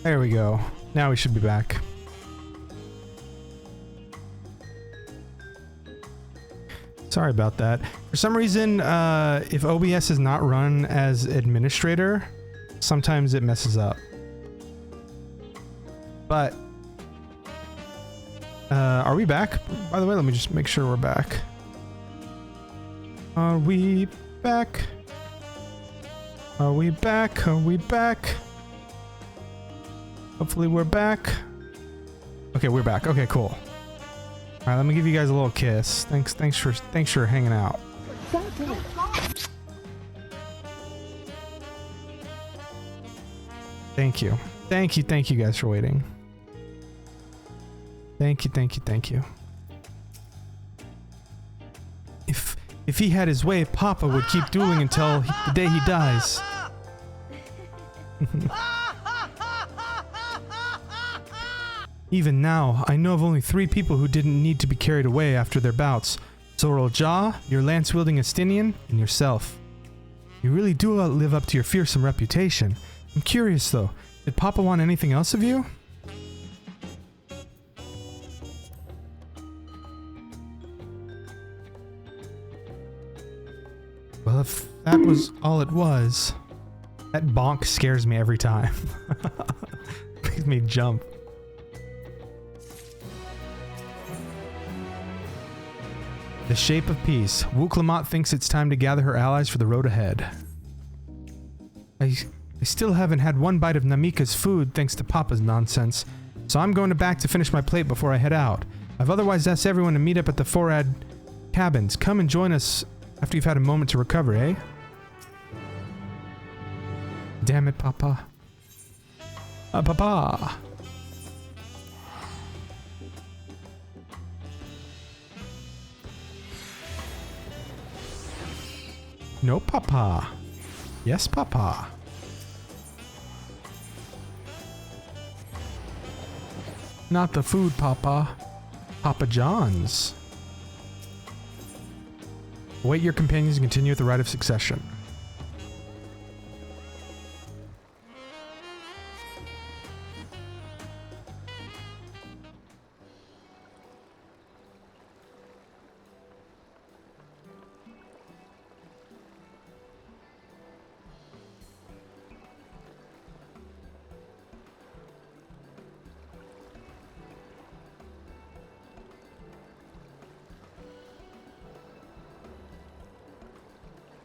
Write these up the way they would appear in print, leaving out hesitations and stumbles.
There we go. Now we should be back. Sorry about that. For some reason, if OBS is not run as administrator, sometimes it messes up. But, are we back? By the way, let me just make sure we're back. Are we back? Are we back? Are we back? Hopefully we're back. Okay, we're back. Okay, cool. All right, let me give you guys a little kiss. Thanks for hanging out. Thank you. Thank you guys for waiting. Thank you. If he had his way, Papa would keep dueling until the day he dies. Even now, I know of only 3 people who didn't need to be carried away after their bouts. Zoral Jaw, your lance-wielding Estinian, and yourself. You really do live up to your fearsome reputation. I'm curious though, did Papa want anything else of you? Well, if that was all it was, that bonk scares me every time. Makes me jump. The shape of peace. Wu Clamont thinks it's time to gather her allies for the road ahead. I still haven't had one bite of Namika's food thanks to Papa's nonsense, so I'm going back to finish my plate before I head out. I've otherwise asked everyone to meet up at the Forad cabins. Come and join us after you've had a moment to recover, eh? Damn it, Papa. Papa! No, Papa. Yes, Papa. Not the food, Papa. Papa John's. Await your companions and continue with the rite of succession.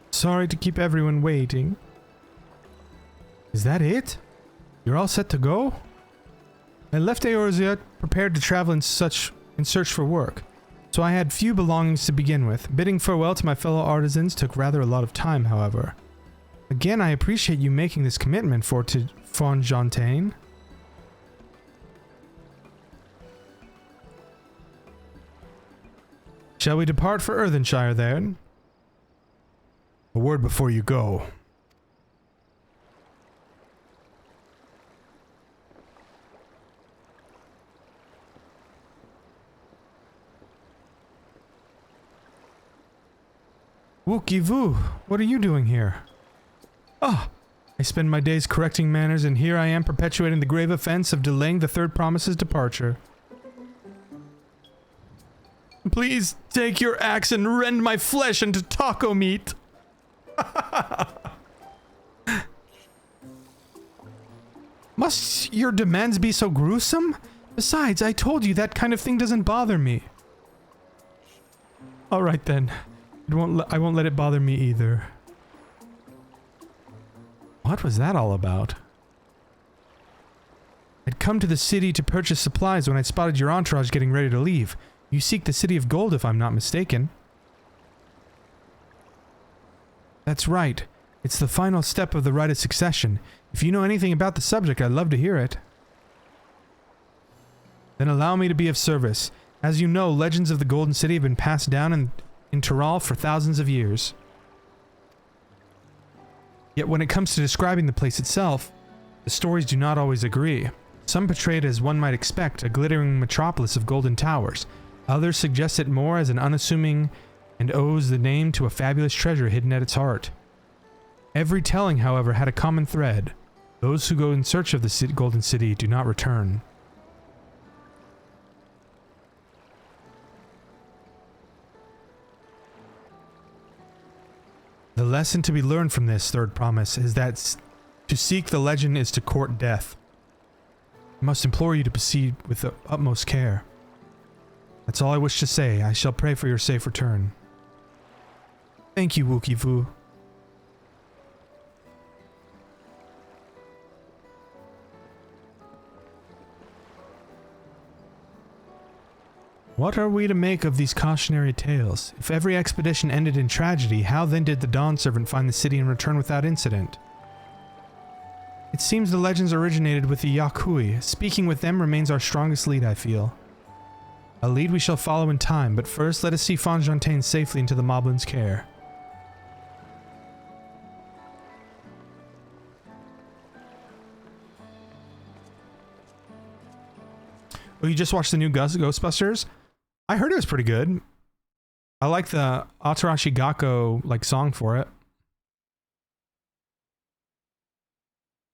Sorry to keep everyone waiting. Is that it? You're all set to go? I left Eorzea prepared to travel in search for work, so I had few belongings to begin with. Bidding farewell to my fellow artisans took rather a lot of time, however. Again, I appreciate you making this commitment for Fontaine. Shall we depart for Earthenshire then? A word before you go. Wookie-voo, what are you doing here? Ah, I spend my days correcting manners, and here I am perpetuating the grave offense of delaying the third promise's departure. Please take your axe and rend my flesh into taco meat. Must your demands be so gruesome? Besides, I told you that kind of thing doesn't bother me. Alright then. I won't let it bother me either. What was that all about? I'd come to the city to purchase supplies when I spotted your entourage getting ready to leave. You seek the City of Gold if I'm not mistaken. That's right. It's the final step of the rite of succession. If you know anything about the subject, I'd love to hear it. Then allow me to be of service. As you know, legends of the Golden City have been passed down in Tyrol for thousands of years. Yet when it comes to describing the place itself, the stories do not always agree. Some portray it as one might expect, a glittering metropolis of golden towers. Others suggest it more as an unassuming and owes the name to a fabulous treasure hidden at its heart. Every telling, however, had a common thread. Those who go in search of the Golden City do not return. The lesson to be learned from this third promise is that to seek the legend is to court death. I must implore you to proceed with the utmost care. That's all I wish to say. I shall pray for your safe return. Thank you, Wookie-Fu. What are we to make of these cautionary tales? If every expedition ended in tragedy, how then did the Dawn Servant find the city and return without incident? It seems the legends originated with the Yakui. Speaking with them remains our strongest lead, I feel. A lead we shall follow in time, but first let us see Fonfontaine safely into the Moblin's care. Oh, you just watched the new Ghostbusters? I heard it was pretty good. I like the Atarashi Gakko like song for it.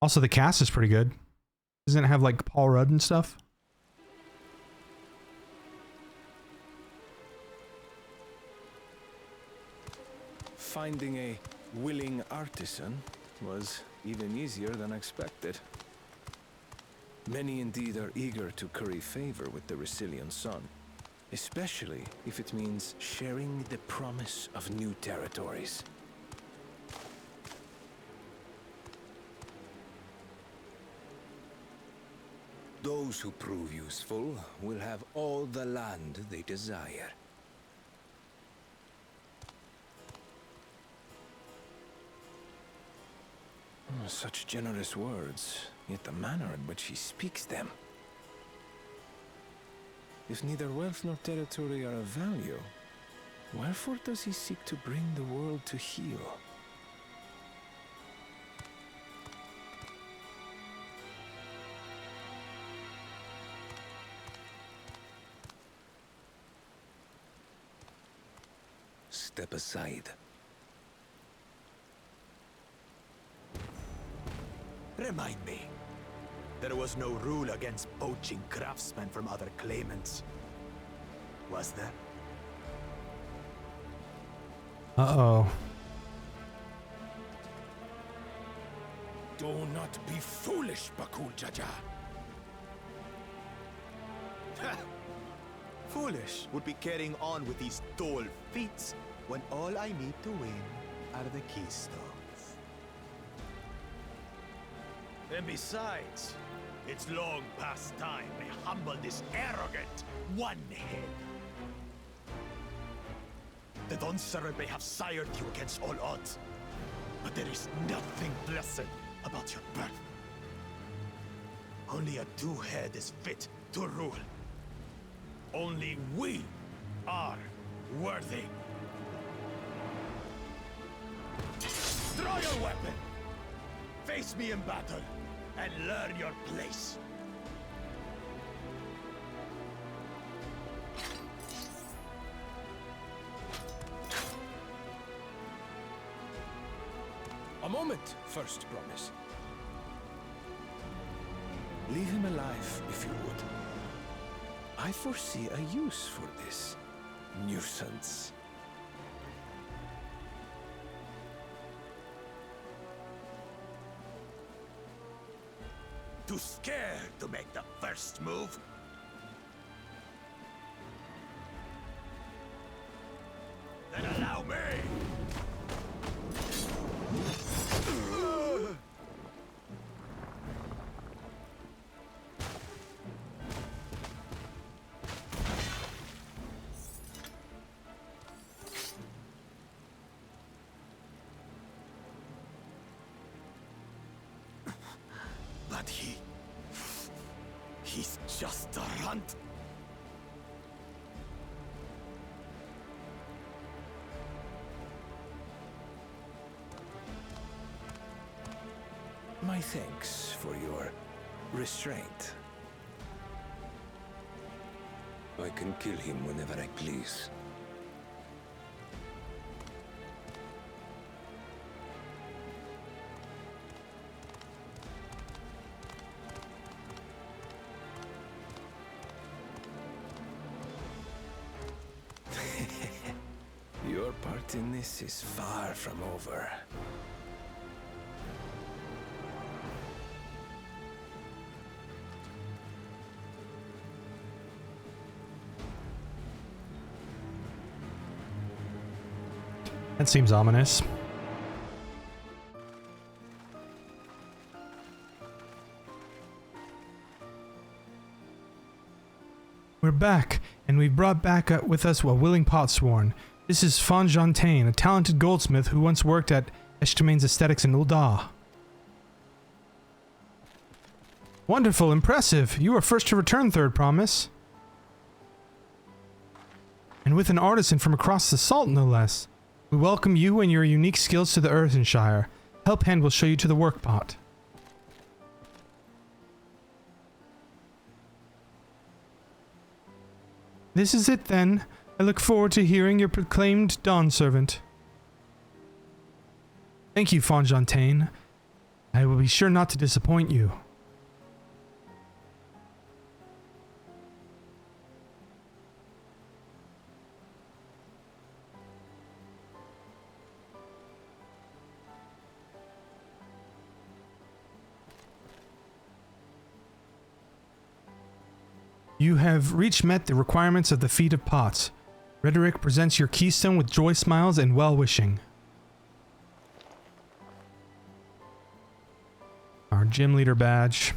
Also, the cast is pretty good. Doesn't it have like Paul Rudd and stuff? Finding a willing artisan was even easier than expected. Many indeed are eager to curry favor with the Resilient Sun, especially if it means sharing the promise of new territories. Those who prove useful will have all the land they desire. Such generous words, yet the manner in which he speaks them. If neither wealth nor territory are of value, wherefore does he seek to bring the world to heel? Step aside. Remind me. There was no rule against poaching craftsmen from other claimants. Was there? Uh-oh. Do not be foolish, Bakul Jaja. Foolish would be carrying on with these dull feats when all I need to win are the keystones. And besides, it's long past time I humble this arrogant one-head. The Dawn Servant may have sired you against all odds, but there is nothing blessed about your birth. Only a two-head is fit to rule. Only we are worthy. Draw your weapon! Face me in battle, and learn your place. A moment, first promise. Leave him alive, if you would. I foresee a use for this nuisance. Too scared to make the first move? Then allow me! But he's just a runt. My thanks for your restraint. I can kill him whenever I please. This is far from over. That seems ominous. We're back, and we've brought back with us a willing potsworn. This is Fonfontaine, a talented goldsmith who once worked at Pictomancer's Aesthetics in Ul'dah. Wonderful, impressive. You are first to return, Third Promise. And with an artisan from across the salt, no less. We welcome you and your unique skills to the Earthenshire. Helphand will show you to the workpot. This is it then. I look forward to hearing your proclaimed Dawn Servant. Thank you, Fonfontaine. I will be sure not to disappoint you. You have met the requirements of the Feat of Pots. Rhetoric presents your keystone with joy smiles and well-wishing. Our gym leader badge.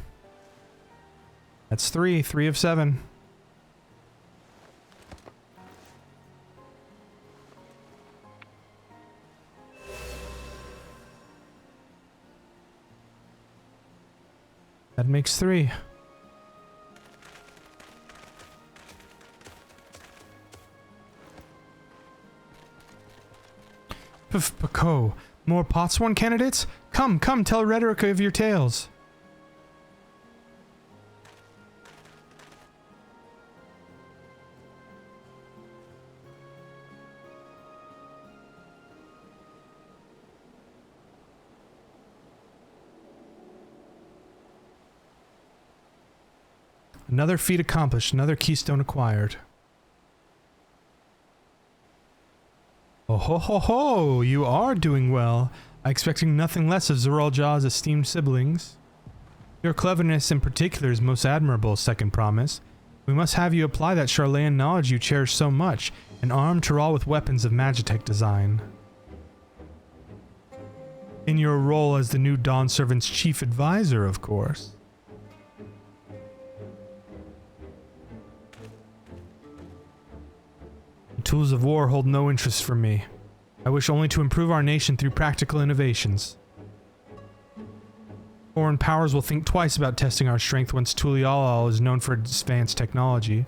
That's 3 of 7. That makes 3. FFXIV, more potsworn candidates? Come, tell Rhetoric of your tales. Another feat accomplished, another keystone acquired. Oh ho ho ho! You are doing well. I expecting nothing less of Zoraljaw's esteemed siblings. Your cleverness in particular is most admirable, Second Promise. We must have you apply that Charlayan knowledge you cherish so much, and arm Tyrell with weapons of Magitech design. In your role as the new Dawn Servant's chief advisor, of course. Tools of war hold no interest for me. I wish only to improve our nation through practical innovations. Foreign powers will think twice about testing our strength once Tulialal is known for its advanced technology.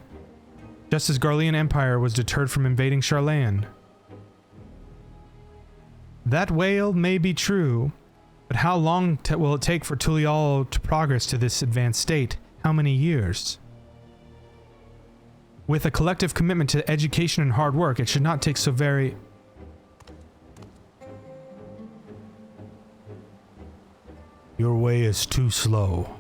Just as Garlean Empire was deterred from invading Charlayan. That wail may be true, but how long will it take for Tulialal to progress to this advanced state? How many years? With a collective commitment to education and hard work, it should not take so very... Your way is too slow.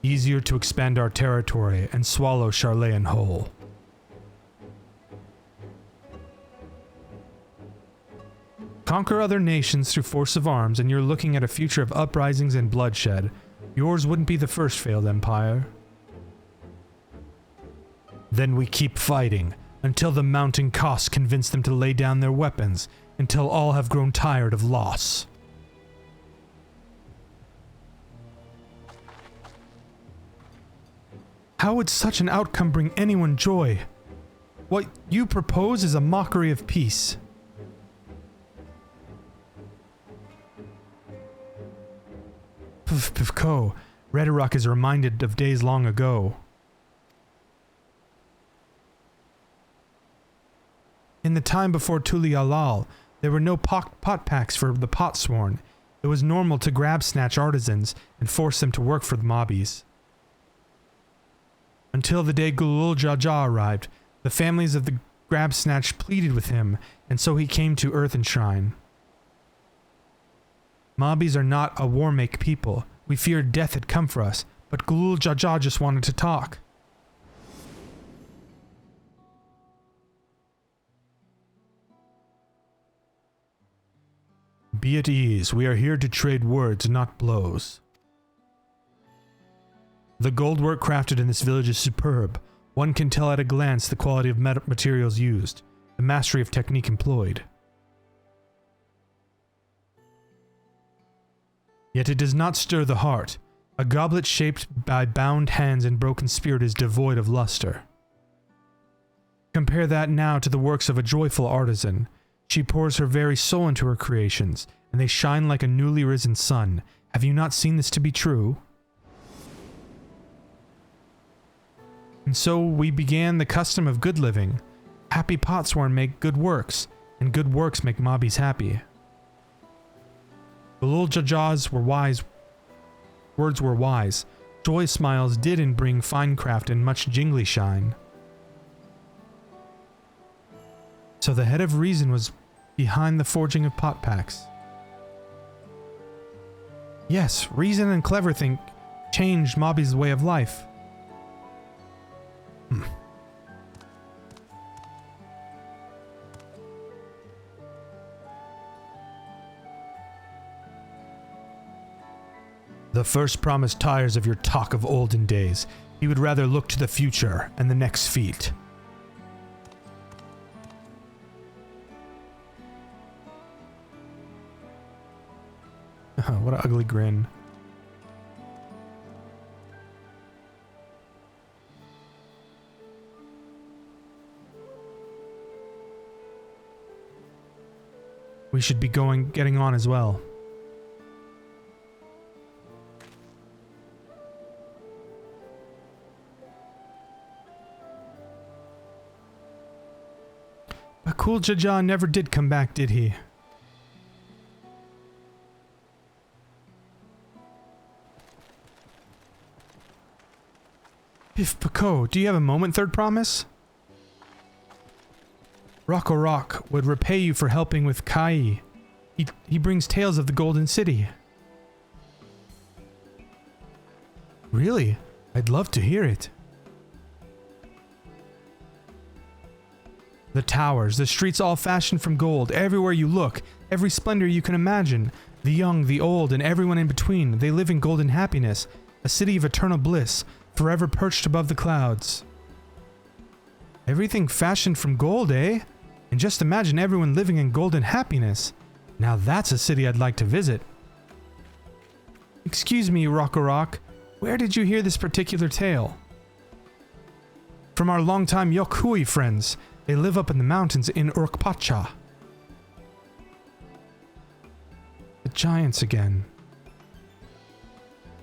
Easier to expand our territory and swallow Charlayan whole. Conquer other nations through force of arms and you're looking at a future of uprisings and bloodshed. Yours wouldn't be the first failed empire. Then we keep fighting, until the mounting costs convince them to lay down their weapons, until all have grown tired of loss. How would such an outcome bring anyone joy? What you propose is a mockery of peace. FFXIV, Rhetoric is reminded of days long ago. In the time before Tulialal, there were no pot packs for the potsworn. It was normal to grab snatch artisans and force them to work for the mobbies. Until the day Gulul-Jaja arrived, the families of the grab snatch pleaded with him, and so he came to Earthenshrine. Mobbies are not a war-make people. We feared death had come for us, but Gulul-Jaja just wanted to talk. Be at ease. We are here to trade words, not blows. The goldwork crafted in this village is superb. One can tell at a glance the quality of materials used, the mastery of technique employed. Yet it does not stir the heart. A goblet shaped by bound hands and broken spirit is devoid of luster. Compare that now to the works of a joyful artisan. She pours her very soul into her creations, and they shine like a newly risen sun. Have you not seen this to be true? And so we began the custom of good living. Happy potsworn make good works, and good works make mobbies happy. The little Jajas were wise. Words were wise. Joy smiles did and bring fine craft and much jingly shine. So the head of reason was behind the forging of pot packs. Yes, reason and clever think changed Mobby's way of life. The first promise tires of your talk of olden days. He would rather look to the future and the next feat. What an ugly grin. We should be getting on as well. But cool Jaja never did come back, did he? If Pico, do you have a moment, third promise? Rocco Rock would repay you for helping with Kai. He brings tales of the Golden City. Really? I'd love to hear it. The towers, the streets all fashioned from gold, everywhere you look, every splendor you can imagine. The young, the old, and everyone in between, they live in golden happiness, a city of eternal bliss, forever perched above the clouds. Everything fashioned from gold, eh? And just imagine everyone living in golden happiness. Now that's a city I'd like to visit. Excuse me, Rocco Rock, where did you hear this particular tale? From our longtime Yokhui friends. They live up in the mountains in Urkpacha. The giants again.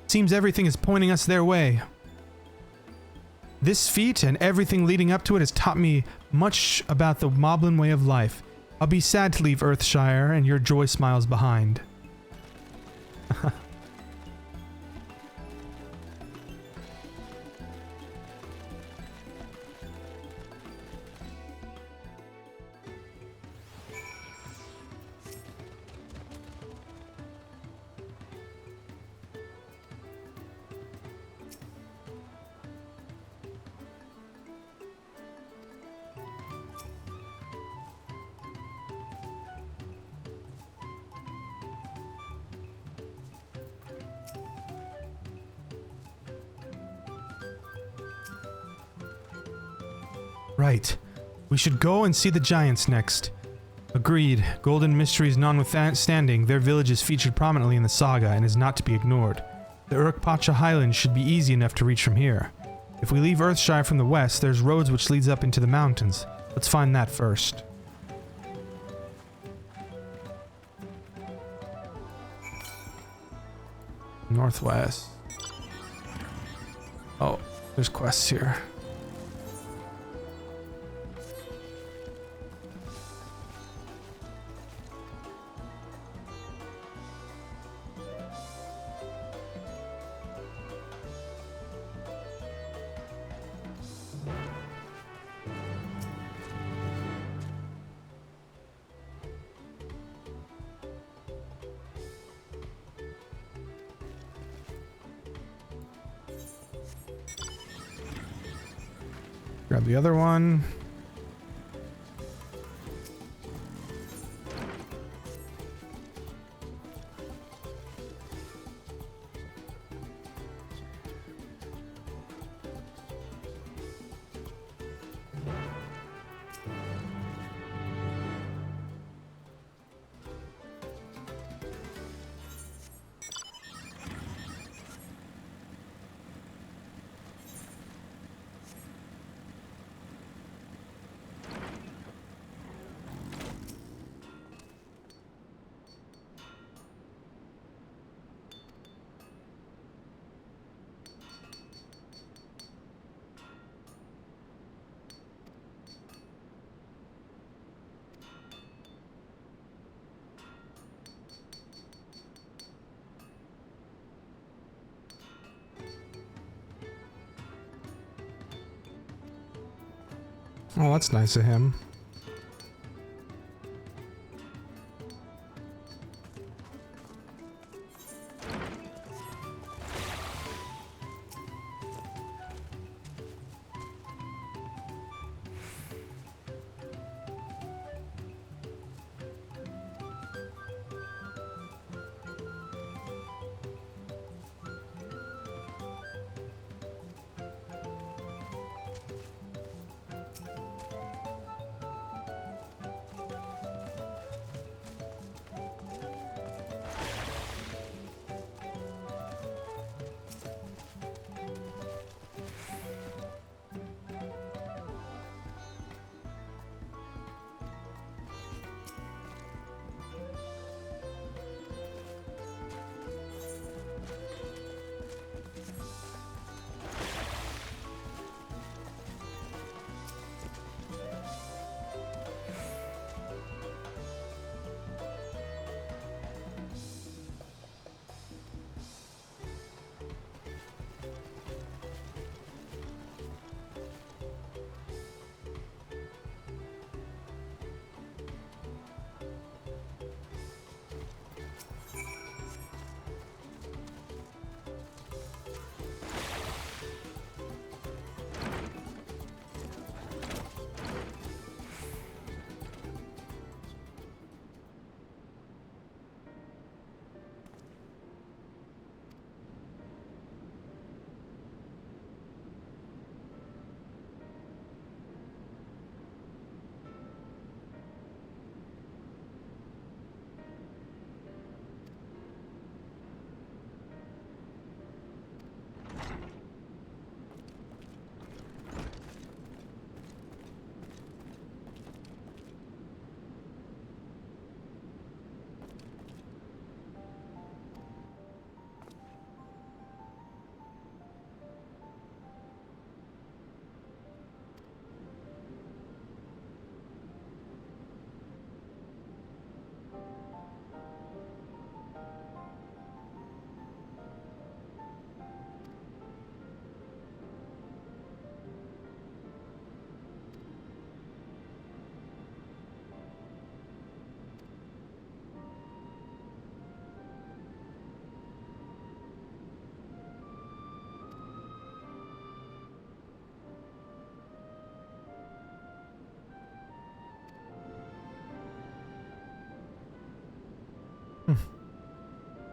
Seems everything is pointing us their way. This feat and everything leading up to it has taught me much about the Moblin way of life. I'll be sad to leave Earthshire and your joy smiles behind. Right. We should go and see the giants next. Agreed. Golden mysteries notwithstanding, their village is featured prominently in the saga and is not to be ignored. The Urkpacha Highlands should be easy enough to reach from here. If we leave Earthshire from the west, there's roads which leads up into the mountains. Let's find that first. Northwest. Oh, there's quests here. Grab the other one. Oh, that's nice of him.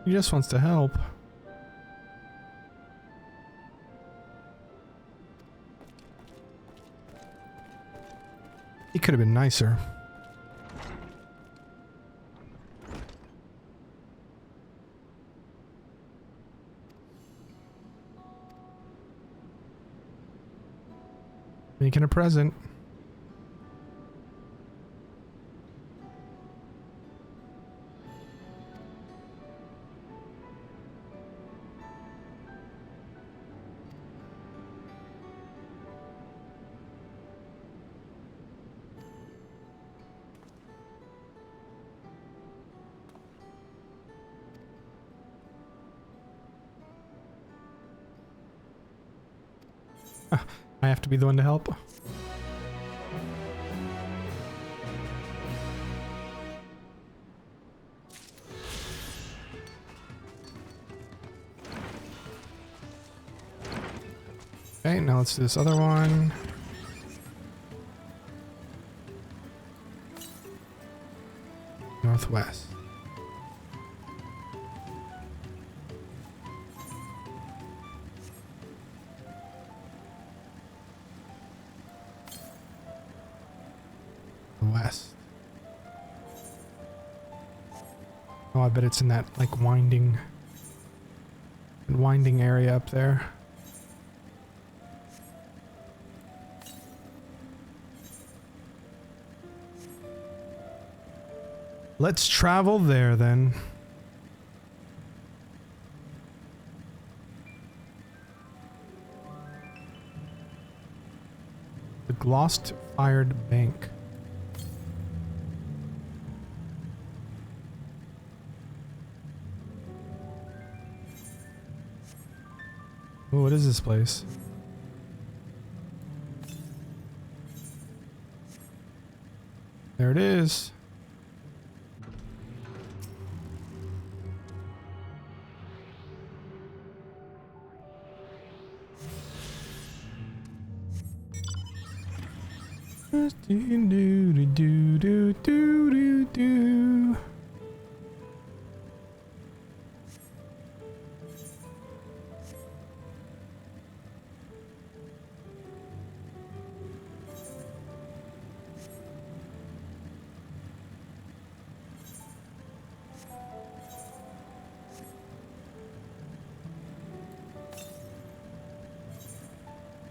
He just wants to help. He could have been nicer. Making a present. I have to be the one to help. Okay, now let's do this other one. Northwest. West. Oh, I bet it's in that like winding area up there. Let's travel there then. The Glost-fired Bank. Ooh, what is this place? There it is.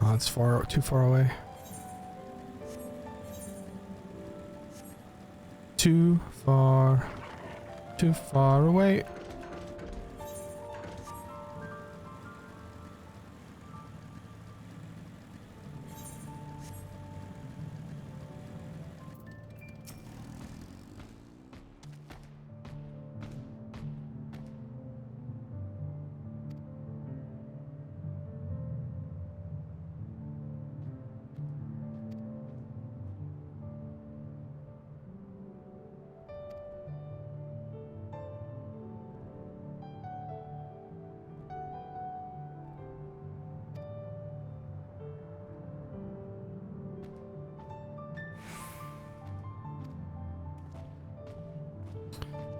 Oh, it's too far away. Too far away.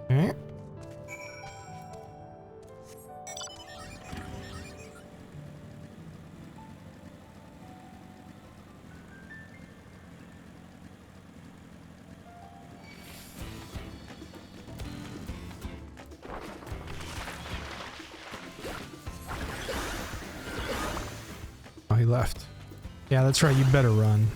Okay. Oh, he left. Yeah, that's right. You better run.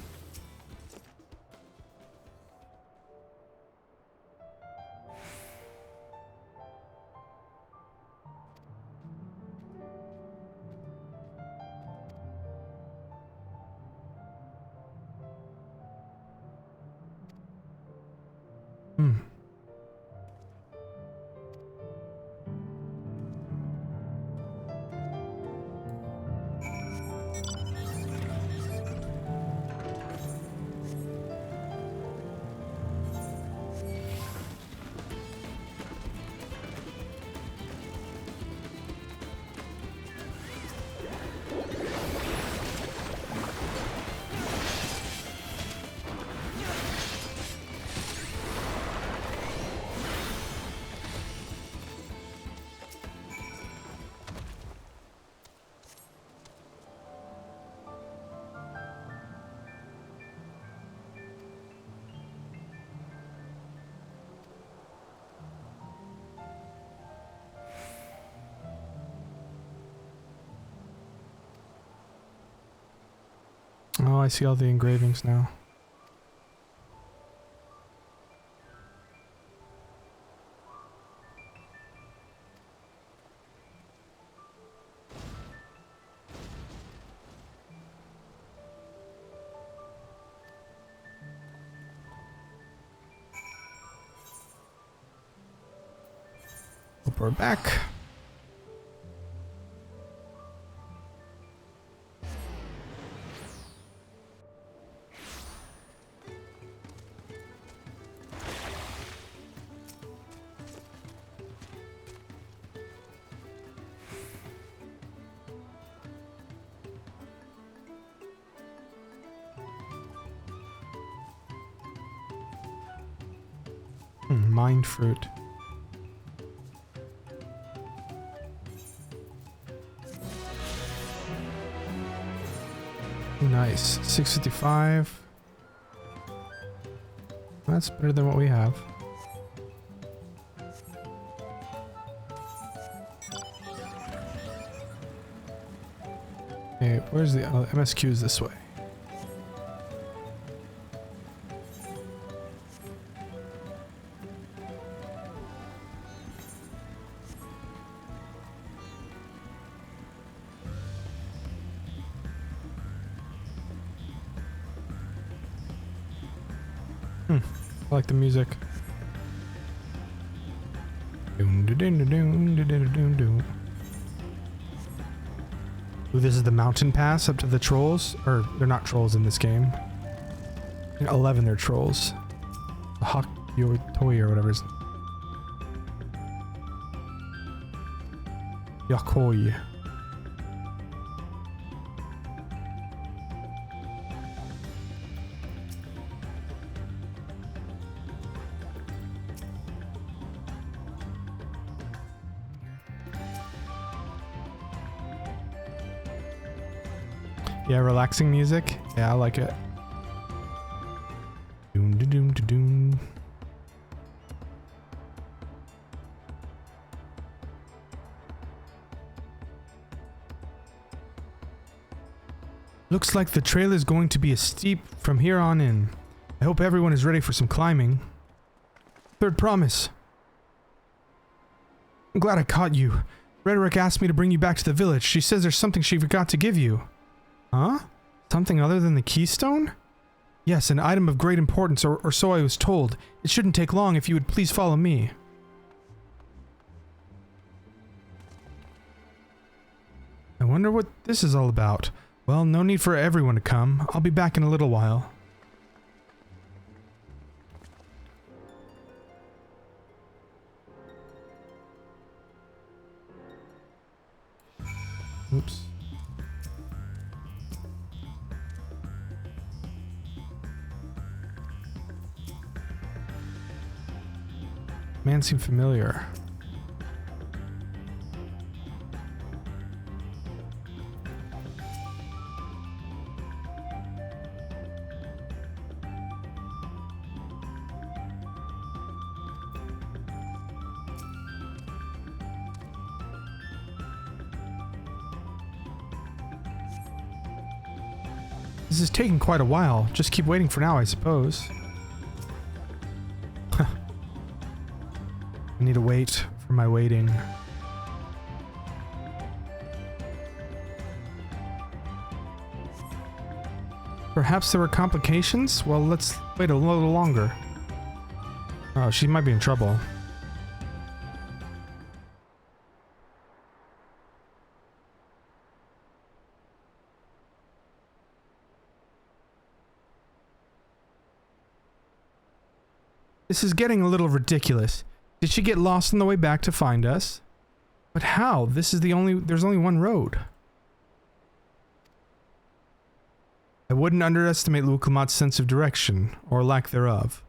Oh, I see all the engravings now. Hope we're back. Mind fruit. Nice. 655. That's better than what we have. Okay, where's the MSQ is this way. I like the music. Ooh, this is the mountain pass up to the trolls. Or, they're not trolls in this game. In 11, they're trolls. Toy or whatever. Yakoi. Yeah, relaxing music. Yeah, I like it. Doom da doom da doom. Looks like the trail is going to be a steep from here on in. I hope everyone is ready for some climbing. Third promise. I'm glad I caught you. Rhetoric asked me to bring you back to the village. She says there's something she forgot to give you. Huh? Something other than the keystone? Yes, an item of great importance, or so I was told. It shouldn't take long if you would please follow me. I wonder what this is all about. Well, no need for everyone to come. I'll be back in a little while. Oops. Man seemed familiar. This is taking quite a while. Just keep waiting for now, I suppose. I need to wait for my waiting. Perhaps there were complications? Well, let's wait a little longer. Oh, she might be in trouble. This is getting a little ridiculous. Did she get lost on the way back to find us? But how? There's only one road. I wouldn't underestimate Lukamat's sense of direction, or lack thereof.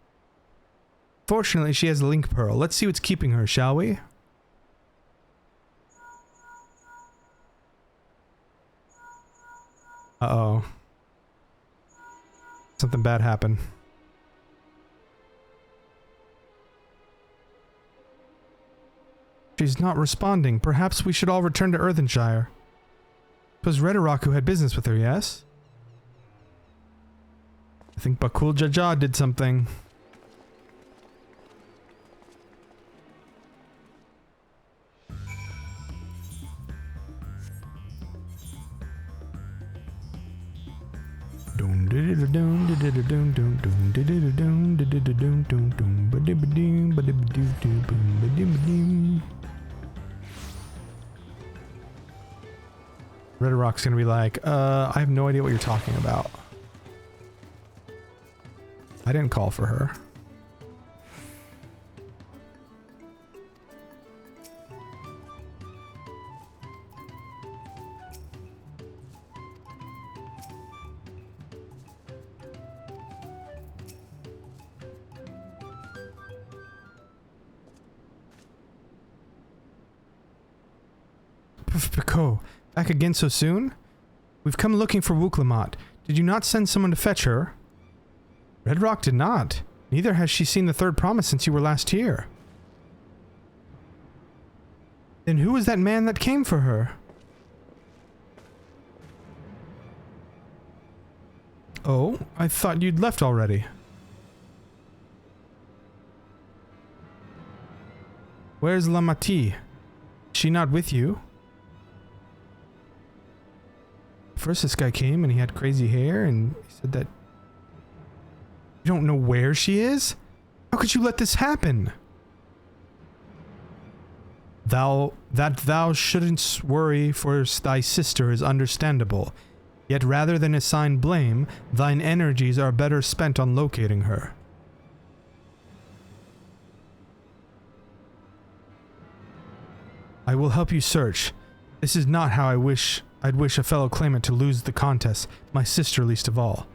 Fortunately, she has a link pearl. Let's see what's keeping her, shall we? Uh-oh. Something bad happened. She's not responding. Perhaps we should all return to Earthenshire. It was Rhetoric who had business with her, yes? I think Bakul Jaja did something. Rhetoric's gonna be like, I have no idea what you're talking about. I didn't call for her. Pico, back again so soon? We've come looking for Wuklamat. Did you not send someone to fetch her? Redrock did not. Neither has she seen the third promise since you were last here. Then who was that man that came for her? Oh, I thought you'd left already. Where's Lamati? Is she not with you? First this guy came and he had crazy hair and he said that... You don't know where she is? How could you let this happen? That thou shouldn't worry for thy sister is understandable. Yet rather than assign blame, thine energies are better spent on locating her. I will help you search. This is not how I'd wish a fellow claimant to lose the contest, my sister least of all.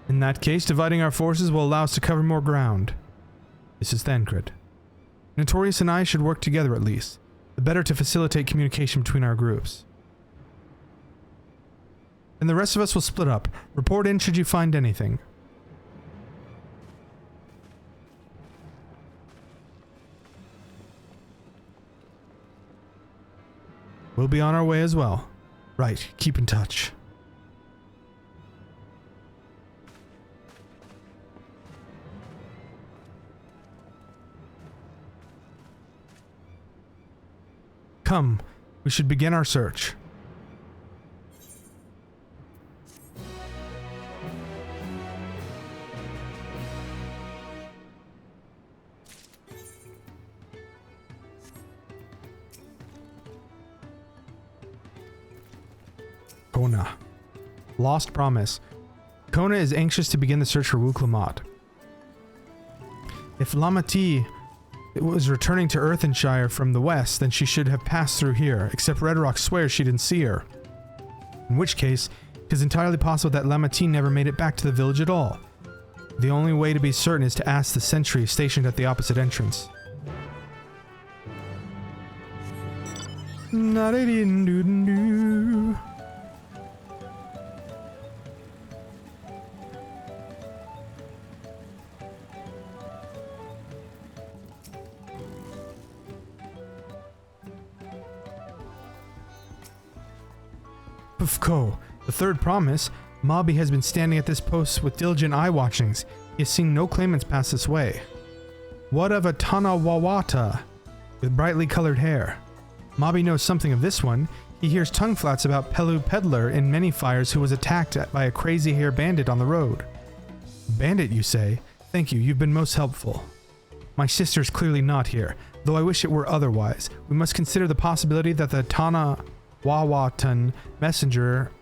In that case, dividing our forces will allow us to cover more ground. This is Thancred. Notorious and I should work together at least, the better to facilitate communication between our groups. And the rest of us will split up. Report in should you find anything. We'll be on our way as well. Right, keep in touch. Come, we should begin our search. Kona. Lost Promise. Kona is anxious to begin the search for Wuklamot. If Lamati was returning to Earthenshire from the west, then she should have passed through here, except Red Rock swears she didn't see her. In which case, it is entirely possible that Lamati never made it back to the village at all. The only way to be certain is to ask the sentry stationed at the opposite entrance. The third promise, Mobby has been standing at this post with diligent eye watchings. He has seen no claimants pass this way. What of a Tanawawata with brightly colored hair? Mobby knows something of this one. He hears tongue flats about Pelu Peddler in Many Fires who was attacked by a crazy hair bandit on the road. Bandit, you say? Thank you, you've been most helpful. My sister's clearly not here, though I wish it were otherwise. We must consider the possibility that the Tanawawatan messenger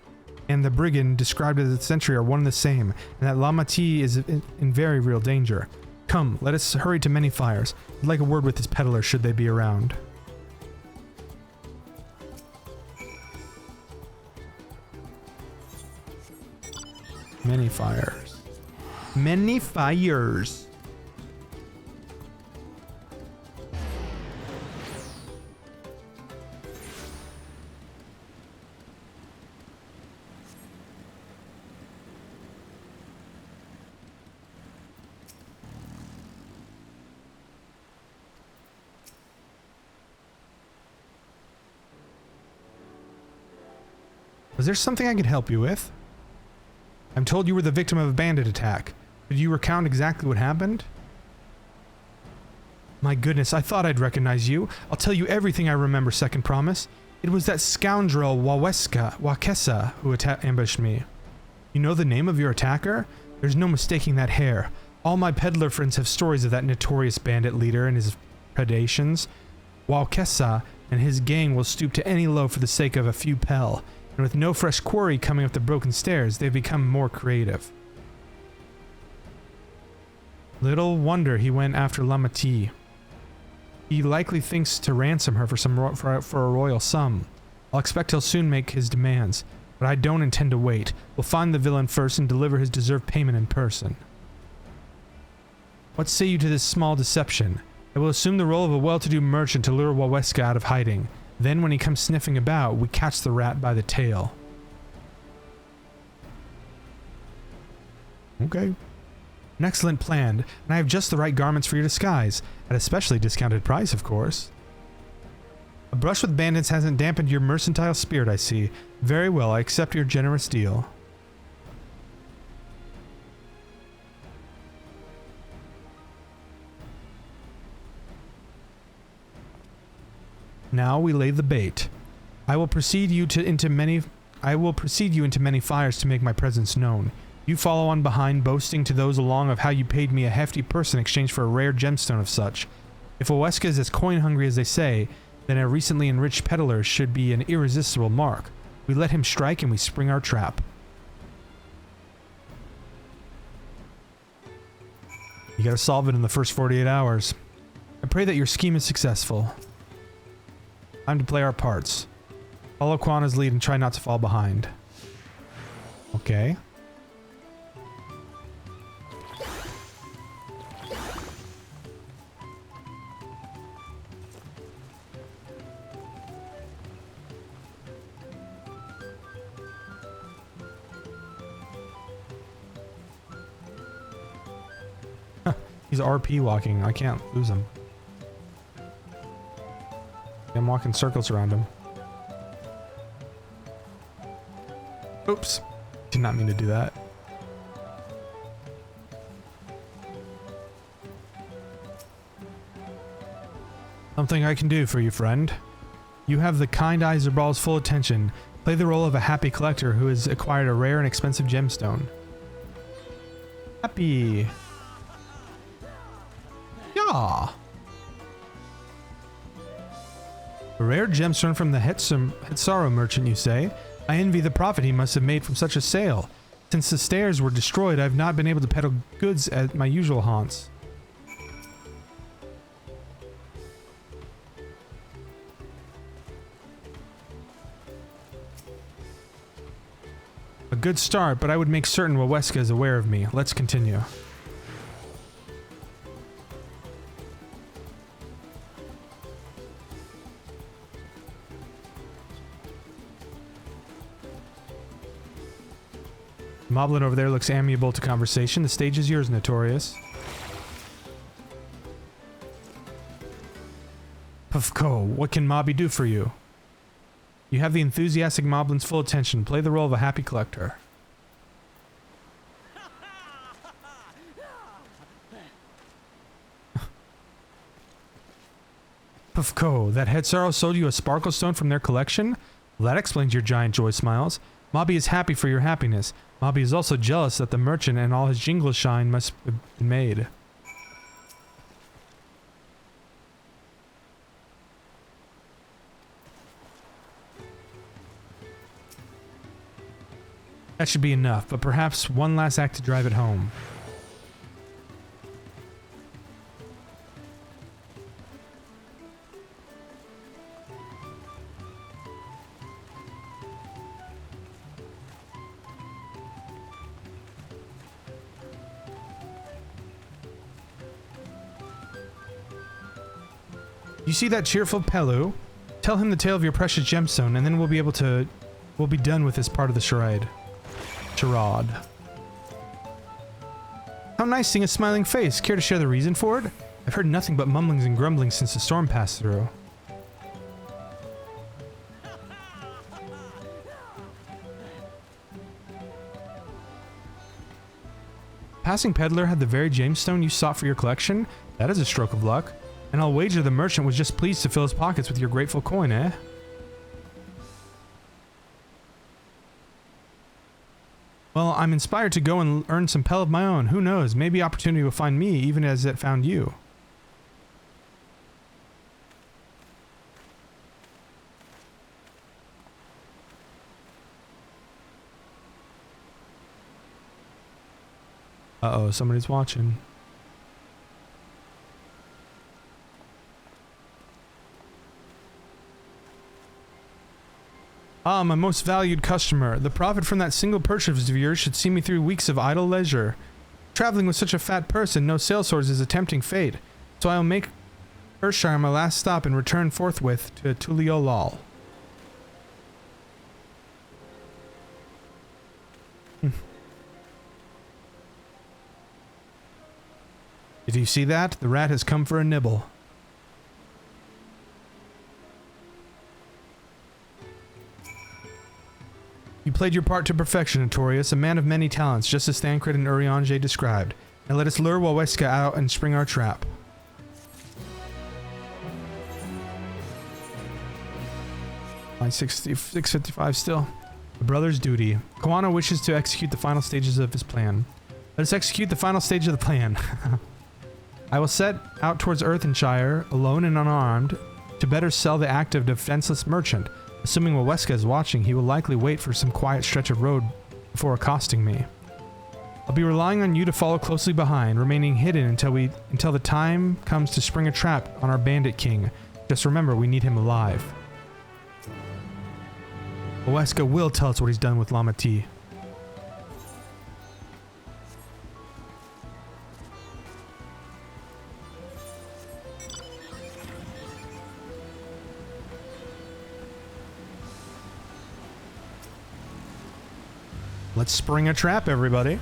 and the brigand described as the sentry are one and the same, and that Lamati is in very real danger. Come, let us hurry to Many Fires. I'd like a word with this peddler should they be around. Many Fires. Many Fires. Was there something I could help you with? I'm told you were the victim of a bandit attack. Could you recount exactly what happened? My goodness, I thought I'd recognize you. I'll tell you everything I remember, second promise. It was that scoundrel Wakesa who ambushed me. You know the name of your attacker? There's no mistaking that hair. All my peddler friends have stories of that notorious bandit leader and his predations. Wakesa and his gang will stoop to any low for the sake of a few pel. And with no fresh quarry coming up the broken stairs, they've become more creative. Little wonder he went after Lamati. He likely thinks to ransom her for a royal sum. I'll expect he'll soon make his demands, but I don't intend to wait. We'll find the villain first and deliver his deserved payment in person. What say you to this small deception? I will assume the role of a well-to-do merchant to lure Waweska out of hiding. Then when he comes sniffing about, we catch the rat by the tail. Okay. An excellent plan, and I have just the right garments for your disguise, at a specially discounted price, of course. A brush with bandits hasn't dampened your mercantile spirit, I see. Very well, I accept your generous deal. Now we lay the bait. I will precede you into many fires to make my presence known. You follow on behind, boasting to those along of how you paid me a hefty purse in exchange for a rare gemstone of such. If Oweska is as coin-hungry as they say, then a recently enriched peddler should be an irresistible mark. We let him strike and we spring our trap. You gotta solve it in the first 48 hours. I pray that your scheme is successful. Time to play our parts. Follow Quana's lead and try not to fall behind. Okay. He's RP walking. I can't lose him. I'm walking circles around him. Oops. Did not mean to do that. Something I can do for you, friend. You have the kind eyes of Brawl's full attention. Play the role of a happy collector who has acquired a rare and expensive gemstone. Happy. Yeah. A rare gemstone from the Hetsaro merchant, you say? I envy the profit he must have made from such a sale. Since the stairs were destroyed, I have not been able to peddle goods at my usual haunts. A good start, but I would make certain Waweska is aware of me. Let's continue. Moblin over there looks amiable to conversation. The stage is yours, Notorious. Puffco, what can Mobby do for you? You have the enthusiastic Moblin's full attention. Play the role of a happy collector. Puffco, that Hetsaro sold you a sparkle stone from their collection? Well, that explains your giant joy smiles. Mobby is happy for your happiness. Mobby is also jealous that the merchant and all his jingle shine must have been made. That should be enough, but perhaps one last act to drive it home. You see that cheerful Pelu? Tell him the tale of your precious gemstone, and then we'll be done with this part of the charade. Charade. How nice seeing a smiling face. Care to share the reason for it? I've heard nothing but mumblings and grumblings since the storm passed through. Passing peddler had the very gemstone you sought for your collection? That is a stroke of luck. And I'll wager the merchant was just pleased to fill his pockets with your grateful coin, eh? Well, I'm inspired to go and earn some pel of my own. Who knows? Maybe opportunity will find me even as it found you. Uh-oh, somebody's watching. Ah, my most valued customer. The profit from that single purchase of yours should see me through weeks of idle leisure. Traveling with such a fat person, no sail swords is a tempting fate. So I'll make Earthshire my last stop and return forthwith to Tuliolal. Did you see that? The rat has come for a nibble. You played your part to perfection, Notorious, a man of many talents, just as Thancred and Urianger described. Now let us lure Waweska out and spring our trap. Line 655 still. The brother's duty. Koano wishes to execute the final stages of his plan. Let us execute the final stage of the plan. I will set out towards Earthenshire, alone and unarmed, to better sell the active defenseless merchant. Assuming Waweska is watching, he will likely wait for some quiet stretch of road before accosting me. I'll be relying on you to follow closely behind, remaining hidden until the time comes to spring a trap on our bandit king. Just remember, we need him alive. Wesker will tell us what he's done with Lama T. Let's spring a trap, everybody.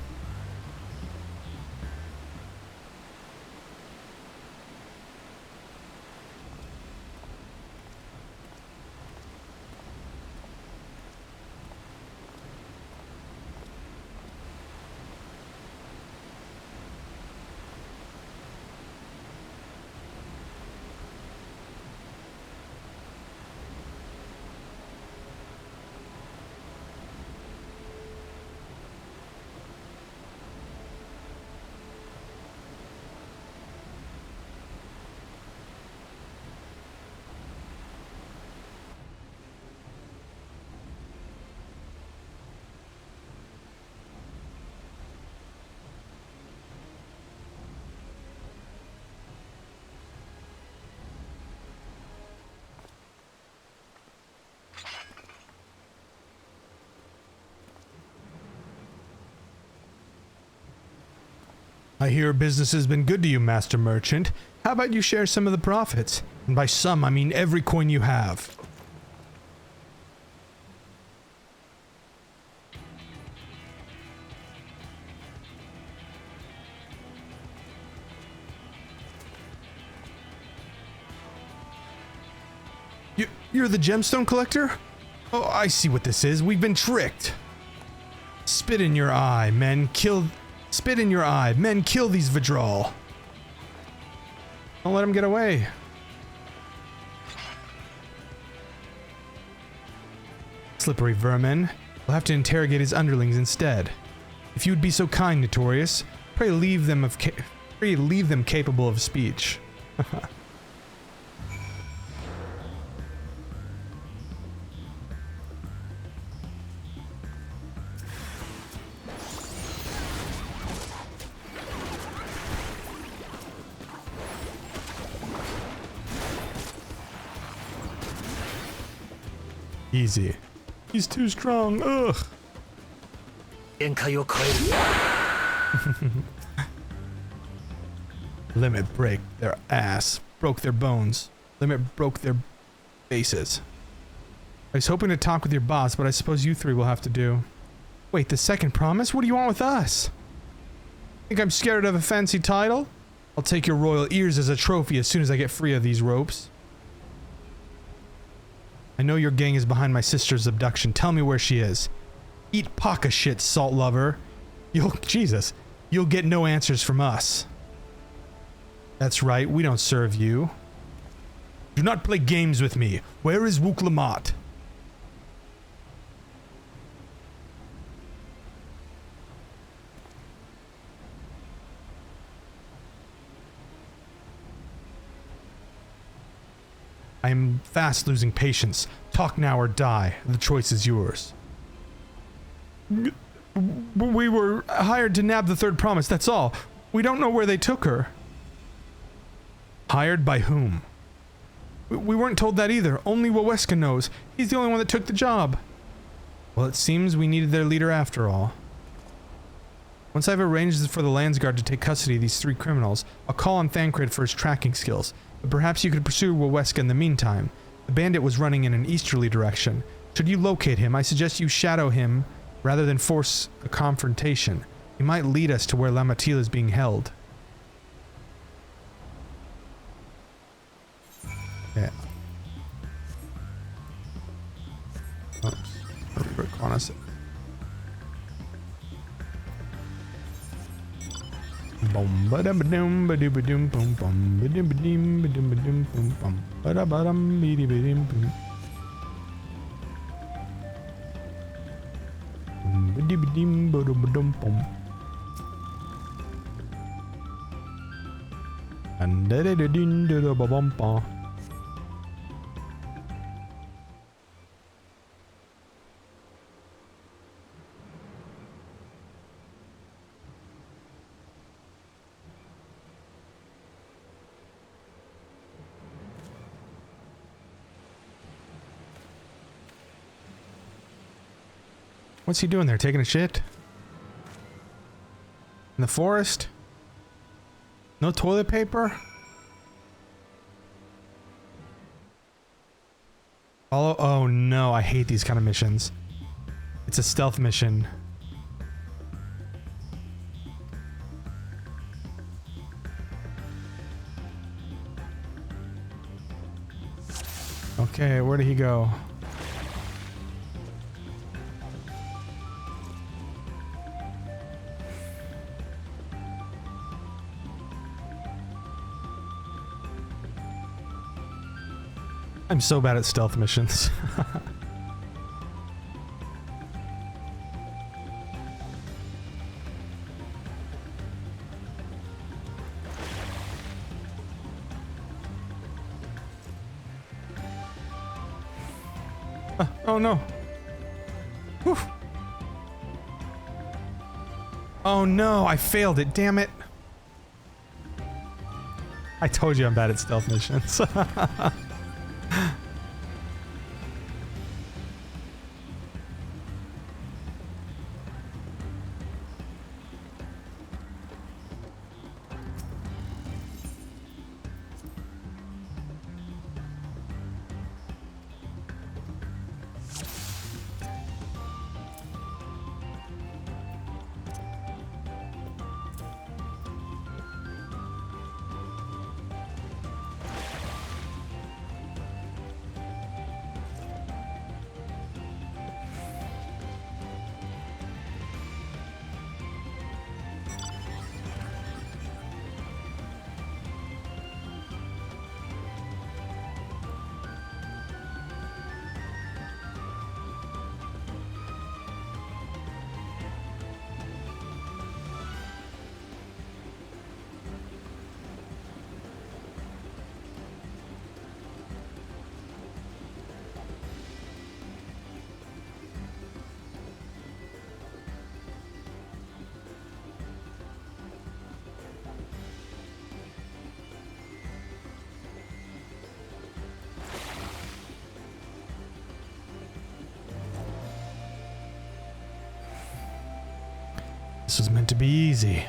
I hear business has been good to you, Master Merchant. How about you share some of the profits? And by some, I mean every coin you have. You're the gemstone collector? Oh, I see what this is. We've been tricked. Spit in your eye, men. Spit in your eye. Men, kill these Vidral. Don't let him get away. Slippery vermin. We'll have to interrogate his underlings instead. If you would be so kind, Notorious, pray leave them capable of speech. Easy. He's too strong. Ugh. Limit break their ass. Broke their bones. Limit broke their faces. I was hoping to talk with your boss, but I suppose you three will have to do. Wait, the second promise? What do you want with us? Think I'm scared of a fancy title? I'll take your royal ears as a trophy as soon as I get free of these ropes. I know your gang is behind my sister's abduction. Tell me where she is. Eat Paka shit, salt lover. You'll get no answers from us. That's right, we don't serve you. Do not play games with me. Where is Wook Lamont? I am fast losing patience. Talk now or die. The choice is yours. We were hired to nab the third promise, that's all. We don't know where they took her. Hired by whom? We weren't told that either. Only Waweska knows. He's the only one that took the job. Well, it seems we needed their leader after all. Once I've arranged for the Landsguard to take custody of these three criminals, I'll call on Thancred for his tracking skills. But perhaps you could pursue Waweska in the meantime. The bandit was running in an easterly direction. Should you locate him, I suggest you shadow him rather than force a confrontation. He might lead us to where Lamatil is being held. Yeah. Oops. Reconnaissance. Bum ba dum ba dum ba dum ba dum bum bum ba dum ba dim ba dum ba dum bum bum ba da ba dum be di ba dim bum ba di ba dim ba dum ba dum bum and da da da din da da ba bum ba. What's he doing there? Taking a shit? In the forest? No toilet paper? Follow. Oh no, I hate these kind of missions. It's a stealth mission. Okay, where did he go? I'm so bad at stealth missions. Oh no. Whew. Oh no, I failed it, damn it. I told you I'm bad at stealth missions. This was meant to be easy.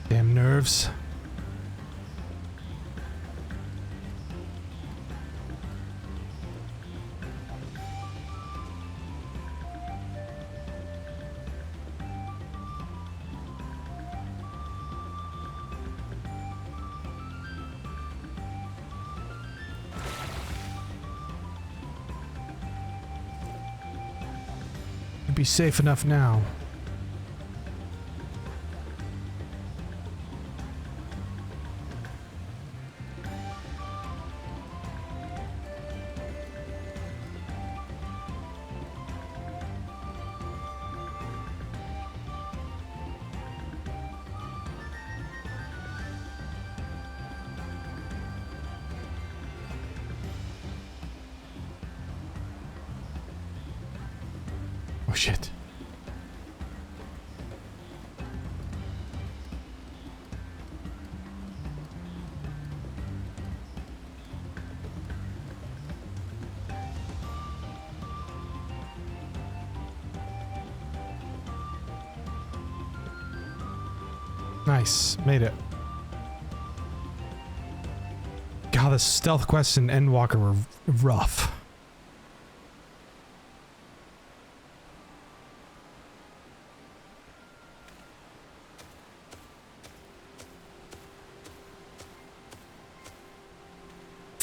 Damn nerves. You'd be safe enough now. Oh shit. Nice, made it. God, the stealth quests in Endwalker were rough.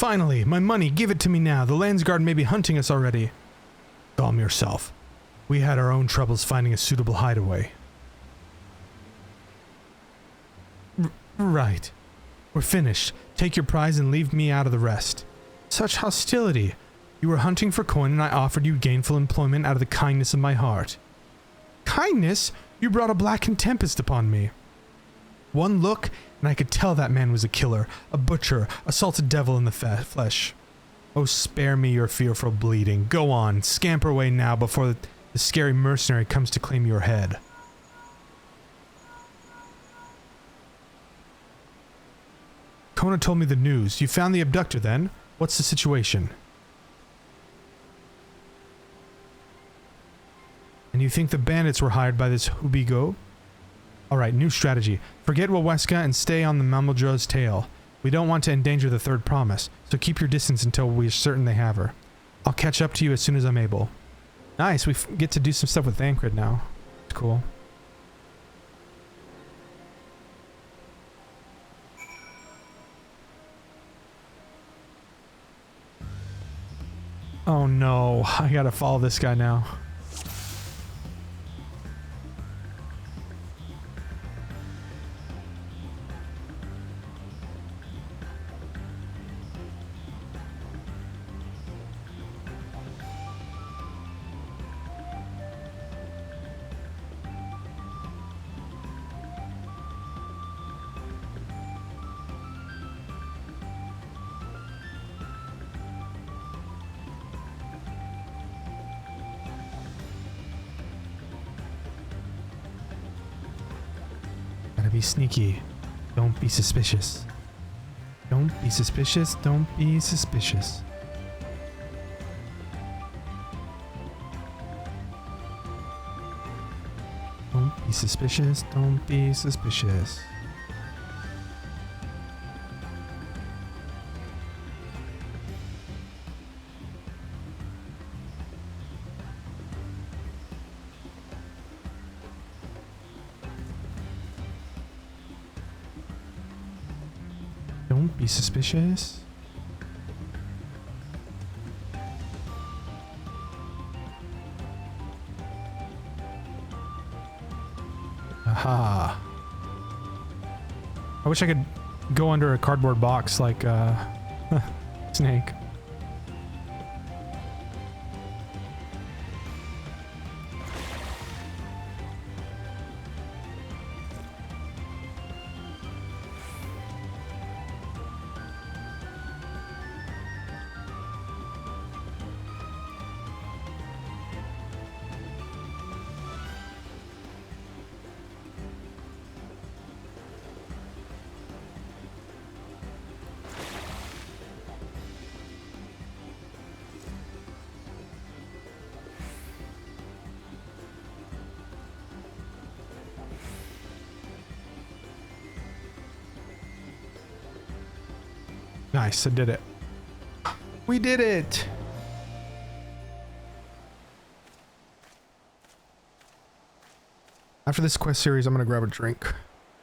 Finally, my money, give it to me now. The Landsguard may be hunting us already. Calm yourself. We had our own troubles finding a suitable hideaway. Right. We're finished. Take your prize and leave me out of the rest. Such hostility. You were hunting for coin and I offered you gainful employment out of the kindness of my heart. Kindness? You brought a blackened tempest upon me. One look, and I could tell that man was a killer, a butcher, a salted devil in the flesh. Oh, spare me your fearful bleeding. Go on, scamper away now before the scary mercenary comes to claim your head. Kona told me the news. You found the abductor then? What's the situation? And you think the bandits were hired by this Hubigo? Alright, new strategy. Forget Waweska and stay on the Mameldro's tail. We don't want to endanger the third promise, so keep your distance until we're certain they have her. I'll catch up to you as soon as I'm able. Nice, we get to do some stuff with Thancred now. It's cool. Oh no, I gotta follow this guy now. Be sneaky. Don't be suspicious. Don't be suspicious. Don't be suspicious. Don't be suspicious. Don't be suspicious. Don't be suspicious. Aha. I wish I could go under a cardboard box like Snake. Nice, I did it. We did it! After this quest series, I'm gonna grab a drink.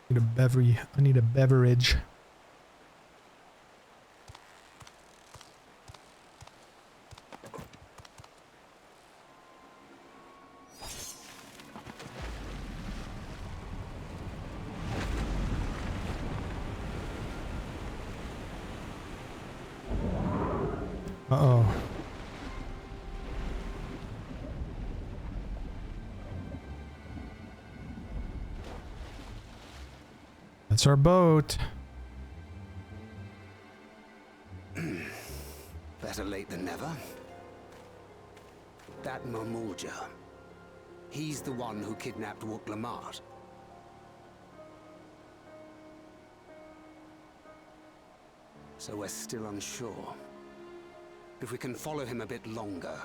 I need a beverage. Uh-oh. That's our boat. Better late than never. That Mamulja. He's the one who kidnapped Wook Lamart. So we're still unsure. If we can follow him a bit longer,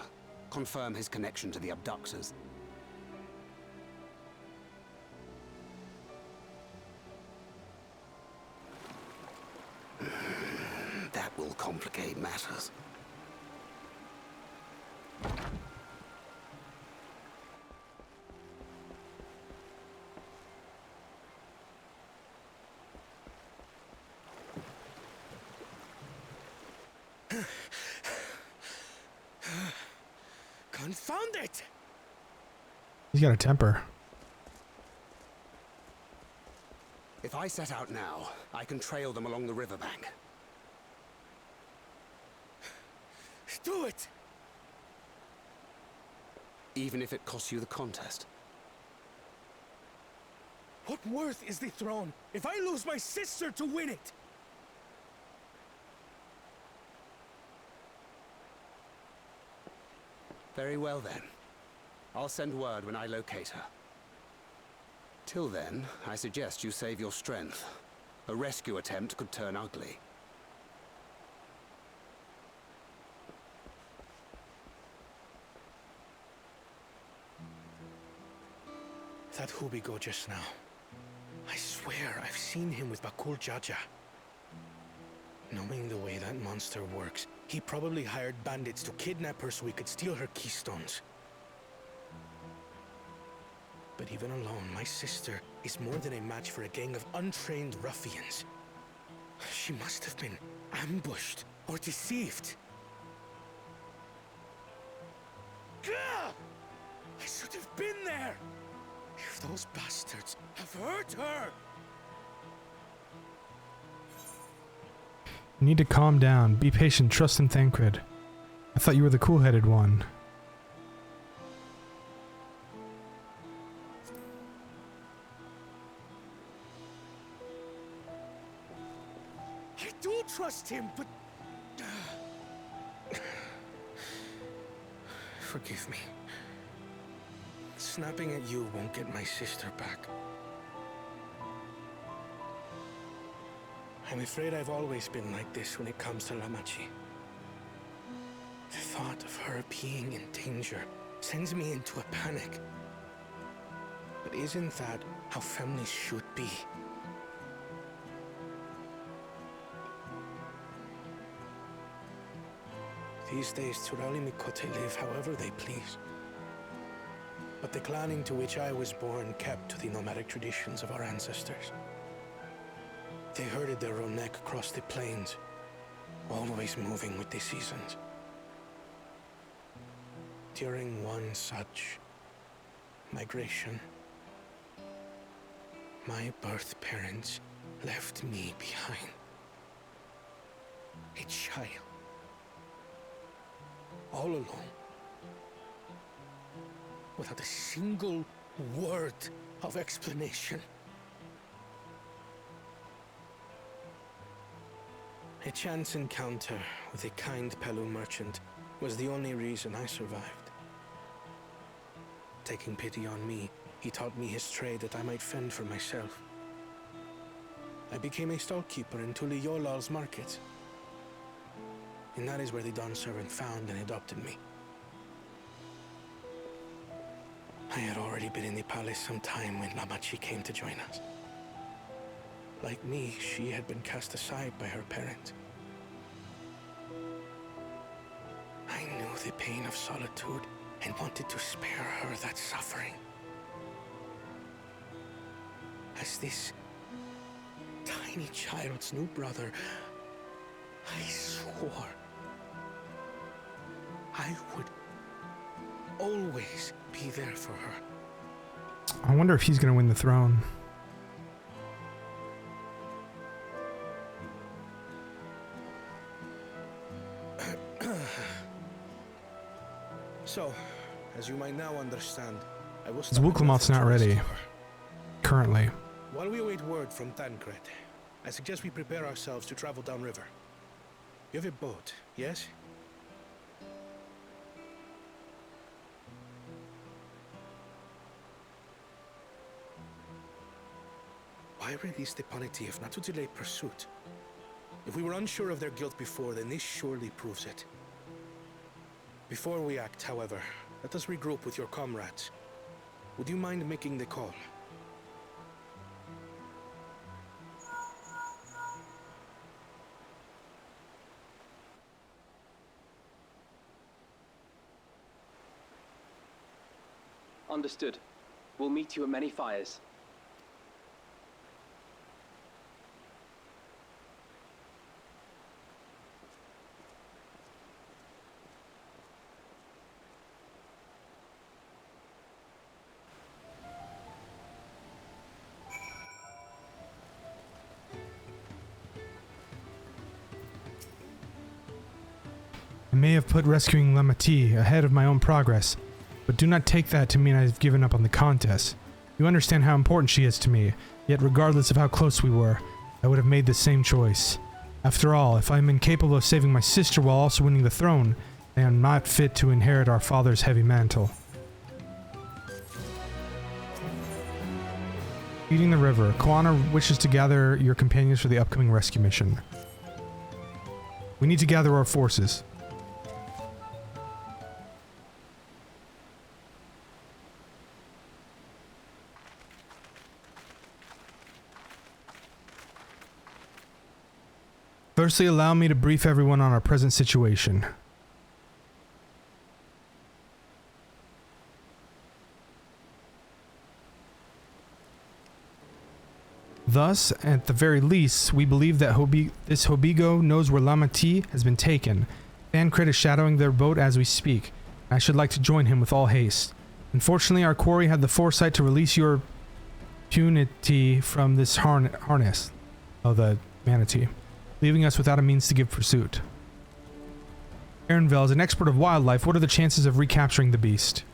confirm his connection to the abductors. That will complicate matters. Confound it! He's got a temper. If I set out now, I can trail them along the riverbank. Do it! Even if it costs you the contest. What worth is the throne if I lose my sister to win it? Very well then. I'll send word when I locate her. Till then, I suggest you save your strength. A rescue attempt could turn ugly. That Hubigo just now. I swear I've seen him with Bakul Jaja. Knowing the way that monster works, he probably hired bandits to kidnap her so he could steal her keystones. But even alone, my sister is more than a match for a gang of untrained ruffians. She must have been ambushed or deceived. Gah! I should have been there! If those bastards have hurt her! You need to calm down. Be patient. Trust in Thancred. I thought you were the cool-headed one. I do trust him, but... Forgive me. Snapping at you won't get my sister back. I'm afraid I've always been like this when it comes to Lamachi. The thought of her being in danger sends me into a panic. But isn't that how families should be? These days, Turali Mikote live however they please. But the clan into which I was born kept to the nomadic traditions of our ancestors. They herded their own neck across the plains, always moving with the seasons. During one such migration, my birth parents left me behind. A child. All alone. Without a single word of explanation. A chance encounter with a kind Pelu merchant was the only reason I survived. Taking pity on me, he taught me his trade that I might fend for myself. I became a stallkeeper in Tuliyolal's market. And that is where the Dawn servant found and adopted me. I had already been in the palace some time when Lamachi came to join us. Like me, she had been cast aside by her parents. I knew the pain of solitude and wanted to spare her that suffering. As this tiny child's new brother, I swore I would always be there for her. I wonder if he's going to win the throne. So, as you might now understand, I was... Zwuklamoth's not ready. Currently. While we await word from Thancred, I suggest we prepare ourselves to travel downriver. You have a boat, yes? Why release the penalty if not to delay pursuit? If we were unsure of their guilt before, then this surely proves it. Before we act, however, let us regroup with your comrades. Would you mind making the call? Understood. We'll meet you at many fires. I may have put rescuing Lamati ahead of my own progress, but do not take that to mean I've given up on the contest. You understand how important she is to me, yet regardless of how close we were, I would have made the same choice. After all, if I am incapable of saving my sister while also winning the throne, I am not fit to inherit our father's heavy mantle. Feeding the river. Koana wishes to gather your companions for the upcoming rescue mission. We need to gather our forces. Firstly, allow me to brief everyone on our present situation. Thus, at the very least, we believe that this Hobigo knows where Lamati has been taken. Thancred is shadowing their boat as we speak. I should like to join him with all haste. Unfortunately, our quarry had the foresight to release your punity from this harness of the manatee, leaving us without a means to give pursuit. Ehrenvel, as an expert of wildlife, what are the chances of recapturing the beast?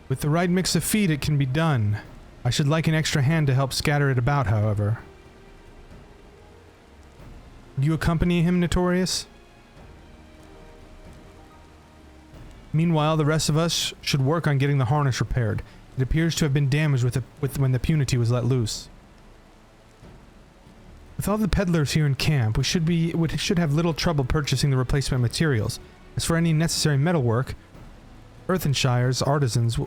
With the right mix of feed, it can be done. I should like an extra hand to help scatter it about, however. Would you accompany him, Notorious? Meanwhile, the rest of us should work on getting the harness repaired. It appears to have been damaged when the punity was let loose. With all the peddlers here in camp, we should have little trouble purchasing the replacement materials. As for any necessary metalwork, Earthenshire's artisans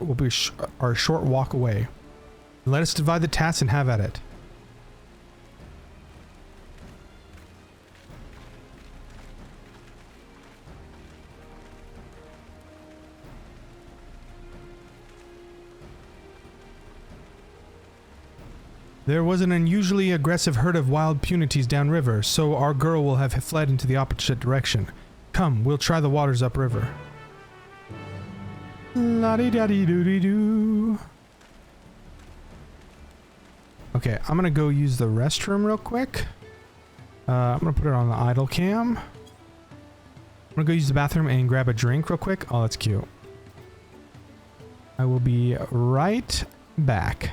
are a short walk away. Let us divide the task and have at it. There was an unusually aggressive herd of wild punities downriver, so our girl will have fled into the opposite direction. Come, we'll try the waters upriver. La-di-da-di-doo-dee-doo. Okay, I'm gonna go use the restroom real quick. I'm gonna put it on the idle cam. I'm gonna go use the bathroom and grab a drink real quick. Oh, that's cute. I will be right back.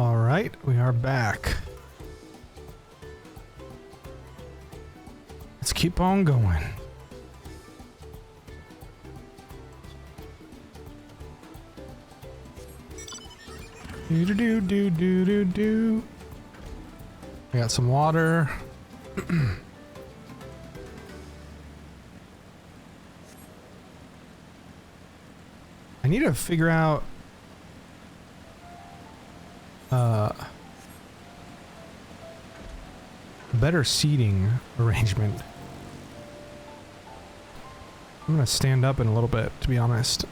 Alright, we are back. Let's keep on going. Do do do do do do do. I got some water. I need to figure out better seating arrangement. I'm gonna stand up in a little bit, to be honest.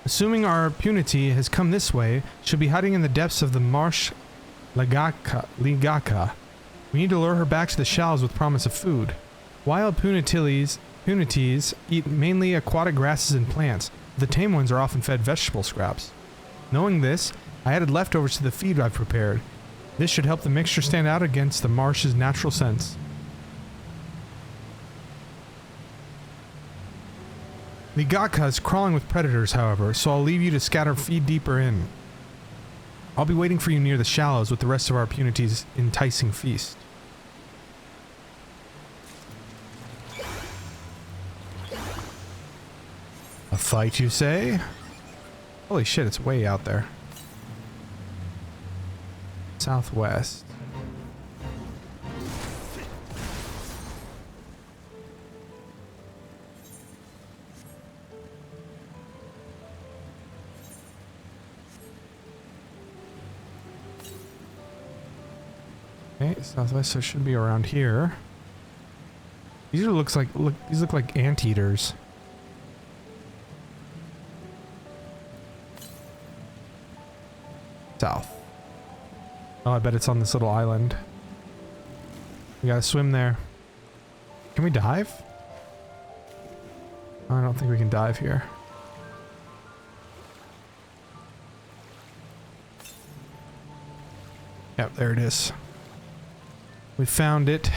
Assuming our punity has come this way, should be hiding in the depths of the marsh Ligaka. We need to lure her back to the shallows with promise of food. Wild punities eat mainly aquatic grasses and plants. The tame ones are often fed vegetable scraps. Knowing this, I added leftovers to the feed I've prepared. This should help the mixture stand out against the marsh's natural scents. Ligaka is crawling with predators, however, so I'll leave you to scatter feed deeper in. I'll be waiting for you near the shallows with the rest of our punity's enticing feast. A fight, you say? Holy shit, it's way out there. Southwest. Okay, southwest, so it should be around here. These look like anteaters. South. Oh, I bet it's on this little island. We gotta swim there. Can we dive? I don't think we can dive here. Yep, there it is. We found it.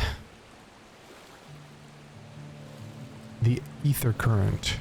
The ether current.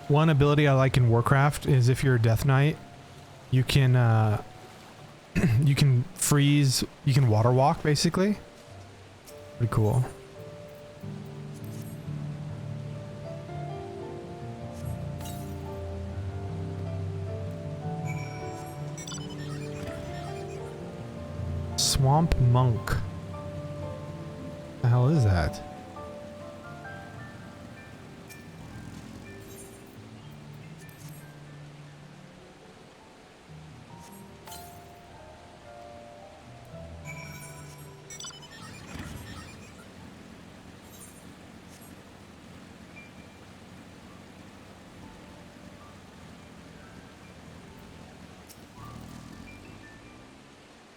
One ability I like in Warcraft is if you're a Death Knight, you can you can freeze, you can water walk basically. Pretty cool. Swamp Monk. The hell is that?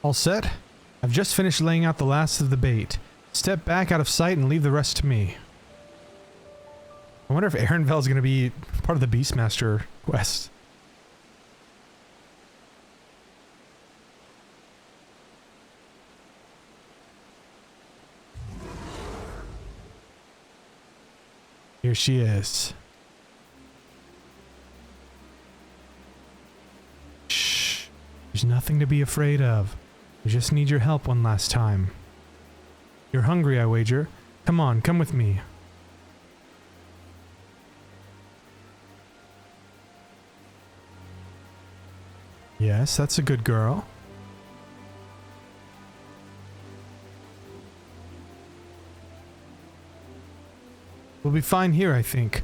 All set? I've just finished laying out the last of the bait. Step back out of sight and leave the rest to me. I wonder if Arenville's gonna be part of the Beastmaster quest. Here she is. Shh. There's nothing to be afraid of. We just need your help one last time. You're hungry, I wager. Come on, come with me. Yes, that's a good girl. We'll be fine here, I think.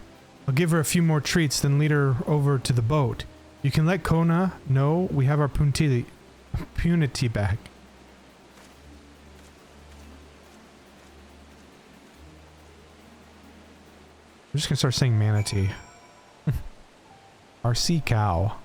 I'll give her a few more treats, then lead her over to the boat. You can let Kona know we have our punity back. I'm just gonna start saying manatee. Our sea cow.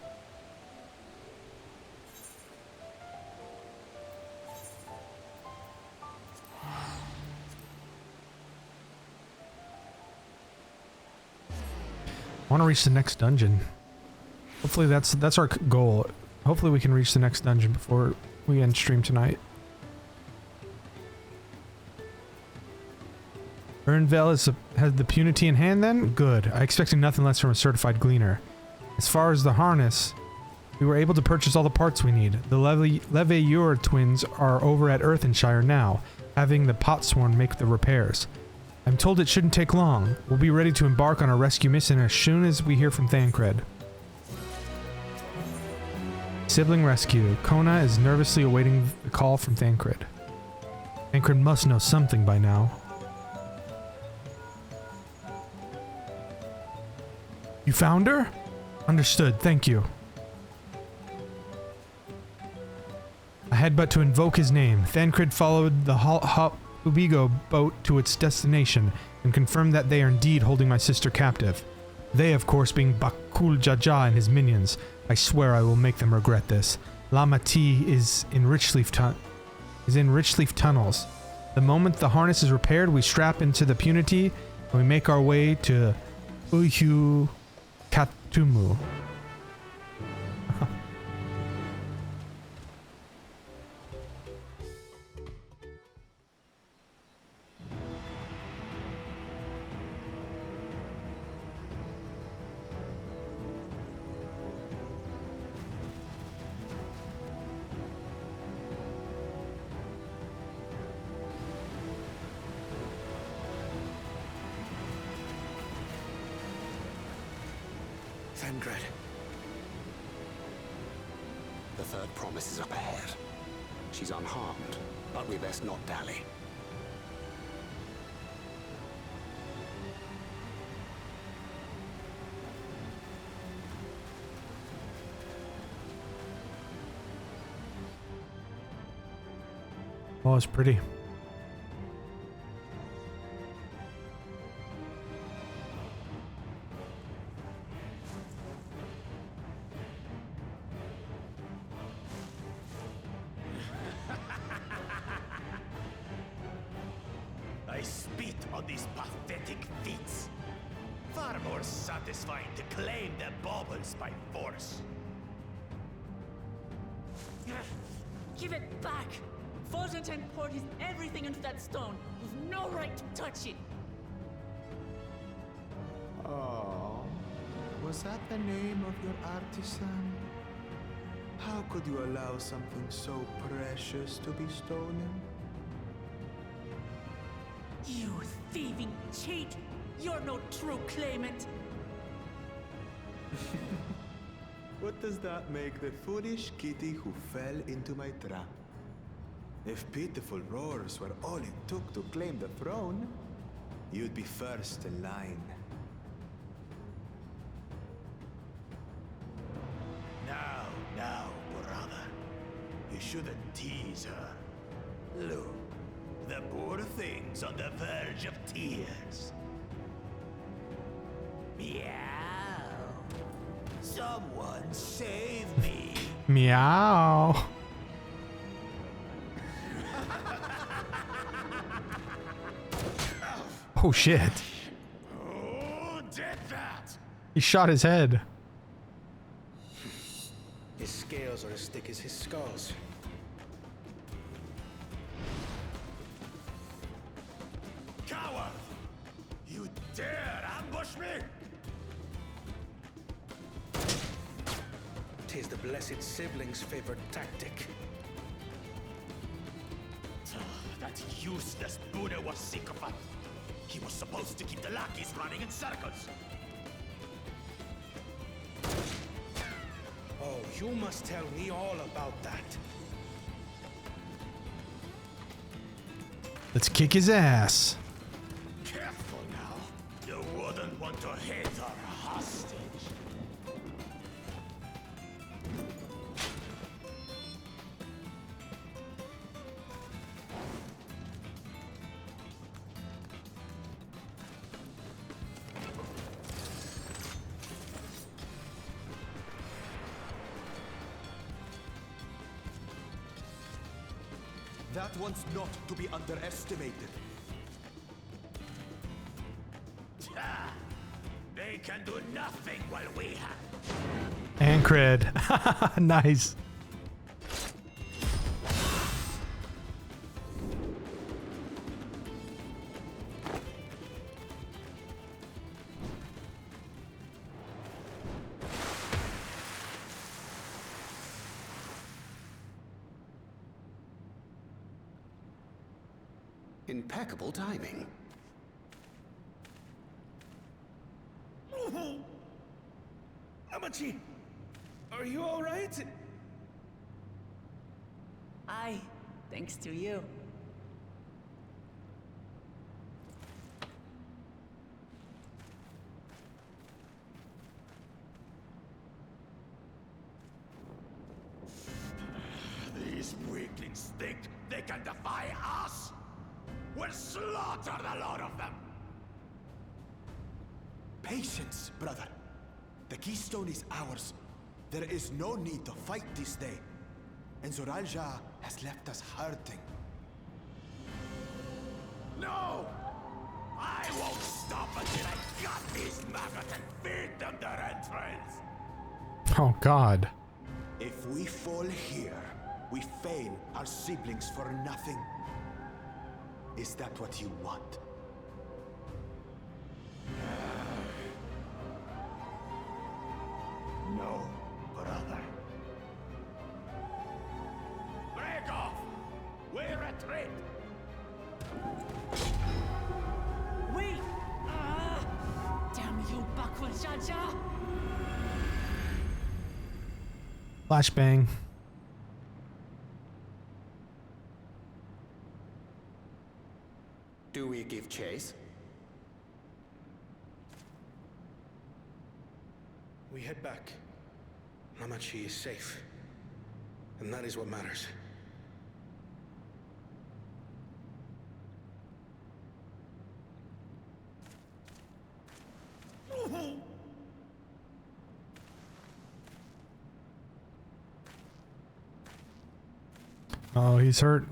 I want to reach the next dungeon. Hopefully that's our goal. Hopefully we can reach the next dungeon before we end stream tonight. Ernvale has the punity in hand then? Good. I expected nothing less from a certified gleaner. As far as the harness, we were able to purchase all the parts we need. The Leveilleur twins are over at Earthenshire now, having the Potsworn make the repairs. I'm told it shouldn't take long. We'll be ready to embark on our rescue mission as soon as we hear from Thancred. Sibling rescue. Kona is nervously awaiting the call from Thancred. Thancred must know something by now. You found her? Understood, thank you. I had but to invoke his name. Thancred followed the Ubigo boat to its destination and confirmed that they are indeed holding my sister captive. They, of course, being Bakul Jaja and his minions. I swear I will make them regret this. Lamati is in Richleaf tunnels. The moment the harness is repaired, we strap into the punity and we make our way to Uhu Katumu. Thancred. The third promise is up ahead. She's unharmed, but we best not dally. Oh, it's pretty. I spit on these pathetic feats. Far more satisfying to claim their baubles by force. Give it back! Forzenten poured his everything into that stone. You've no right to touch it. Oh, was that the name of your artisan? How could you allow something so precious to be stolen? You thieving cheat! You're no true claimant! What does that make the foolish kitty who fell into my trap? If pitiful roars were all it took to claim the throne, you'd be first in line. Now, brother. You shouldn't tease her. Look, the poor thing's on the verge of tears. Meow. Someone save me. Meow. Oh shit. Who did that? He shot his head. His scales are as thick as his skulls. Coward! You dare ambush me? 'Tis the blessed sibling's favorite tactic. That useless Buddha was sycophant. He was supposed to keep the lackeys running in circles. Oh, you must tell me all about that. Let's kick his ass. Careful now. That one's not to be underestimated. They can do nothing while we have. And cred. Nice. Impeccable timing. Amachi, are you all right? Aye, thanks to you. These weaklings think they can defy us? We'll slaughter the lot of them! Patience, brother. The keystone is ours. There is no need to fight this day. And Zoralja has left us hurting. No! I won't stop until I gut these maggots and feed them their entrails! Oh God. If we fall here, we fail our siblings for nothing. Is that what you want? No, brother. Break off! We retreat! Wait! Damn you, backward Jaja! Flashbang. Do we give chase? We head back. Hamachi is safe. And that is what matters. Oh, he's hurt.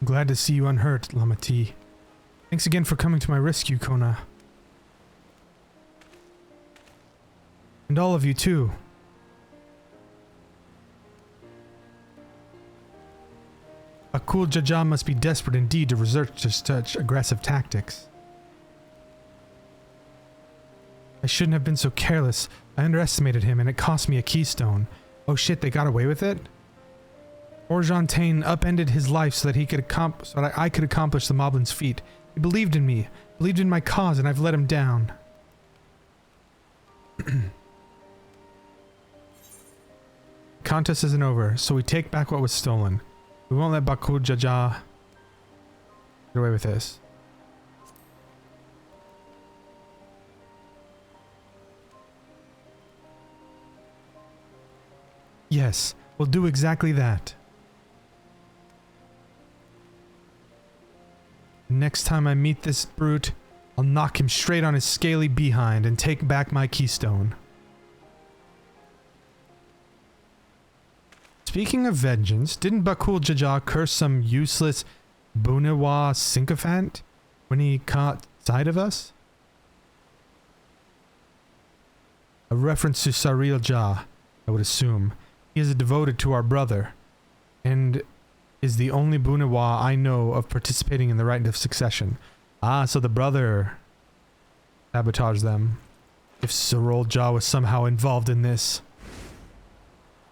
I'm glad to see you unhurt, Lamati. Thanks again for coming to my rescue, Kona. And all of you, too. Bakul Jaja must be desperate indeed to resort to such aggressive tactics. I shouldn't have been so careless. I underestimated him and it cost me a keystone. Oh shit, they got away with it? Orjantain upended his life so that I could accomplish the Moblin's feat. He believed in me, believed in my cause, and I've let him down. Contest isn't over, so we take back what was stolen. We won't let Bakul Jaja get away with this. Yes, we'll do exactly that. Next time I meet this brute, I'll knock him straight on his scaly behind and take back my keystone. Speaking of vengeance, didn't Bakul Jaja curse some useless Bunewa sycophant when he caught sight of us? A reference to Saril Jah, I would assume. He is devoted to our brother, and is the only Bunewa I know of participating in the right of succession. Ah, so the brother sabotaged them. If Saril Jah was somehow involved in this.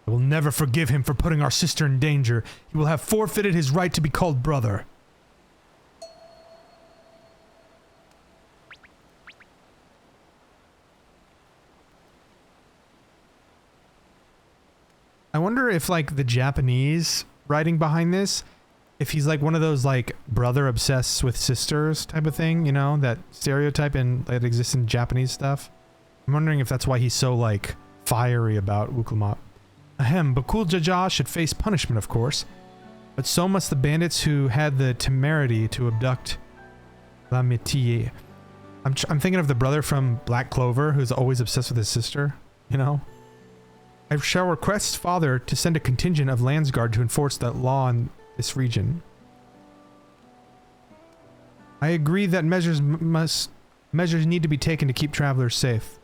I will never forgive him for putting our sister in danger. He will have forfeited his right to be called brother. I wonder if, like, the Japanese writing behind this, if he's like one of those, like, brother obsessed with sisters type of thing, you know, that stereotype that exists in Japanese stuff. I'm wondering if that's why he's so, like, fiery about Wuklamat. Ahem, Bakul Jaja should face punishment, of course. But so must the bandits who had the temerity to abduct La Métier. I'm thinking of the brother from Black Clover who's always obsessed with his sister, you know? I shall request Father to send a contingent of Landsguard to enforce that law in this region. I agree that measures need to be taken to keep travelers safe.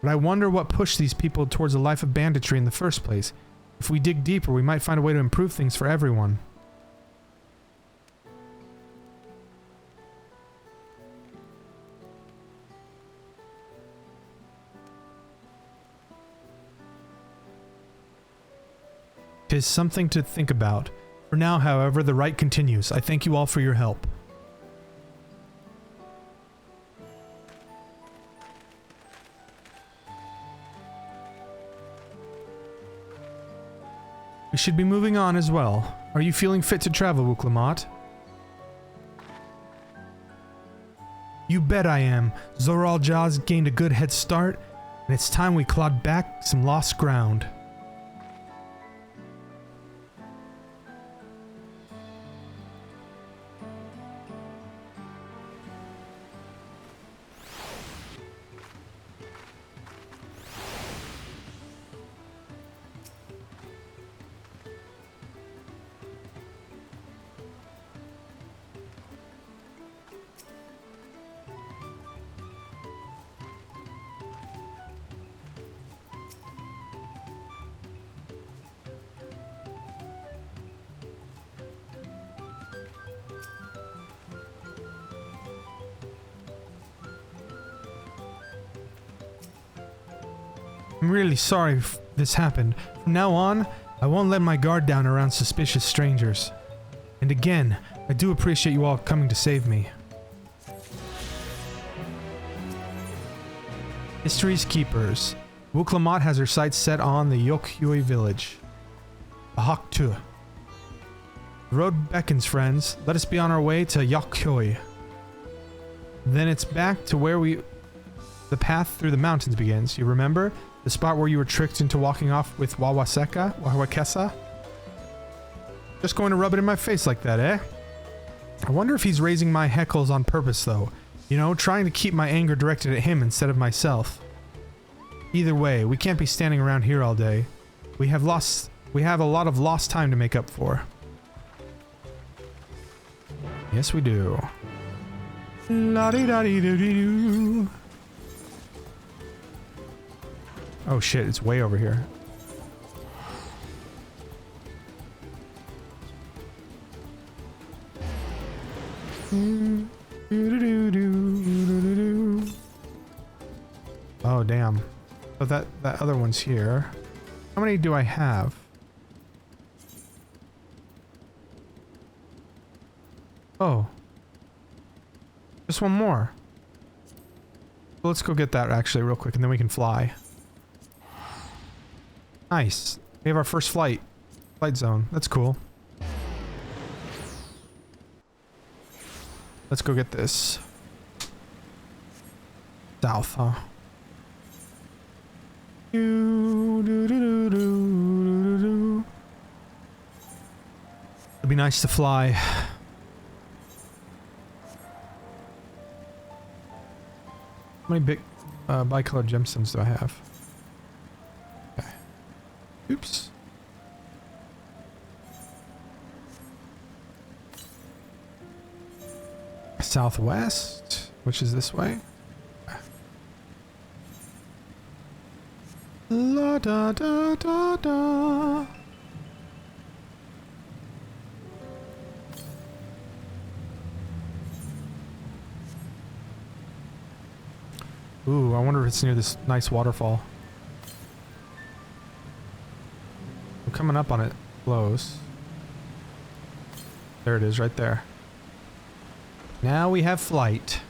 But I wonder what pushed these people towards a life of banditry in the first place. If we dig deeper, we might find a way to improve things for everyone. Tis something to think about. For now, however, the rite continues. I thank you all for your help. We should be moving on as well. Are you feeling fit to travel, Wuklamat? You bet I am. Zoral Jaws gained a good head start, and it's time we clawed back some lost ground. I'm really sorry this happened. From now on, I won't let my guard down around suspicious strangers. And again, I do appreciate you all coming to save me. History's Keepers. Wuklamat has her sights set on the Yokhyoi village. Bahaktu. The road beckons, friends. Let us be on our way to Yokhyoi. Then it's back to where the path through the mountains begins. You remember? The spot where you were tricked into walking off with Wawakesa? Just going to rub it in my face like that, eh? I wonder if he's raising my heckles on purpose, though. You know, trying to keep my anger directed at him instead of myself. Either way, we can't be standing around here all day. We have a lot of lost time to make up for. Yes, we do. La-di-da-di-do-di-do. Oh shit, it's way over here. Oh damn. Oh, that other one's here. How many do I have? Oh. Just one more. Well, let's go get that actually real quick and then we can fly. Nice. We have our first flight zone. That's cool. Let's go get this. South, huh? It'd be nice to fly. How many big bicolored gemstones do I have? Okay. Oops. Southwest, which is this way. La da da da da. Ooh, I wonder if it's near this nice waterfall. I'm coming up on it close. There it is, right there. Now we have flight.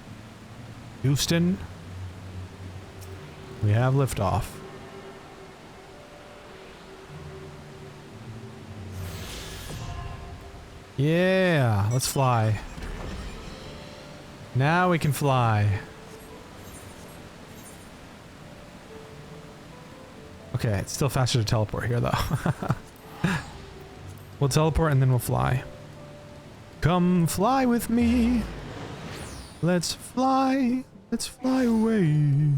Houston. We have liftoff. Yeah, let's fly. Now we can fly. Okay, it's still faster to teleport here, though. We'll teleport and then we'll fly. Come fly with me. Let's fly. Let's fly away.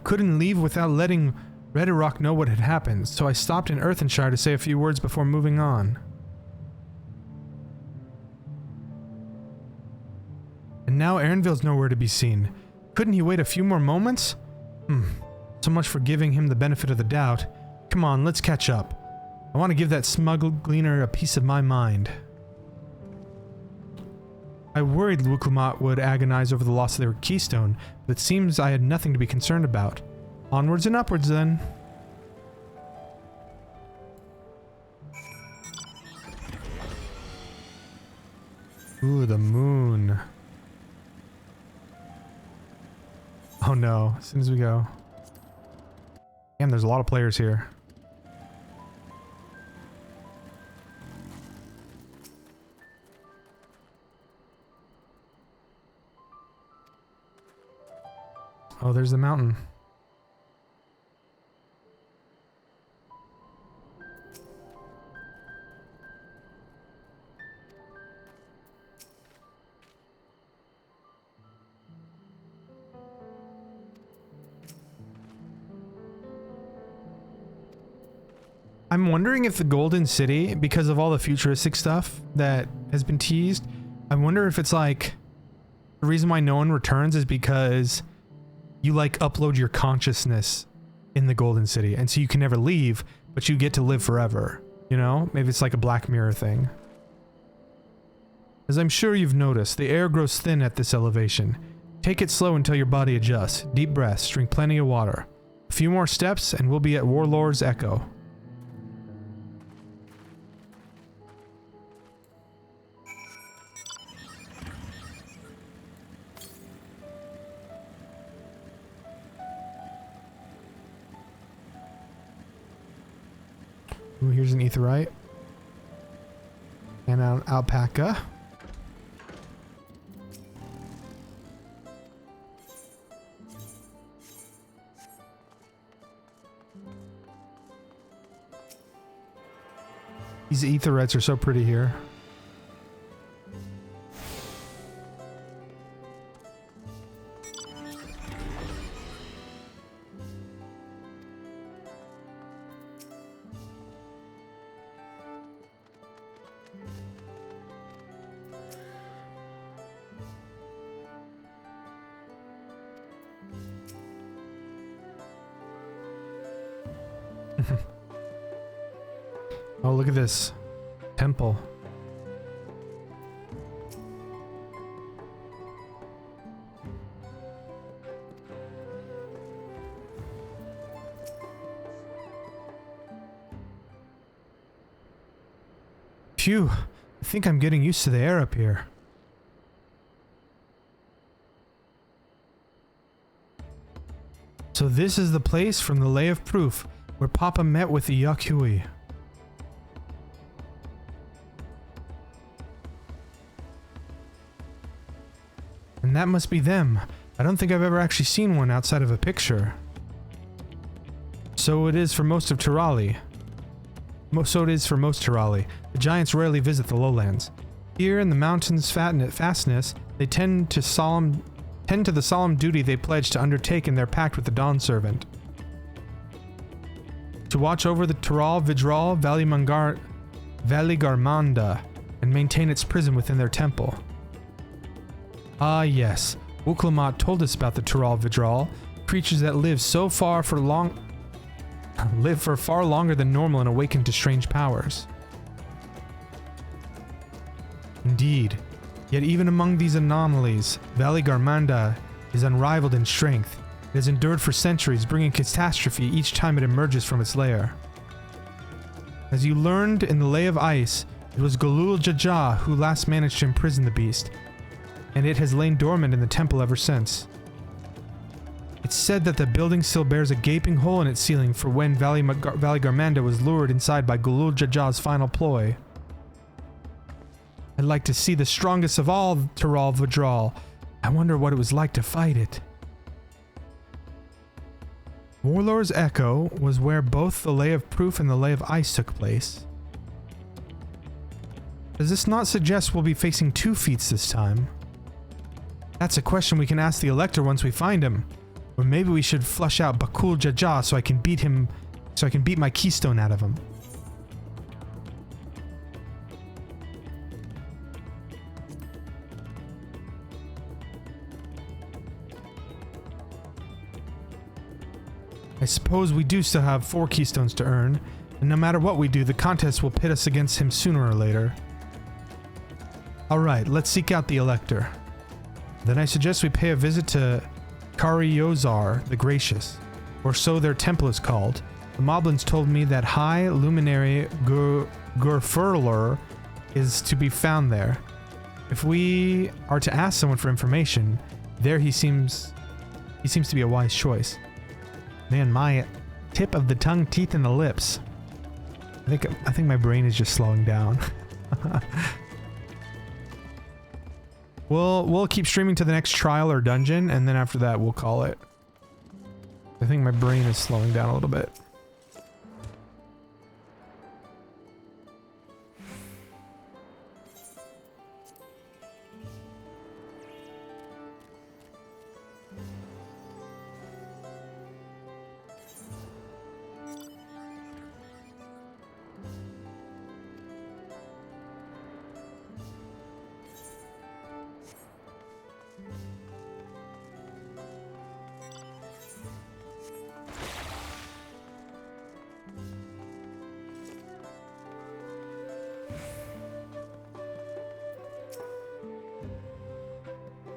Couldn't leave without letting Redderock know what had happened, so I stopped in Earthenshire to say a few words before moving on. And now Erinville's nowhere to be seen. Couldn't he wait a few more moments? So much for giving him the benefit of the doubt. Come on, let's catch up. I want to give that smuggled gleaner a piece of my mind. I worried Wuklamat would agonize over the loss of their keystone, but it seems I had nothing to be concerned about. Onwards and upwards, then. Ooh, the moon. Oh no, as soon as we go. Damn, there's a lot of players here. Oh, there's the mountain. I'm wondering if the Golden City, because of all the futuristic stuff that has been teased, I wonder if it's like the reason why no one returns is because you like upload your consciousness in the Golden City, and so you can never leave, but you get to live forever. You know? Maybe it's like a Black Mirror thing. As I'm sure you've noticed, the air grows thin at this elevation. Take it slow until your body adjusts. Deep breaths, drink plenty of water. A few more steps and we'll be at Warlord's Echo. Ooh, here's an Aetheryte. And an alpaca. These Aetherytes are so pretty here. Oh, look at this temple. Phew, I think I'm getting used to the air up here. So this is the place from the Lay of Proof where Papa met with the Yakui. And that must be them. I don't think I've ever actually seen one outside of a picture. So it is for most of Tirali. So it is for most Tirali. The giants rarely visit the lowlands. Here in the mountain's fastness, they tend to the solemn duty they pledge to undertake in their pact with the Dawn Servant. To watch over the Tiral Vidral Valigarmanda and maintain its prison within their temple. Ah yes, Wuklamat told us about the Tiral Vidral, creatures that live for far longer than normal and awaken to strange powers. Indeed, Yet even among these anomalies, Valley Garmanda is unrivaled in strength. It has endured for centuries, bringing catastrophe each time it emerges from its lair. As you learned in the Lay of Ice, it was Galul Jaja who last managed to imprison the beast, and it has lain dormant in the temple ever since. It's said that the building still bears a gaping hole in its ceiling for when Valley Garmanda was lured inside by Galul Jaja's final ploy. I'd like to see the strongest of all Tiral Vidral. I wonder what it was like to fight it. Warlord's Echo was where both the Lay of Proof and the Lay of Ice took place. Does this not suggest we'll be facing 2 feats this time? That's a question we can ask the Elector once we find him. Or maybe we should flush out Bakul Jaja so I can beat my keystone out of him. I suppose we do still have 4 keystones to earn, and no matter what we do, the contest will pit us against him sooner or later. Alright, let's seek out the Elector. Then I suggest we pay a visit to Kariozar the Gracious, or so their temple is called. The Moblins told me that High Luminary Gurfurler is to be found there. If we are to ask someone for information, there he seems to be a wise choice. Man, my tip of the tongue, teeth, and the lips. I think my brain is just slowing down. We'll keep streaming to the next trial or dungeon, and then after that we'll call it. I think my brain is slowing down a little bit.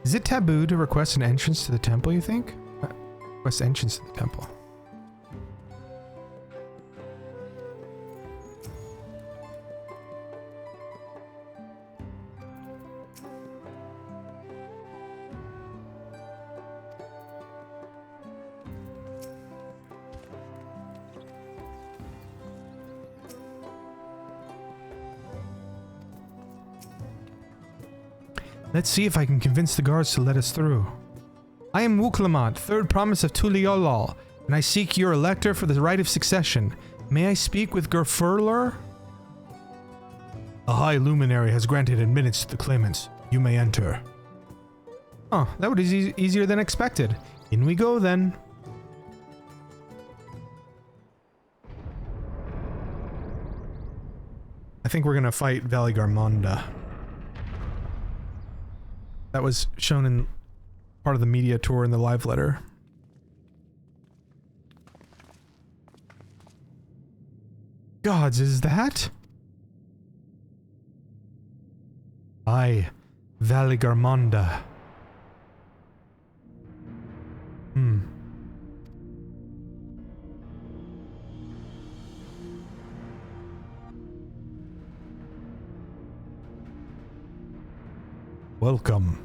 Is it taboo to request an entrance to the temple, you think? Request entrance to the temple. Let's see if I can convince the guards to let us through. I am Wuklamant, 3rd promise of Tuliolal, and I seek your Elector for the right of succession. May I speak with Gurfurler? A High Luminary has granted admittance to the claimants. You may enter. Oh, that was easier than expected. In we go then. I think we're gonna fight Valley Garmanda. That was shown in part of the media tour in the live letter. Gods, is that? Aye, Valley Garmanda. Welcome.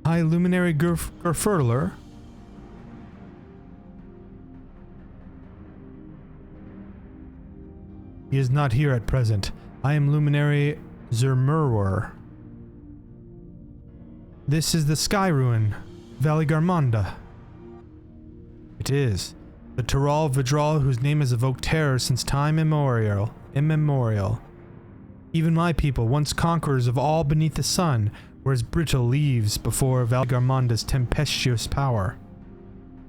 High Luminary Gurfurler. He is not here at present. I am Luminary Zermurwer. This is the Sky Ruin, Valley Garmanda. It is. The Tiral Vidral whose name has evoked terror since time immemorial. Even my people, once conquerors of all beneath the sun, were as brittle leaves before Valley Garmanda's tempestuous power.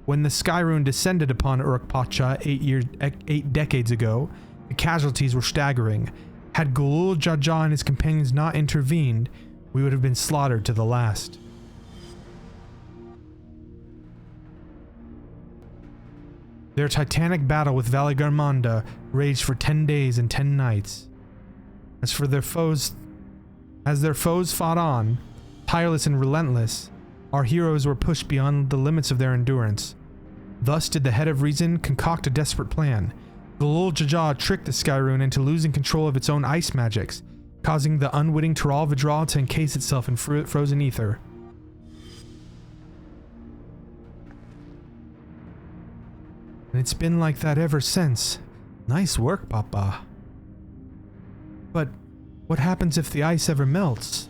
When the Skyruin descended upon Uruk-Pacha 8 decades ago, the casualties were staggering. Had Galul Jaja and his companions not intervened, we would have been slaughtered to the last. Their titanic battle with Valigarmanda raged for 10 days and 10 nights. As their foes fought on, tireless and relentless, our heroes were pushed beyond the limits of their endurance. Thus did the Head of Reason concoct a desperate plan. Galul Jaja tricked the Skyrune into losing control of its own ice magics, causing the unwitting Taral Vidral to encase itself in frozen ether. And it's been like that ever since. Nice work, Papa. But what happens if the ice ever melts?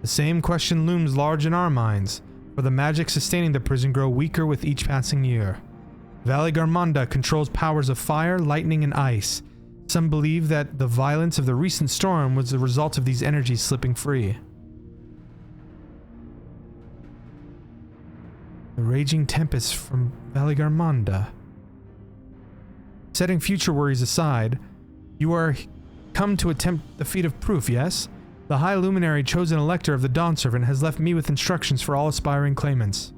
The same question looms large in our minds, for the magic sustaining the prison grow weaker with each passing year. Valigarmanda controls powers of fire, lightning, and ice. Some believe that the violence of the recent storm was the result of these energies slipping free. The raging tempest from Valigarmanda. Setting future worries aside, you are come to attempt the feat of proof, yes? The High Luminary chosen elector of the Dawn Servant has left me with instructions for all aspiring claimants.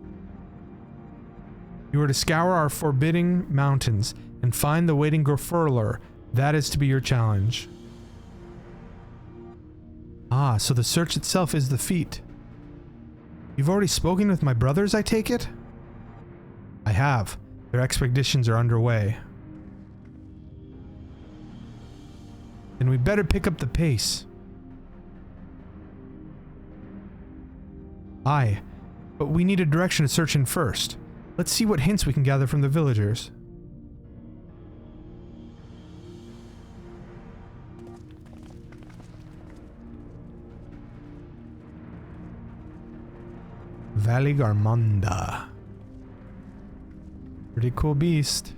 You are to scour our forbidding mountains and find the waiting Grofurler. That is to be your challenge. Ah, so the search itself is the feat. You've already spoken with my brothers, I take it? I have. Their expeditions are underway. Then we better pick up the pace. Aye, but we need a direction to search in first. Let's see what hints we can gather from the villagers. Valigarmanda. Pretty cool beast.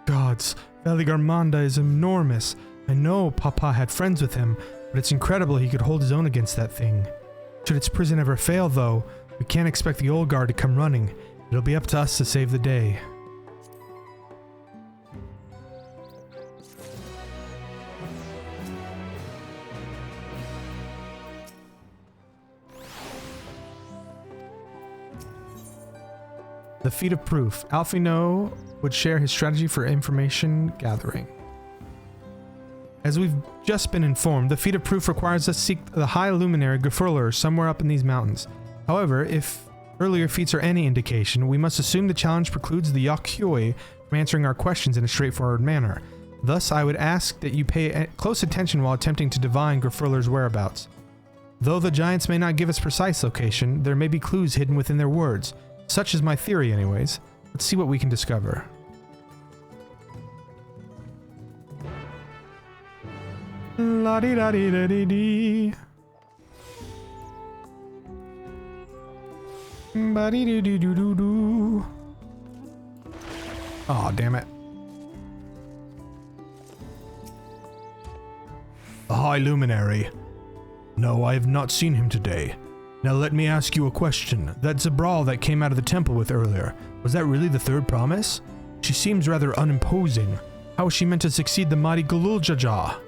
Gods, Valigarmanda is enormous. I know Papa had friends with him, but it's incredible he could hold his own against that thing. Should its prison ever fail, though, we can't expect the old guard to come running. It'll be up to us to save the day. The feat of proof. Alfino would share his strategy for information gathering. As we've just been informed, the feat of proof requires us to seek the High Luminary Grofurler somewhere up in these mountains. However, if earlier feats are any indication, we must assume the challenge precludes the Yakyoi from answering our questions in a straightforward manner. Thus, I would ask that you pay close attention while attempting to divine Grofurler's whereabouts. Though the giants may not give us precise location, there may be clues hidden within their words. Such is my theory anyways. Let's see what we can discover. La-di-da-di-da-di-dee. Ba-di-do-do-do-do-do. Aw, damn it. The High Luminary. No, I have not seen him today. Now let me ask you a question. That Zabral that came out of the temple with earlier, was that really the third promise? She seems rather unimposing. How is she meant to succeed the mighty Galul Jaja?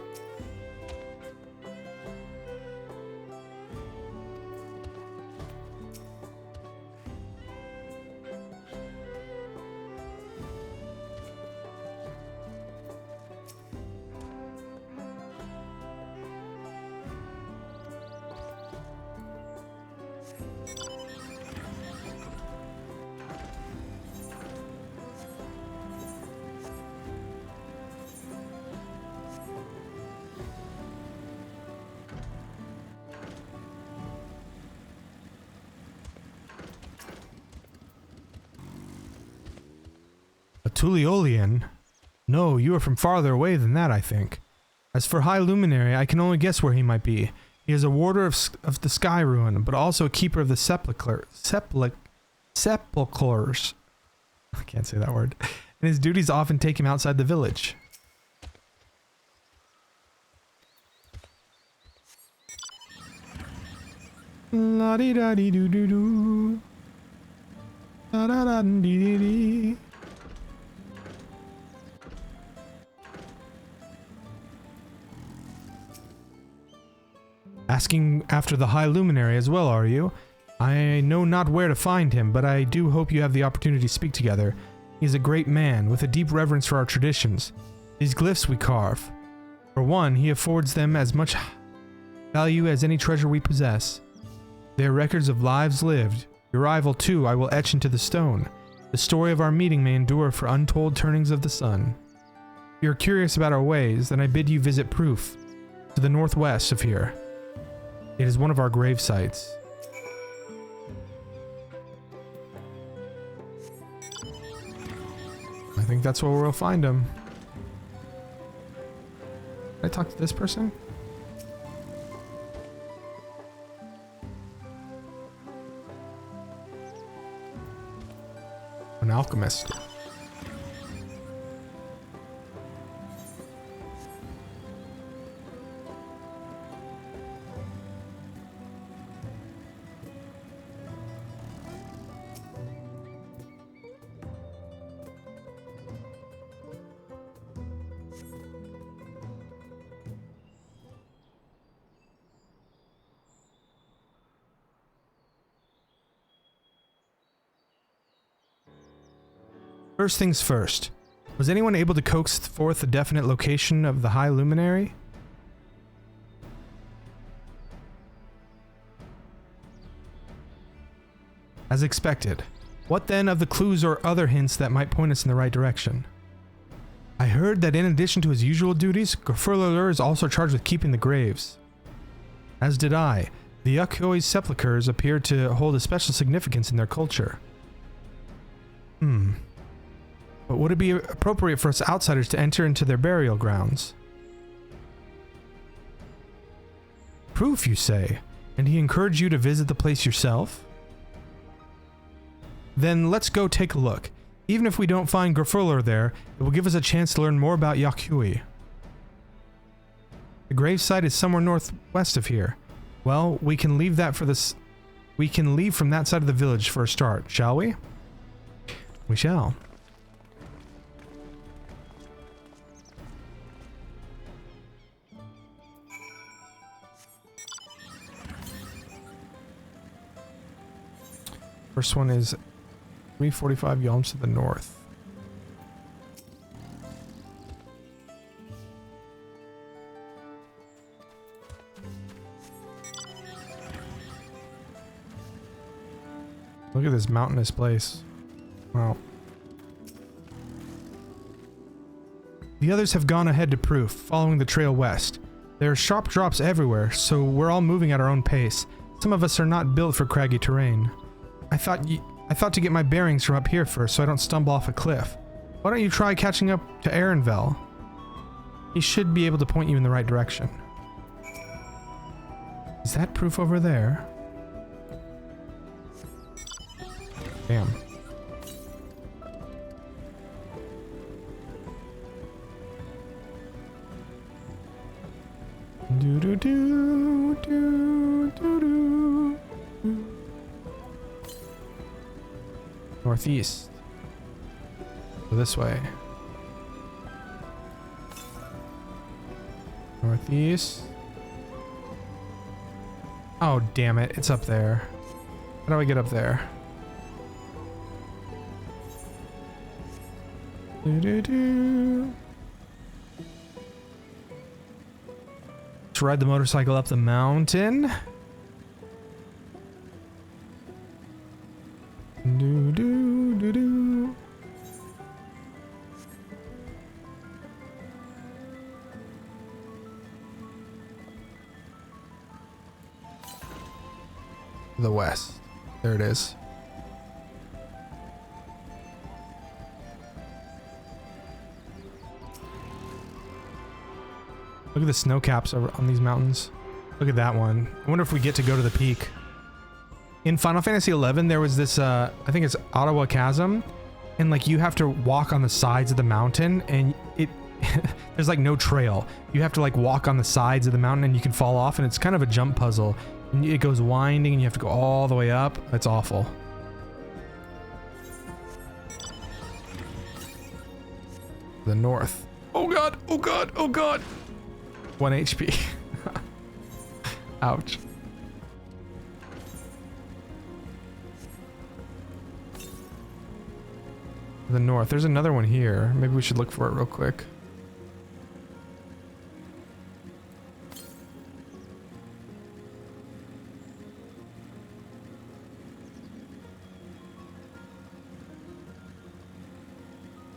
Tuliolian? No, you are from farther away than that, I think. As for High Luminary, I can only guess where he might be. He is a warder of the Sky Ruin, but also a keeper of the sepulchres. I can't say that word. And his duties often take him outside the village. La di da di do do do. Da da da di di di. Asking after the High Luminary as well, are you? I know not where to find him, but I do hope you have the opportunity to speak together. He is a great man, with a deep reverence for our traditions. These glyphs we carve. For one, he affords them as much value as any treasure we possess. They are records of lives lived. Your arrival, too, I will etch into the stone. The story of our meeting may endure for untold turnings of the sun. If you are curious about our ways, then I bid you visit Proof, to the northwest of here. It is one of our grave sites. I think that's where we'll find him. Did I talk to this person? An alchemist. First things first. Was anyone able to coax forth a definite location of the High Luminary? As expected. What then of the clues or other hints that might point us in the right direction? I heard that in addition to his usual duties, Grafurlur is also charged with keeping the graves. As did I. The Yakuoi's sepulchres appear to hold a special significance in their culture. But would it be appropriate for us outsiders to enter into their burial grounds? Proof, you say? And he encouraged you to visit the place yourself? Then let's go take a look. Even if we don't find Grafurlur there, it will give us a chance to learn more about Yakuoi. The gravesite is somewhere northwest of here. Well, we can leave from that side of the village for a start, shall we? We shall. First one is 345 yalms to the north. Look at this mountainous place. Wow. The others have gone ahead to Proof, following the trail west. There are sharp drops everywhere, so we're all moving at our own pace. Some of us are not built for craggy terrain. I thought to get my bearings from up here first so I don't stumble off a cliff. Why don't you try catching up to Ehrenvel? He should be able to point you in the right direction. Is that Proof over there? Damn. Do do do do do do. Northeast. Go this way. Northeast. Oh, damn it. It's up there. How do I get up there? Do-do-do. Let's ride the motorcycle up the mountain. Do-do-do-do. The west. There it is. Look at the snow caps over on these mountains. Look at that one. I wonder if we get to go to the peak. In Final Fantasy XI, there was this, I think it's Ottawa Chasm, and like you have to walk on the sides of the mountain, and it there's like no trail. You have to like walk on the sides of the mountain, and you can fall off, and it's kind of a jump puzzle. And it goes winding, and you have to go all the way up. It's awful. The north. Oh god! Oh god! Oh god! 1 HP. Ouch. The north. There's another one here. Maybe we should look for it real quick.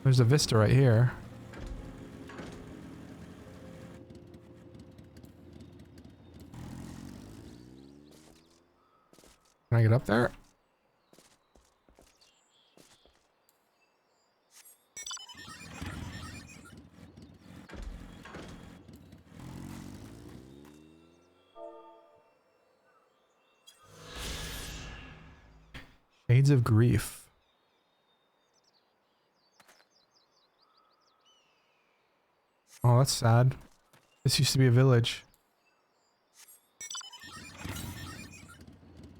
There's a vista right here. Can I get up there? Shades of Grief. Oh, that's sad. This used to be a village.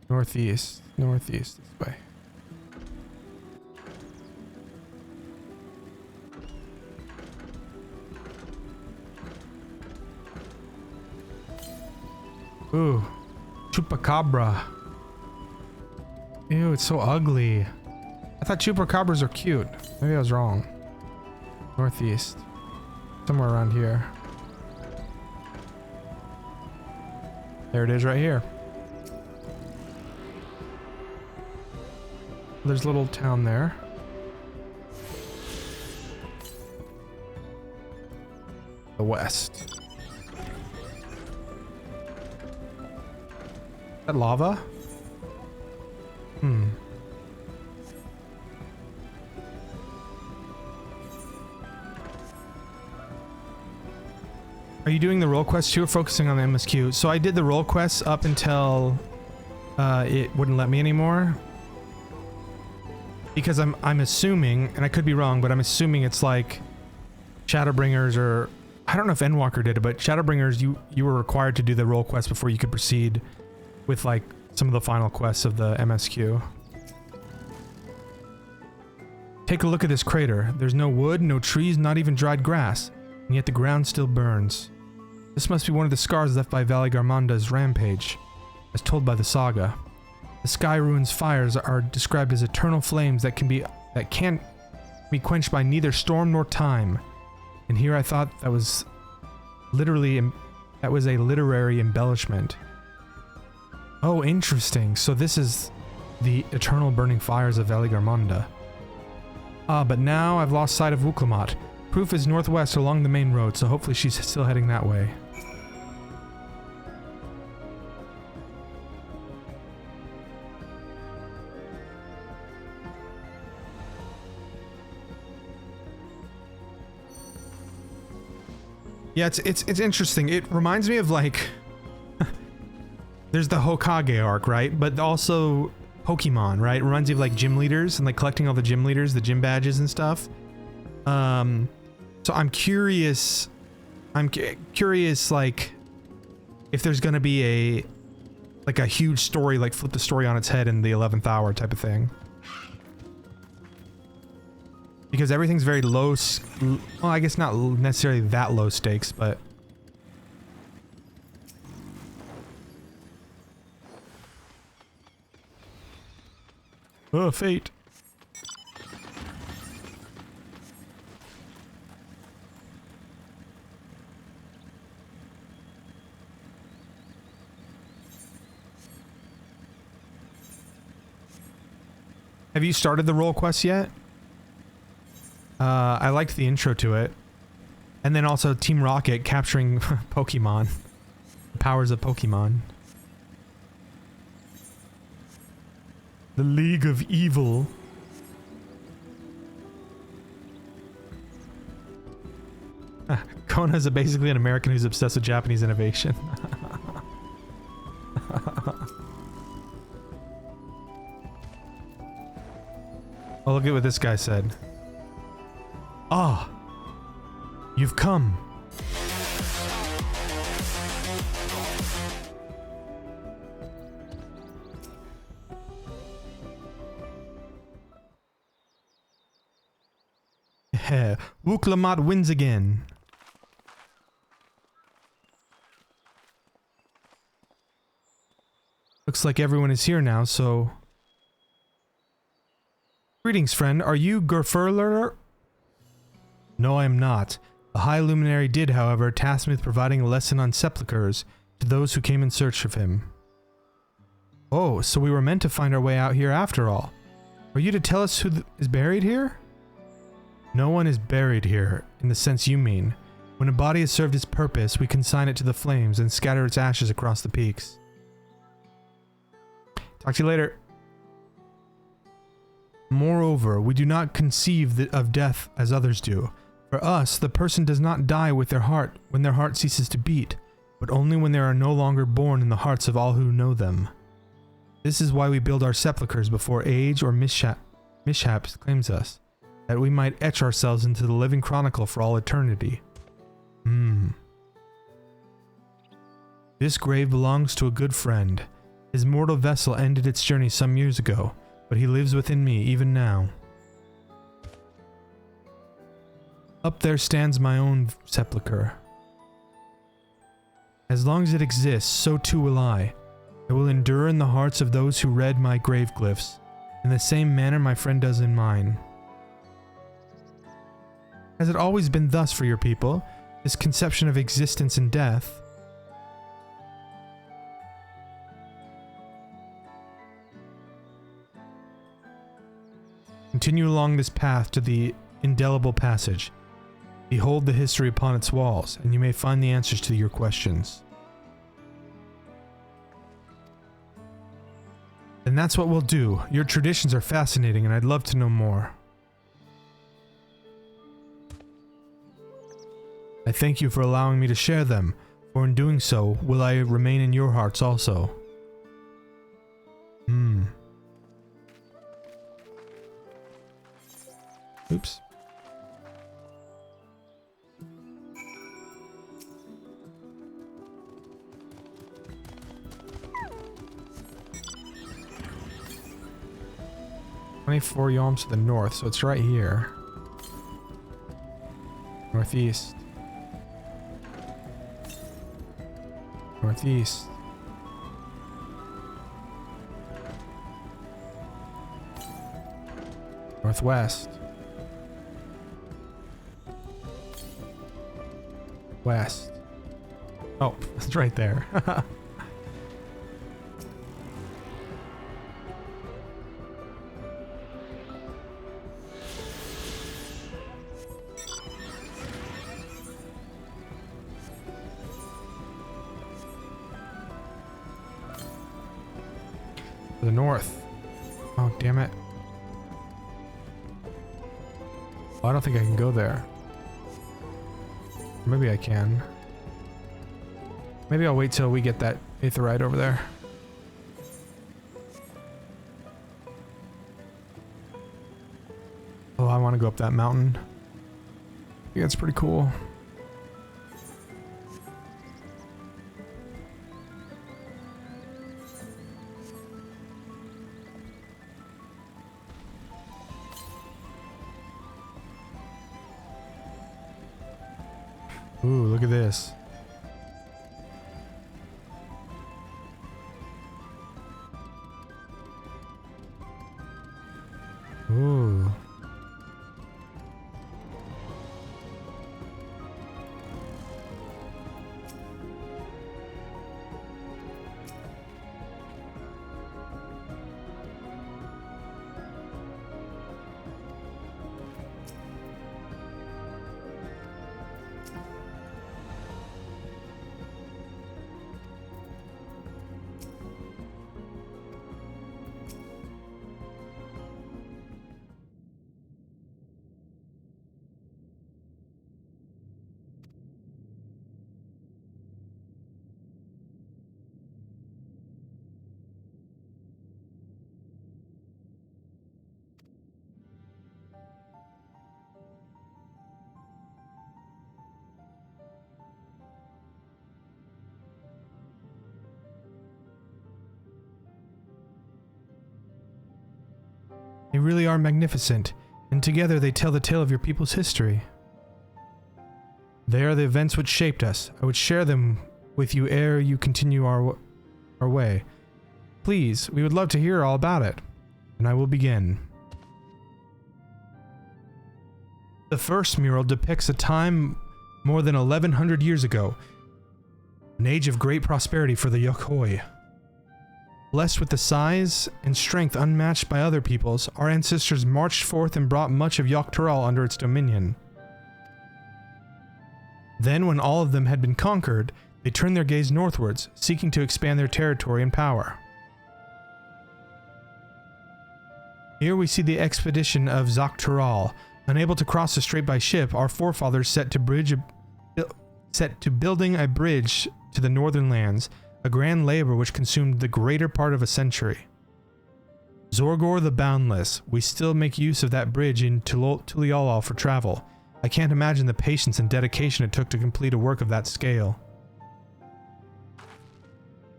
Northeast. Northeast, this way. Ooh. Chupacabra. Ew, it's so ugly. I thought chupacabras are cute. Maybe I was wrong. Northeast. Somewhere around here. There it is right here. There's a little town there. The west. Is that lava? Hmm. Are you doing the role quest too, or focusing on the MSQ? So I did the role quests up until it wouldn't let me anymore. Because I'm assuming, and I could be wrong, but I'm assuming it's like Shadowbringers, or I don't know if Endwalker did it, but Shadowbringers, you were required to do the role quest before you could proceed with like some of the final quests of the MSQ. Take a look at this crater. There's no wood, no trees, not even dried grass, and yet the ground still burns. This must be one of the scars left by Valigarmanda's rampage, as told by the saga. The Sky Ruins fires are described as eternal flames that can't be quenched by neither storm nor time. And here I thought that was a literary embellishment. Oh, interesting. So this is the eternal burning fires of Valigarmanda. Ah, but now I've lost sight of Wuklamat. Proof is northwest along the main road, so hopefully she's still heading that way. Yeah, it's interesting. It reminds me of like there's the Hokage arc, right? But also Pokemon, right? It reminds me of like gym leaders and like collecting all the gym leaders, the gym badges and stuff. So I'm curious like if there's gonna be a huge story, like flip the story on its head in the 11th hour type of thing. Because everything's very low, well, I guess not necessarily that low stakes, but... Oh, fate. Have you started the role quest yet? I liked the intro to it. And then also Team Rocket capturing Pokemon. The powers of Pokemon. The League of Evil. Kona's basically an American who's obsessed with Japanese innovation. Oh, look at what this guy said. Ah, you've come. Wuklamat wins again. Looks like everyone is here now, so... Greetings, friend. Are you Gerfurler? No, I am not. A high luminary did, however, task me with providing a lesson on sepulchres to those who came in search of him. Oh, so we were meant to find our way out here after all. Are you to tell us who is buried here? No one is buried here, in the sense you mean. When a body has served its purpose, we consign it to the flames and scatter its ashes across the peaks. Talk to you later. Moreover, we do not conceive of death as others do. For us, the person does not die with their heart when their heart ceases to beat, but only when they are no longer born in the hearts of all who know them. This is why we build our sepulchres before age or mishaps claims us, that we might etch ourselves into the living chronicle for all eternity. This grave belongs to a good friend. His mortal vessel ended its journey some years ago, but he lives within me even now. Up there stands my own sepulchre. As long as it exists, so too will I. It will endure in the hearts of those who read my grave glyphs, in the same manner my friend does in mine. Has it always been thus for your people, this conception of existence and death? Continue along this path to the indelible passage. Behold the history upon its walls, and you may find the answers to your questions. And that's what we'll do. Your traditions are fascinating, and I'd love to know more. I thank you for allowing me to share them, for in doing so, will I remain in your hearts also. Oops. "24 yalms to the north," so it's right here. Northeast. Northeast. Northwest. West. Oh, it's right there. To the north. Oh, damn it. Oh, I don't think I can go there. Maybe I can. Maybe I'll wait till we get that aetheryte over there. Oh, I want to go up that mountain. I think that's pretty cool. Ooh, look at this. Ooh. They really are magnificent, and together they tell the tale of your people's history. They are the events which shaped us. I would share them with you ere you continue our way. Please, we would love to hear all about it. And I will begin. The first mural depicts a time more than 1100 years ago, an age of great prosperity for the Yokoi. Blessed with the size and strength unmatched by other peoples, our ancestors marched forth and brought much of Yoktoral under its dominion. Then, when all of them had been conquered, they turned their gaze northwards, seeking to expand their territory and power. Here we see the expedition of Yoktoral. Unable to cross the strait by ship, our forefathers set to building a bridge to the northern lands, a grand labor which consumed the greater part of a century. Zorgor the Boundless, we still make use of that bridge in Tuliolal for travel. I can't imagine the patience and dedication it took to complete a work of that scale.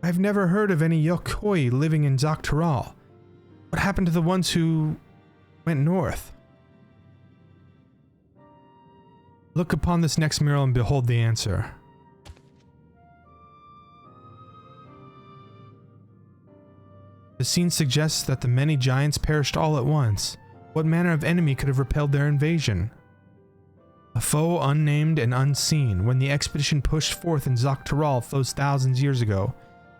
I've never heard of any Yokoi living in Yoktoral. What happened to the ones who went north? Look upon this next mural and behold the answer. The scene suggests that the many giants perished all at once. What manner of enemy could have repelled their invasion? A foe unnamed and unseen. When the expedition pushed forth in Yoktoral those thousands years ago,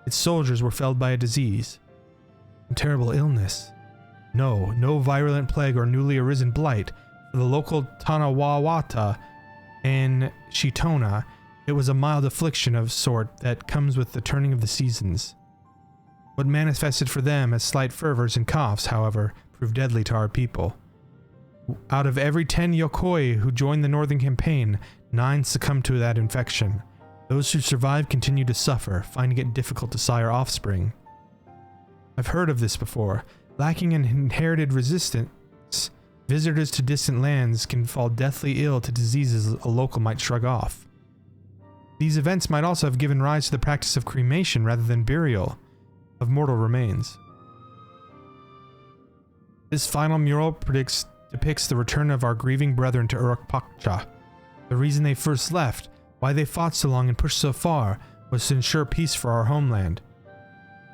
its soldiers were felled by a disease. A terrible illness. No virulent plague or newly arisen blight. For the local Tanawawata and Shitona, it was a mild affliction of sort that comes with the turning of the seasons. What manifested for them as slight fevers and coughs, however, proved deadly to our people. Out of every 10 Yokoi who joined the northern campaign, 9 succumbed to that infection. Those who survived continued to suffer, finding it difficult to sire offspring. I've heard of this before. Lacking an inherited resistance, visitors to distant lands can fall deathly ill to diseases a local might shrug off. These events might also have given rise to the practice of cremation rather than burial of mortal remains. This final mural depicts the return of our grieving brethren to Urukpakcha. The reason they first left, why they fought so long and pushed so far, was to ensure peace for our homeland.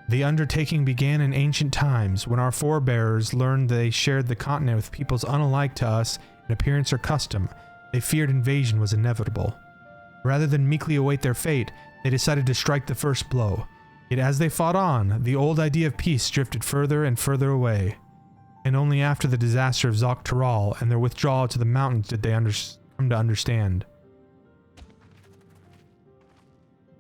The undertaking began in ancient times, when our forebears learned they shared the continent with peoples unalike to us in appearance or custom. They feared invasion was inevitable. Rather than meekly await their fate, they decided to strike the first blow. Yet as they fought on, the old idea of peace drifted further and further away. And only after the disaster of Yoktoral and their withdrawal to the mountains did they come to understand.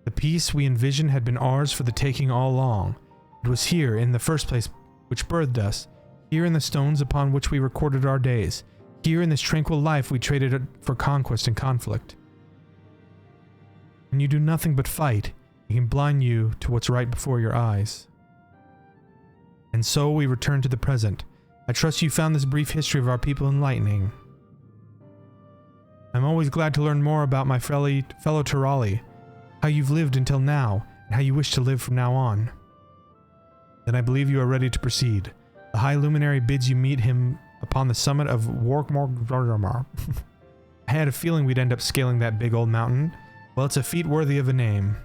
The peace we envisioned had been ours for the taking all along. It was here, in the first place, which birthed us. Here in the stones upon which we recorded our days. Here in this tranquil life we traded for conquest and conflict. When you do nothing but fight, it can blind you to what's right before your eyes. And so we return to the present. I trust you found this brief history of our people enlightening. I'm always glad to learn more about my fellow Turali, how you've lived until now, and how you wish to live from now on. Then I believe you are ready to proceed. The High Luminary bids you meet him upon the summit of Warkmorgvarmar. I had a feeling we'd end up scaling that big old mountain. Well, it's a feat worthy of a name.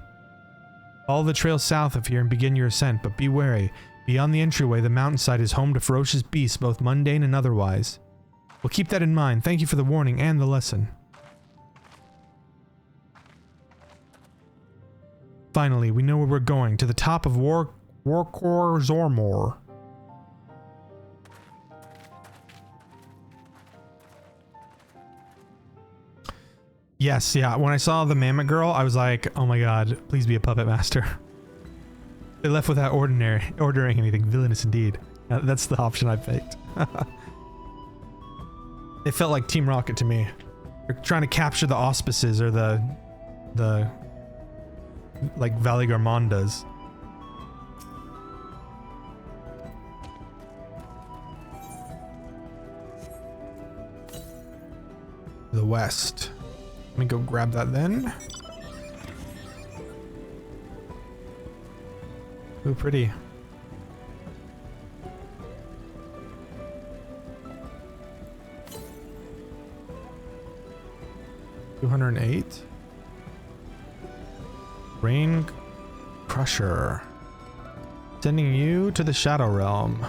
Follow the trail south of here and begin your ascent, but be wary. Beyond the entryway, the mountainside is home to ferocious beasts, both mundane and otherwise. We'll keep that in mind. Thank you for the warning and the lesson. Finally, we know where we're going, to the top of Warkor-Zormor. Yes, yeah, when I saw the Mammoth Girl, I was like, oh my god, please be a puppet master. They left without ordering anything. Villainous indeed. That's the option I picked. It felt like Team Rocket to me. They're trying to capture the auspices, or the like Valley Garmon does. The west. Let me go grab that then. Ooh, pretty. 208. Rain Crusher. Sending you to the Shadow Realm.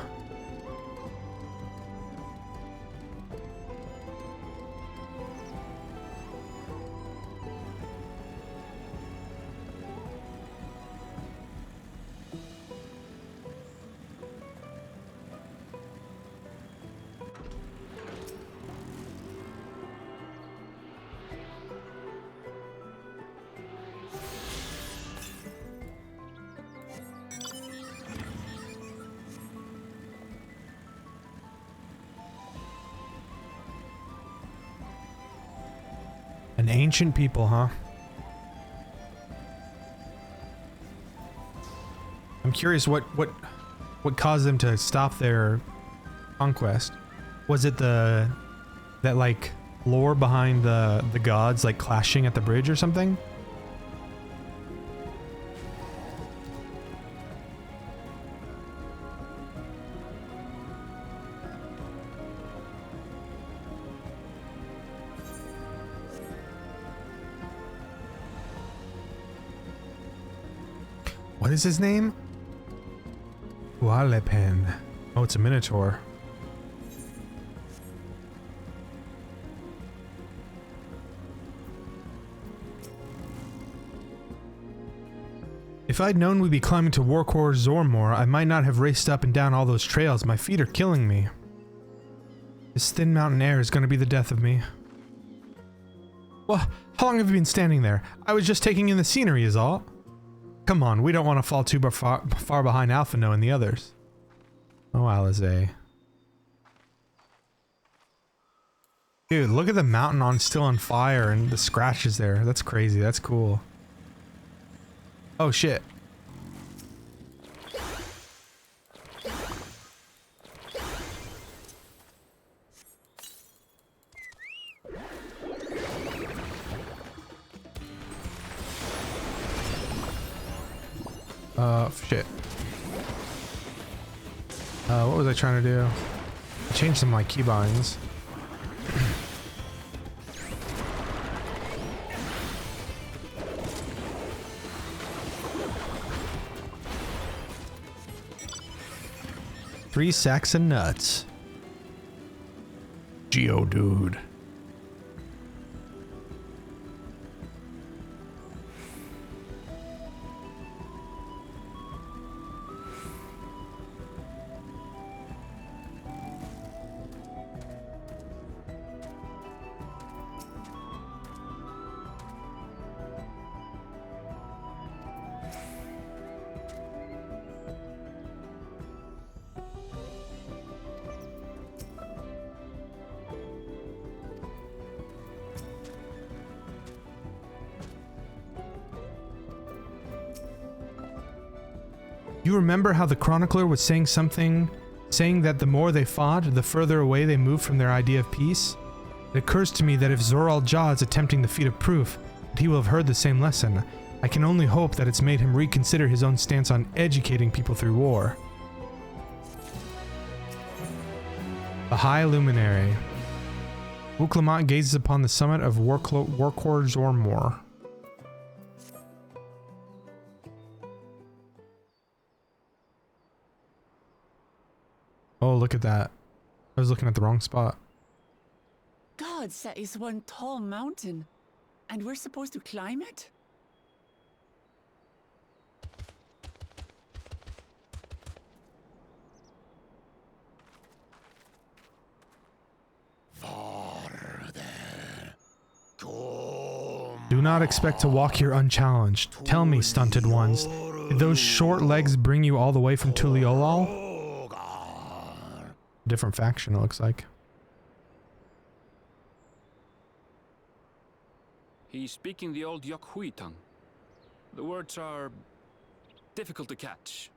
An ancient people, huh? I'm curious what caused them to stop their conquest. Was it that like lore behind the gods like clashing at the bridge or something? What is his name? Walepen. Oh, it's a minotaur. If I'd known we'd be climbing to Warcore Zormor, I might not have raced up and down all those trails. My feet are killing me. This thin mountain air is going to be the death of me. Well, how long have you been standing there? I was just taking in the scenery is all. Come on, we don't want to fall too far behind Alphino and the others. Oh, Alizé. Dude, look at the mountain still on fire and the scratches there. That's crazy. That's cool. Oh, shit. Shit. What was I trying to do? I changed some of my keybinds. Three sacks of nuts. Geodude. You remember how the chronicler was saying that the more they fought, the further away they moved from their idea of peace? It occurs to me that if Zoral Jah is attempting the feat of proof, that he will have heard the same lesson. I can only hope that it's made him reconsider his own stance on educating people through war. The High Luminary. Wuklamont gazes upon the summit of Warcore Zormor. Oh, look at that. I was looking at the wrong spot. God, that is one tall mountain. And we're supposed to climb it? Do not expect to walk here unchallenged. Tell me, stunted ones, did those short legs bring you all the way from Tuliolal? Different faction, it looks like. He's speaking the old Yokhui tongue. The words are difficult to catch.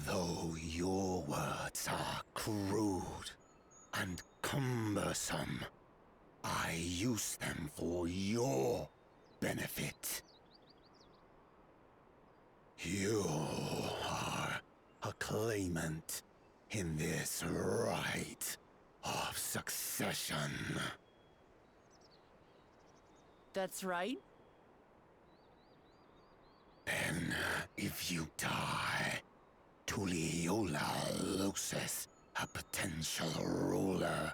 Though your words are crude and cumbersome, I use them for your benefit. You are a claimant in this right of succession. That's right. Then, if you die, Tuliola loses a potential ruler.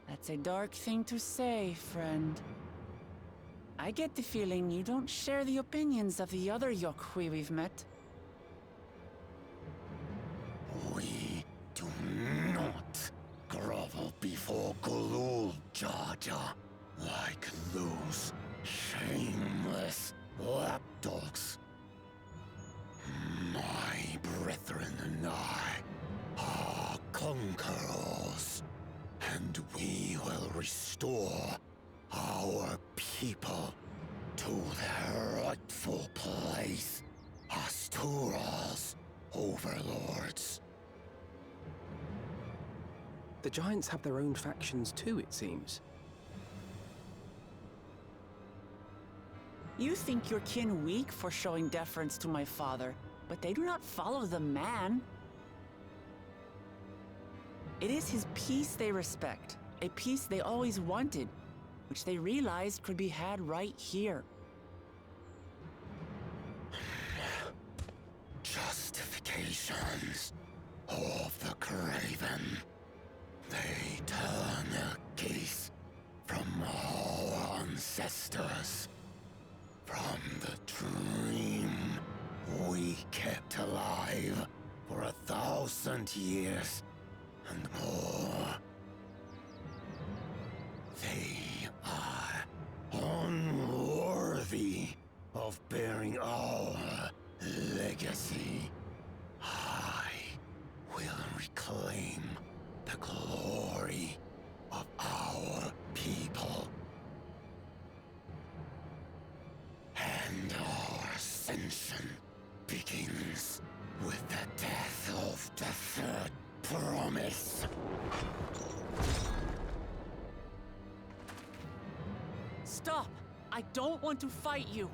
That's a dark thing to say, friend. I get the feeling you don't share the opinions of the other Yokhui we've met. We do not grovel before Gulul, Jar Jar, like those shameless lapdogs. My brethren and I are conquerors, and we will restore our people to their rightful place as Tura's overlords. The Giants have their own factions too, it seems. You think your kin weak for showing deference to my father, but they do not follow the man. It is his peace they respect, a peace they always wanted, which they realized could be had right here. Justifications of the craven. They turn their gaze from our ancestors, from the dream we kept alive for 1,000 years and more. They are unworthy of bearing our legacy. I will reclaim the glory of our people. And our ascension begins with the death of the third promise. Stop! I don't want to fight you!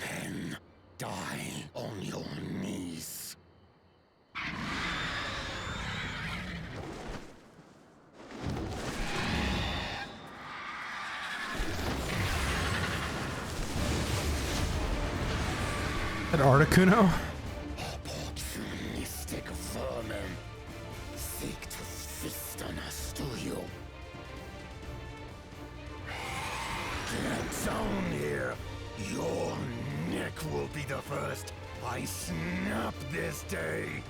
Then die on your knees. That Articuno? Opportunistic vermin seek to feast on us, do you? Get down here! Your neck will be the first I snap this day!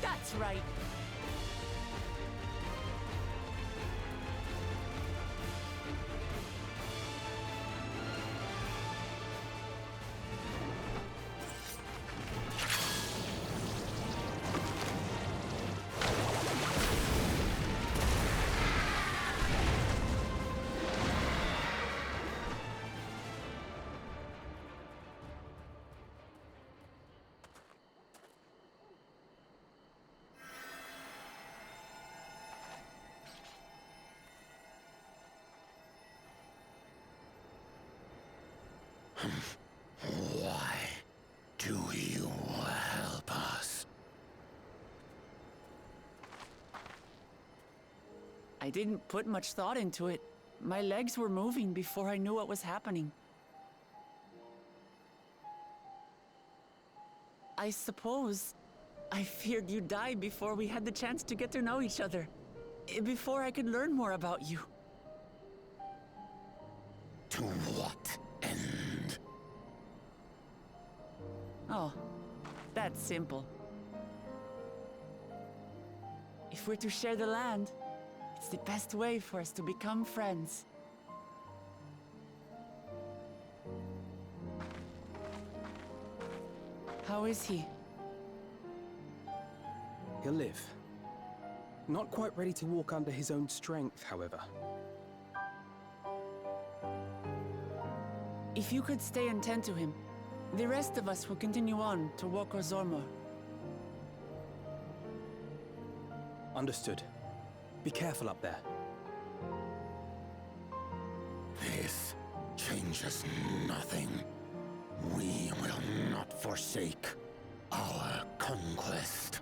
That's right! Why do you help us? I didn't put much thought into it. My legs were moving before I knew what was happening. I suppose I feared you'd die before we had the chance to get to know each other. Before I could learn more about you. To what end? Oh, that's simple. If we're to share the land, it's the best way for us to become friends. How is he? He'll live. Not quite ready to walk under his own strength, however. If you could stay and tend to him, The rest of us will continue on to Woko Zormo. Understood. Be careful up there. This changes nothing. We will not forsake our conquest.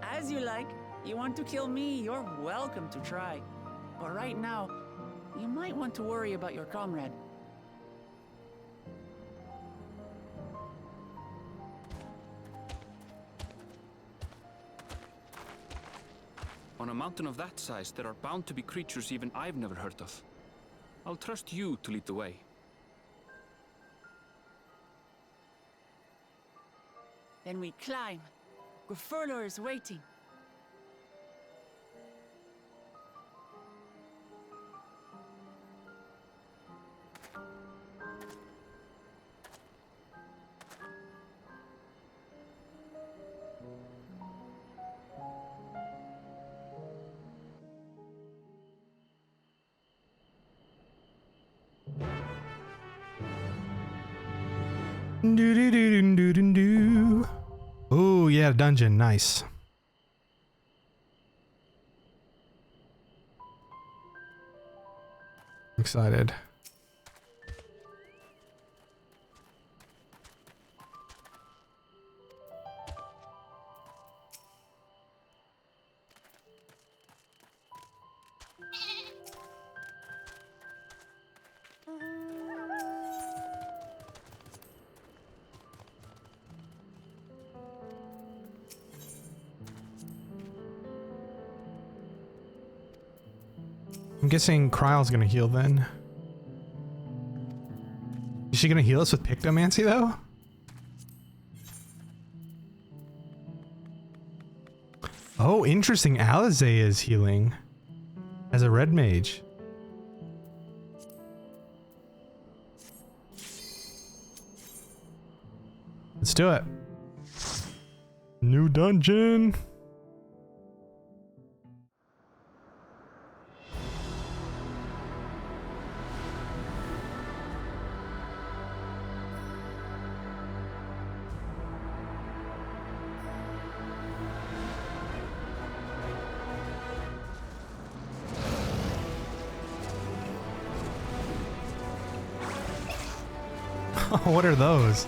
As you like. You want to kill me, you're welcome to try. But right now, you might want to worry about your comrade. On a mountain of that size, there are bound to be creatures even I've never heard of. I'll trust you to lead the way. Then we climb. Gefurler is waiting. Do. Oh yeah, dungeon, nice. Excited. I'm guessing Kryle's gonna heal then. Is she gonna heal us with Pictomancy though? Oh, interesting. Alizé is healing as a red mage. Let's do it. New dungeon. What are those?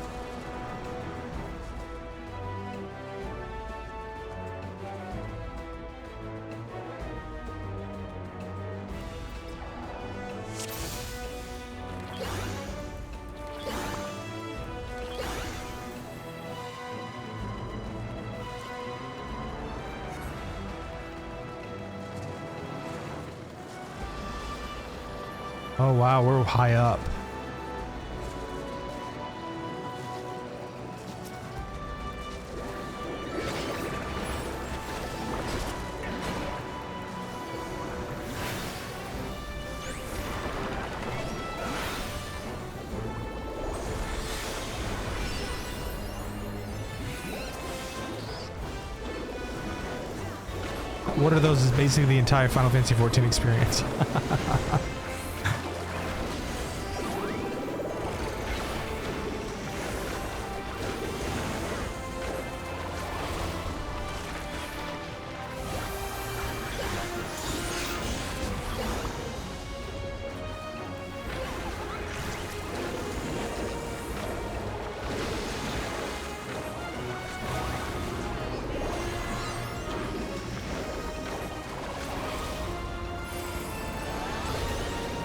Oh wow, we're high up. What are those is basically the entire Final Fantasy XIV experience.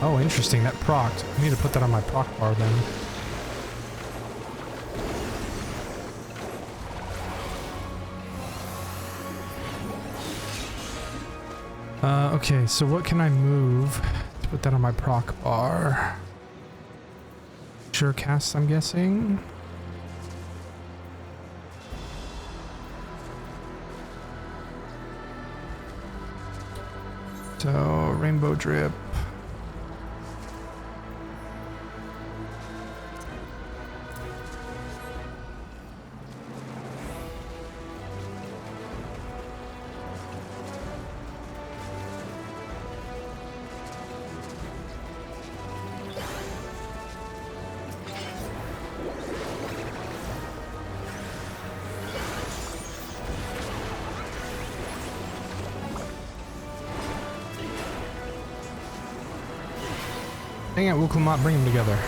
Oh, interesting. That procced. I need to put that on my proc bar then. Okay, so what can I move to put that on my proc bar? Sure casts, I'm guessing. So, Rainbow Drip. Dang it, Wuklamat, bring them together.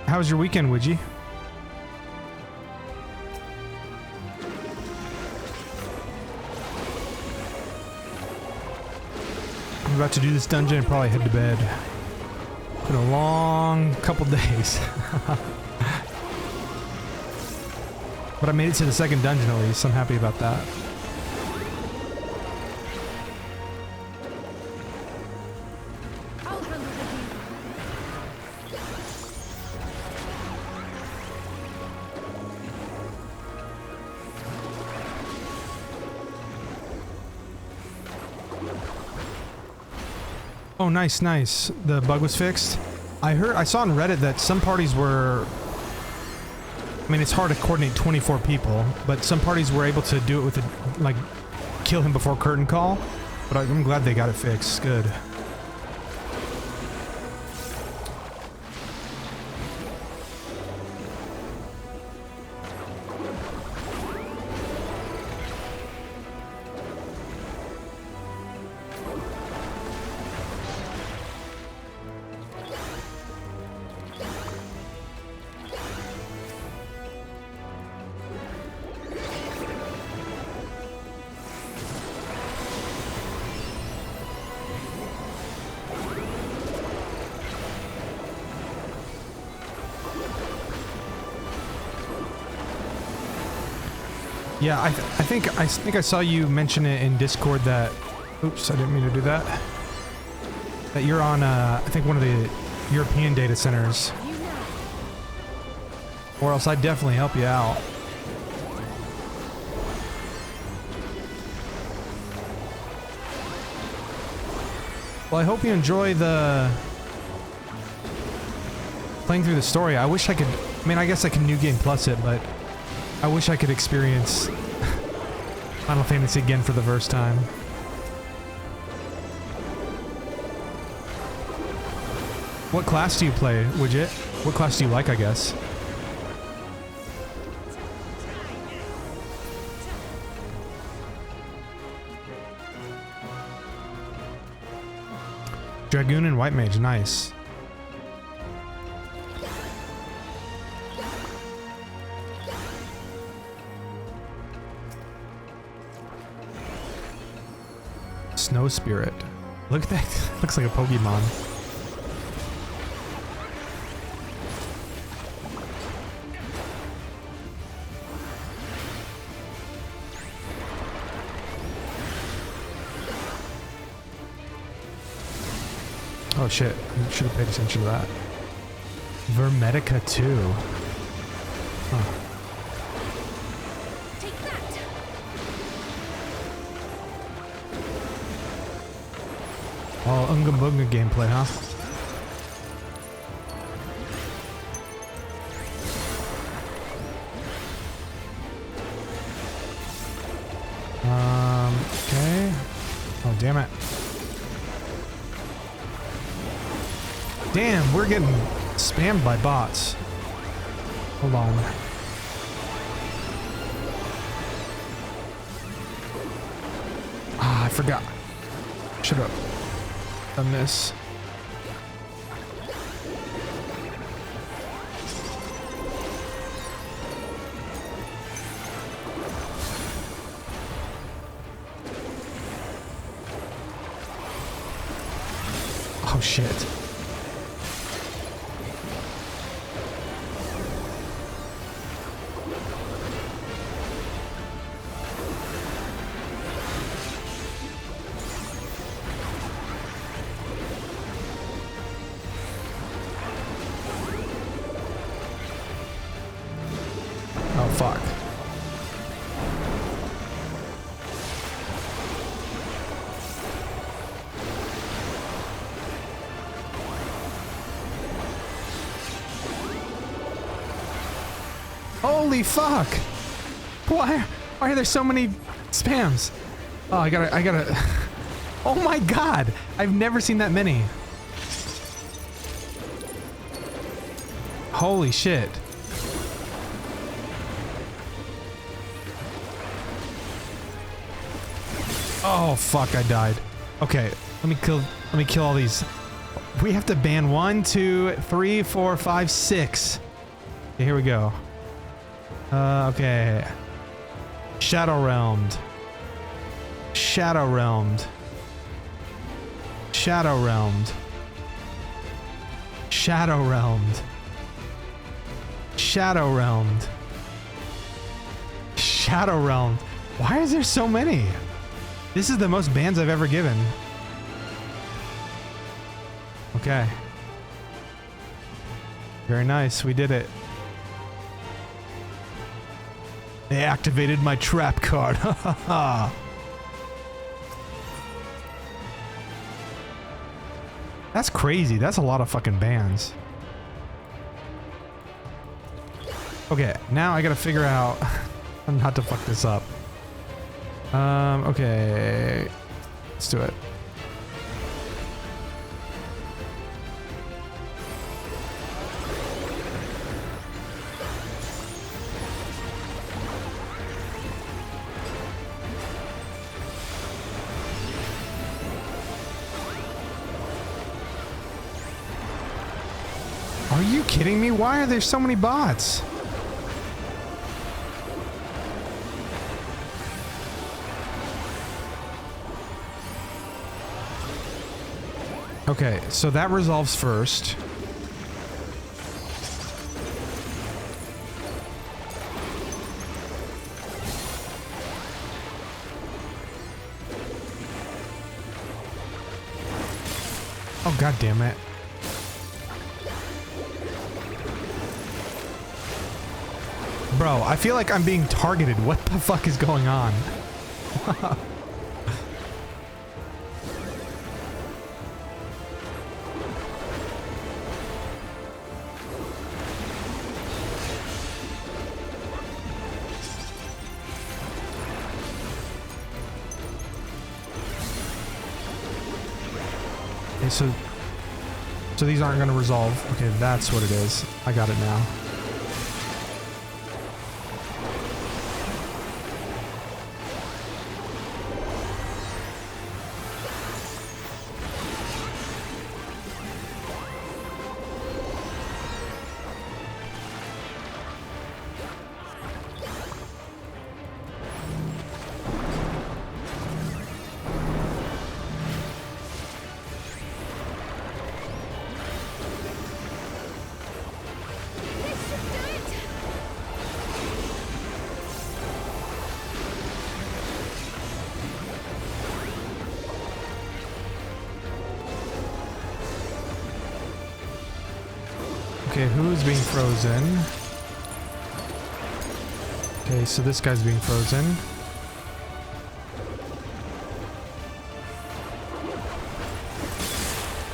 How was your weekend, Widgie? I'm about to do this dungeon and probably head to bed. It's been a long couple days. But I made it to the second dungeon at least. I'm happy about that. Oh, nice, nice. The bug was fixed. I saw on Reddit that some parties were... I mean, it's hard to coordinate 24 people, but some parties were able to do it with a, like, kill him before curtain call. But I'm glad they got it fixed. Good. Yeah, I think I saw you mention it in Discord that... Oops, I didn't mean to do that. That you're on, I think one of the European data centers. Or else I'd definitely help you out. Well, I hope you enjoy the... playing through the story. I wish I could... I mean, I guess I can New Game Plus it, but... I wish I could experience Final Fantasy again for the first time. What class do you play, Widget? What class do you like, I guess? Dragoon and White Mage, nice. Snow Spirit. Look at that. Looks like a Pokemon. Oh shit. I should have paid attention to that. Vermedica 2. Huh. Oh, Unga Bunga gameplay, huh? Okay. Oh, damn it. Damn, we're getting spammed by bots. Hold on. Ah, I forgot. Shut up. Done this. Oh shit. Oh, fuck. Holy fuck! Why are there so many spams? Oh, I gotta... Oh my god! I've never seen that many. Holy shit. Oh fuck, I died. Okay, let me kill all these. We have to ban 1, 2, 3, 4, 5, 6. Okay, here we go. Okay. Shadow Realmed. Shadow Realmed. Shadow Realmed. Shadow Realmed. Shadow Realmed. Shadow Realmed. Why is there so many? This is the most bans I've ever given. Okay. Very nice, we did it. They activated my trap card. Ha ha ha. That's crazy. That's a lot of fucking bans. Okay, now I gotta figure out not to fuck this up. Okay. Let's do it. Are you kidding me? Why are there so many bots? Okay, so that resolves first. Oh, god damn it. Bro, I feel like I'm being targeted. What the fuck is going on? Okay, so these aren't going to resolve. Okay, that's what it is. I got it now. Okay, who's being frozen? Okay, so this guy's being frozen.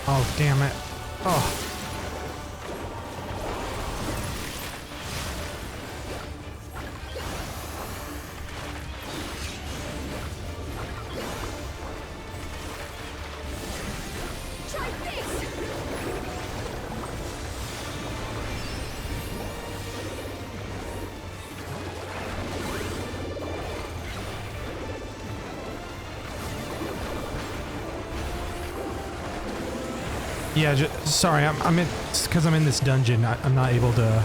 Oh, damn it. Oh. Yeah, sorry, I'm in, because I'm in this dungeon, I'm not able to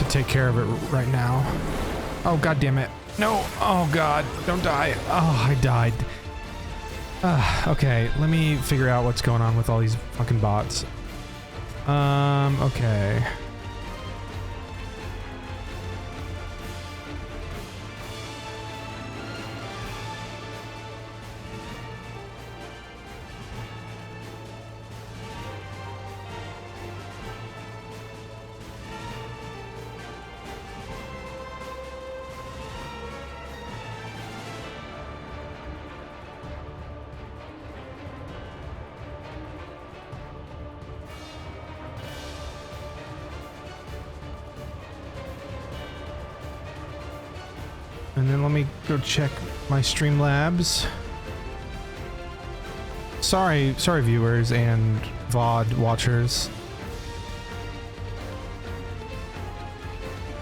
take care of it right now. Oh, god damn it. No, oh god, don't die. Oh, I died. Okay, let me figure out what's going on with all these fucking bots. Okay. And then let me go check my Streamlabs. Sorry viewers and VOD watchers.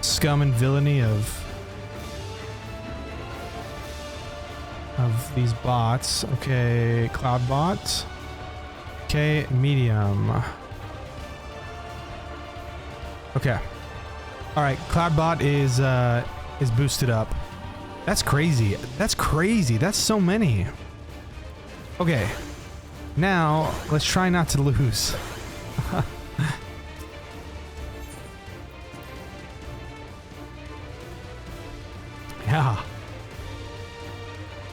Scum and villainy of these bots. Okay, cloud bot. Okay, medium. Okay. All right, cloudbot is boosted up. That's crazy. That's crazy. That's so many. Okay. Now, let's try not to lose. Yeah.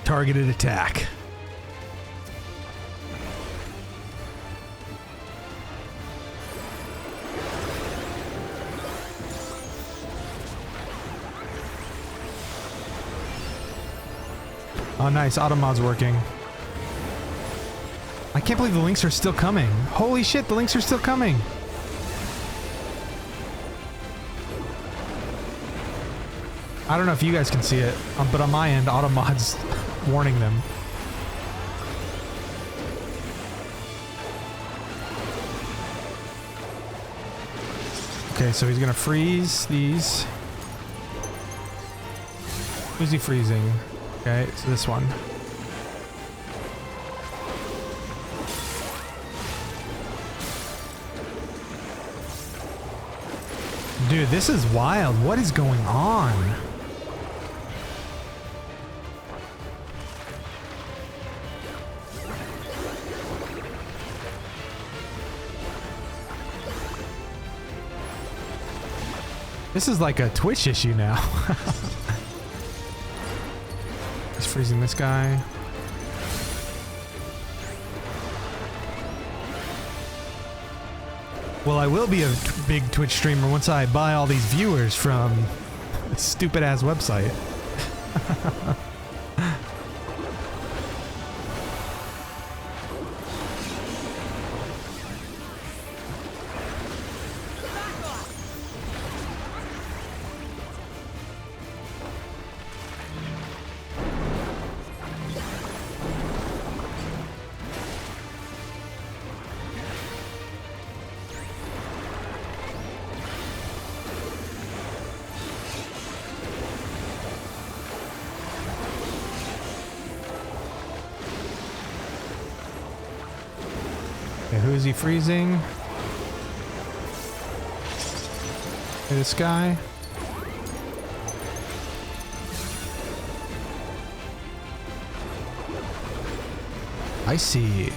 Targeted attack. Oh, nice. Automod's working. I can't believe the links are still coming. Holy shit, the links are still coming. I don't know if you guys can see it, but on my end, Automod's warning them. Okay, so he's gonna freeze these. Who's he freezing? Okay, so this one. Dude, this is wild. What is going on? This is like a Twitch issue now. He's freezing this guy. Well, I will be a big Twitch streamer once I buy all these viewers from this stupid ass website. Okay, who is he freezing? This guy. I see.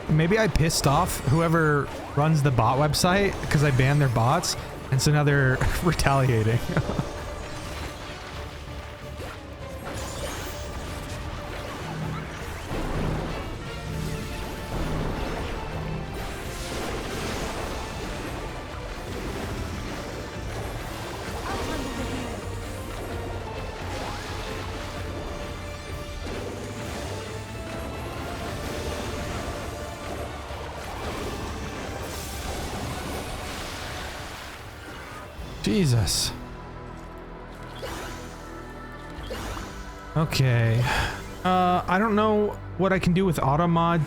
Maybe I pissed off whoever runs the bot website because I banned their bots, and so now they're retaliating. Jesus. Okay. I don't know what I can do with Automod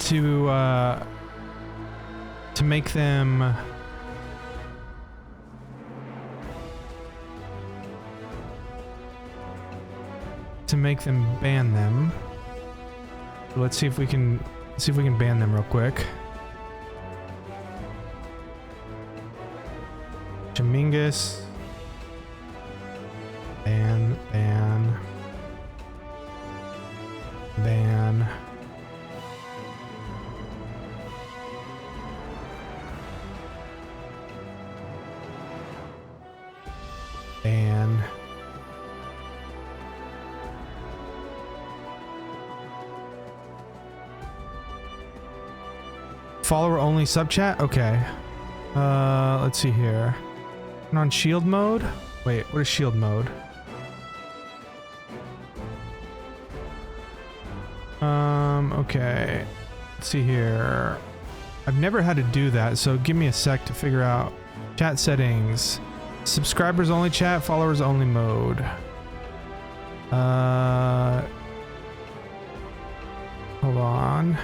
to make them ban them. Let's see if we can ban them real quick. Jamingus. Ban. Ban. follower only sub chat? Okay. Let's see here. Turn on shield mode. Wait, what is shield mode? Okay. Let's see here. I've never had to do that, so give me a sec to figure out. Chat settings. Subscribers only chat, followers only mode. Hold on.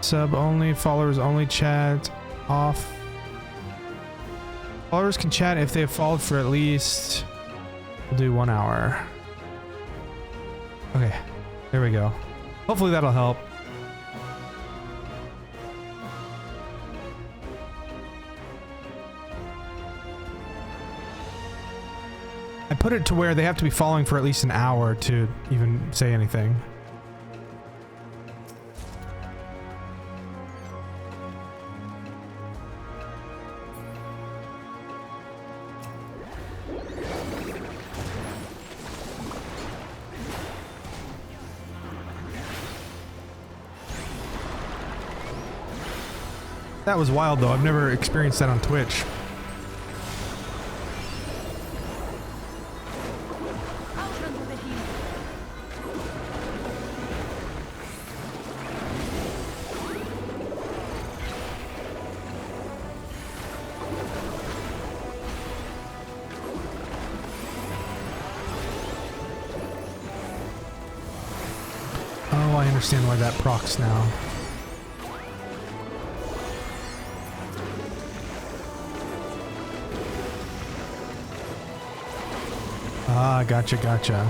Sub only, followers only chat, off. Followers can chat if they have followed for at least, we'll do 1 hour. Okay, there we go. Hopefully that'll help. I put it to where they have to be following for at least an hour to even say anything. That was wild though. I've never experienced that on Twitch. Oh, I understand why that procs now. Ah, gotcha, gotcha.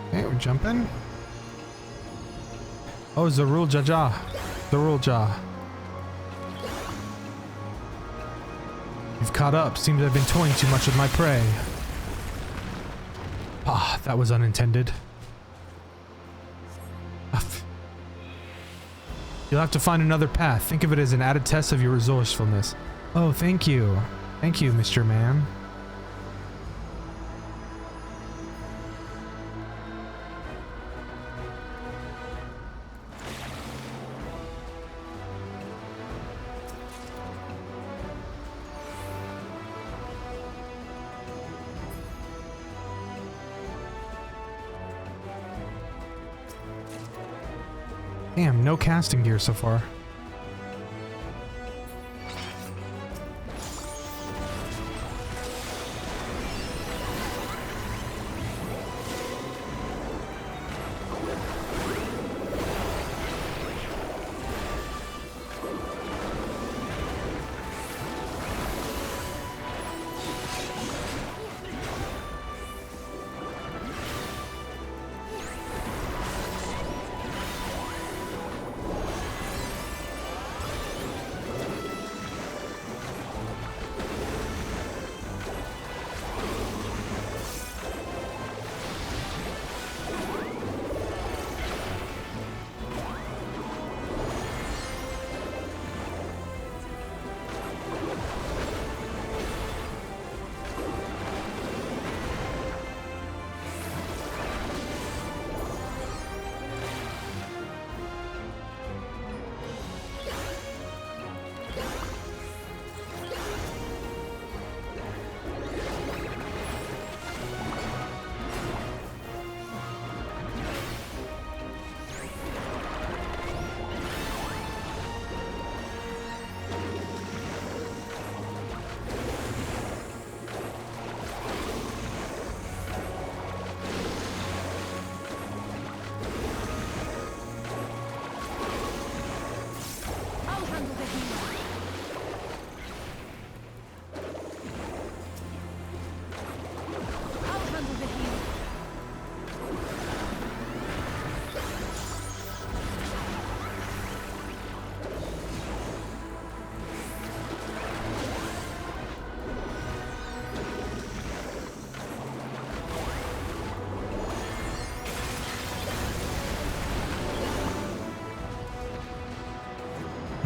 Okay, we're jumping. Oh, Zarul Jaja. Zarul Jah. You've caught up. Seems I've been toying too much with my prey. Ah, that was unintended. You'll have to find another path. Think of it as an added test of your resourcefulness. Oh, thank you. Thank you, Mr. Man. Damn, no casting gear so far.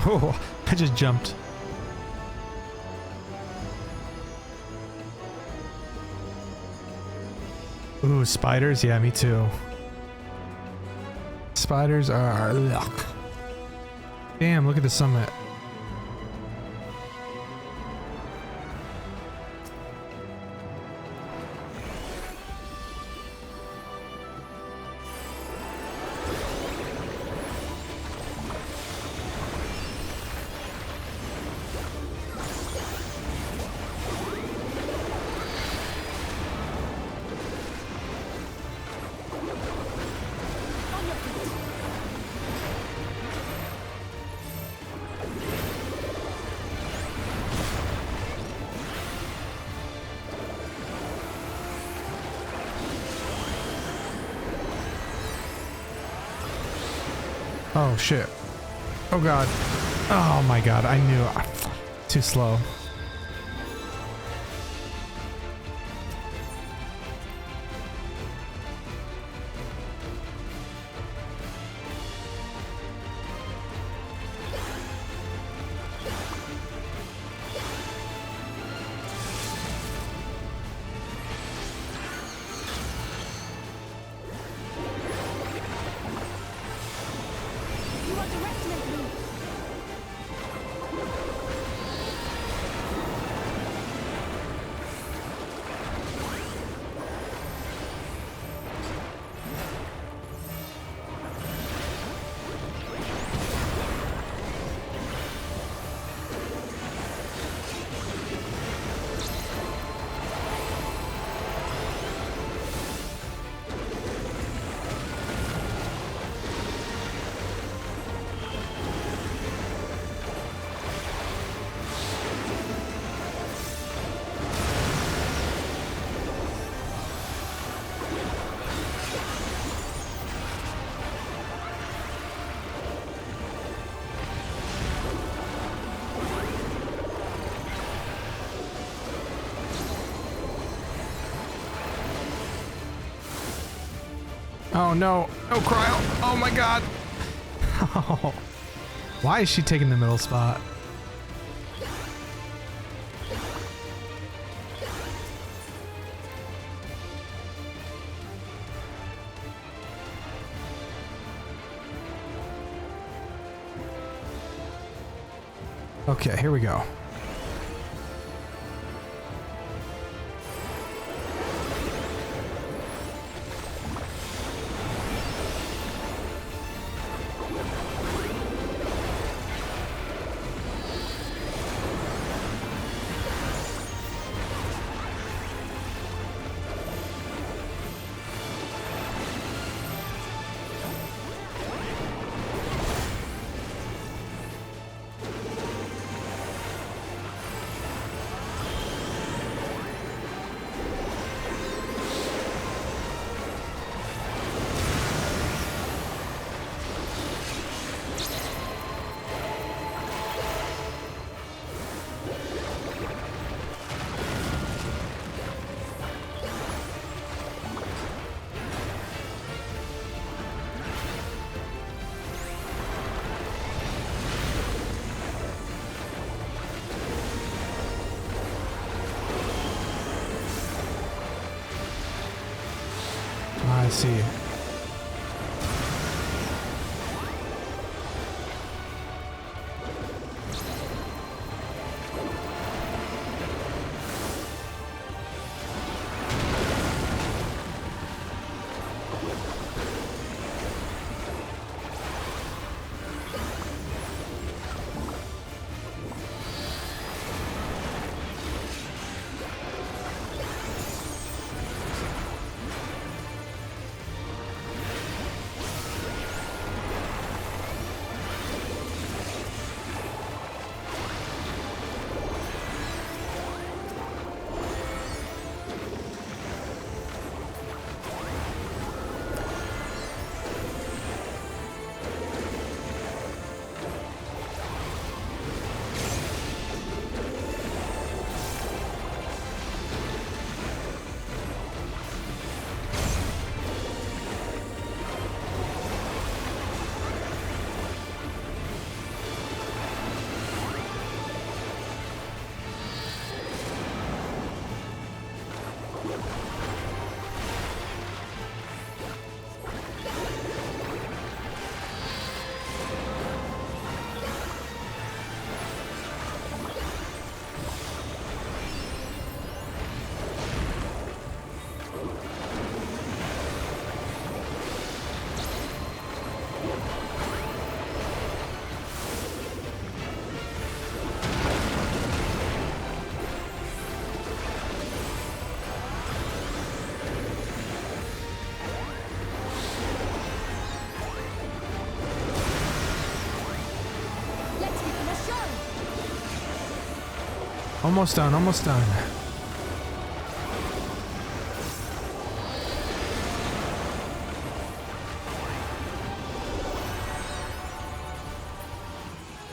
Oh, I just jumped. Ooh, spiders? Yeah, me too. Spiders are... Ugh. Damn, look at the summit. Oh shit. Oh god. Oh my god, I knew. Too slow. Oh no. No cryo. Oh my god. Oh. Why is she taking the middle spot? Okay, here we go. I see. Almost done, almost done.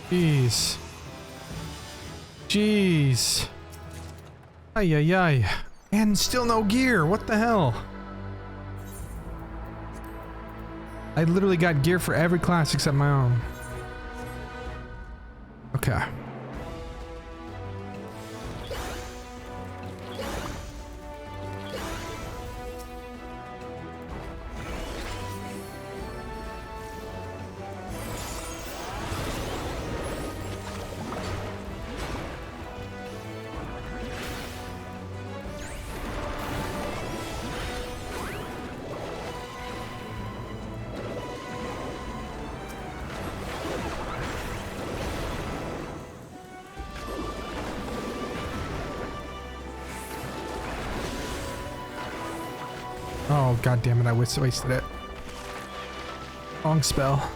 Jeez. Jeez. Ay, ay, ay. And still no gear. What the hell? I literally got gear for every class except my own. Okay. Oh, god damn it, I wasted it. Wrong spell.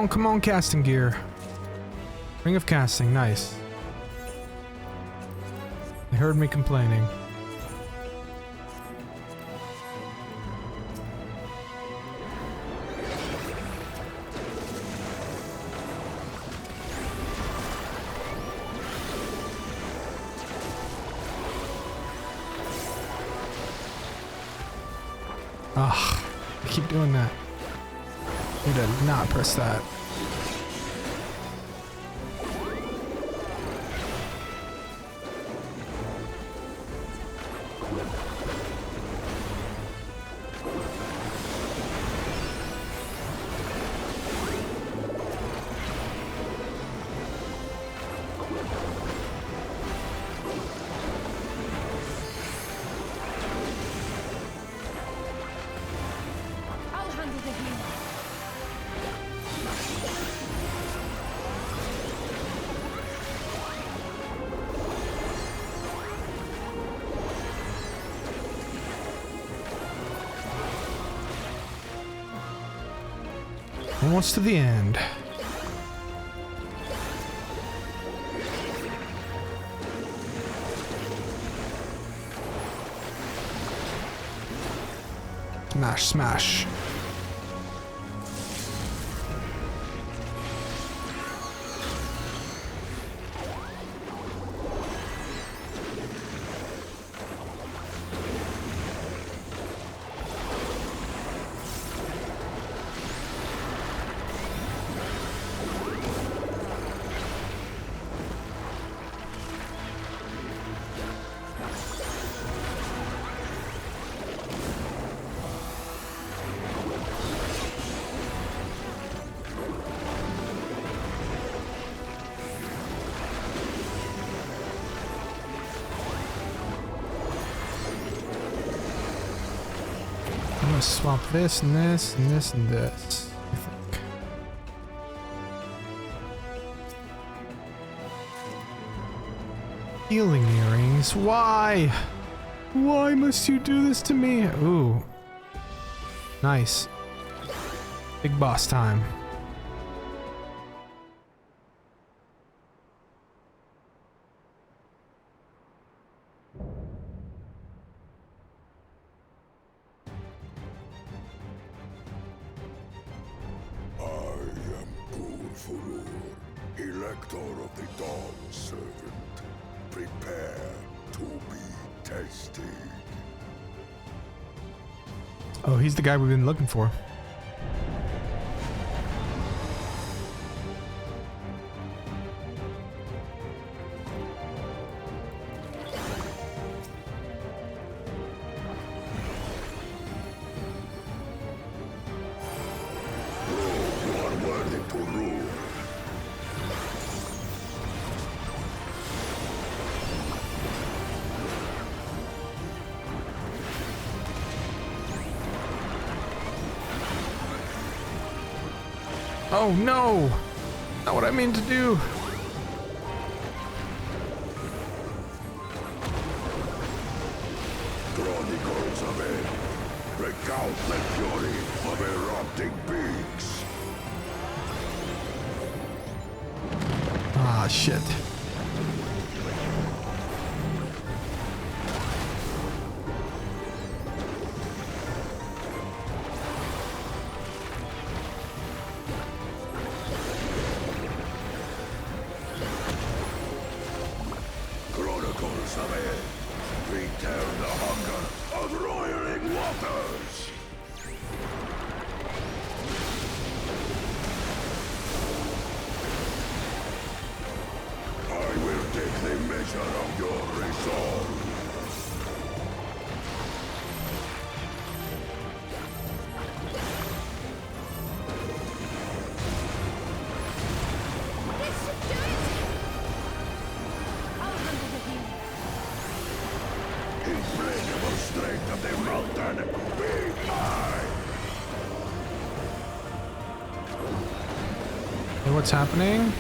Come on, casting gear. Ring of casting, nice. They heard me complaining. Ugh, I keep doing that. Need to not press that. I'll handle the healing. Almost to the end. Smash, smash. swap this and this and this and this, I think. Healing earrings. Why? Why must you do this to me? Ooh. Nice. Big boss time. Elector of the Dawn Servant, prepare to be tested. Oh, he's the guy we've been looking for. You are worthy to rule. Oh no! Not what I mean to do. Chronicles of it. Recount the fury of erupting beaks. Ah, shit. Chronicles of it. Return the hunger of roiling waters. I will take the measure of your resolve. This should do it! I'll handle the healing. Implacable strength of the mountain, be mine! Hey, what's happening?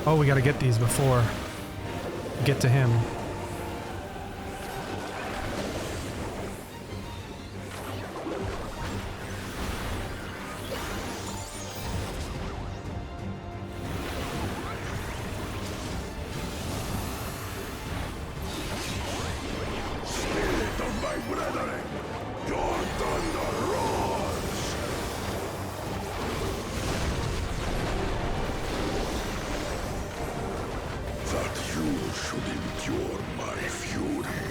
Oh, we gotta get these before we get to him. Spirit of my brethren, your thunder roars! That you should endure my fury.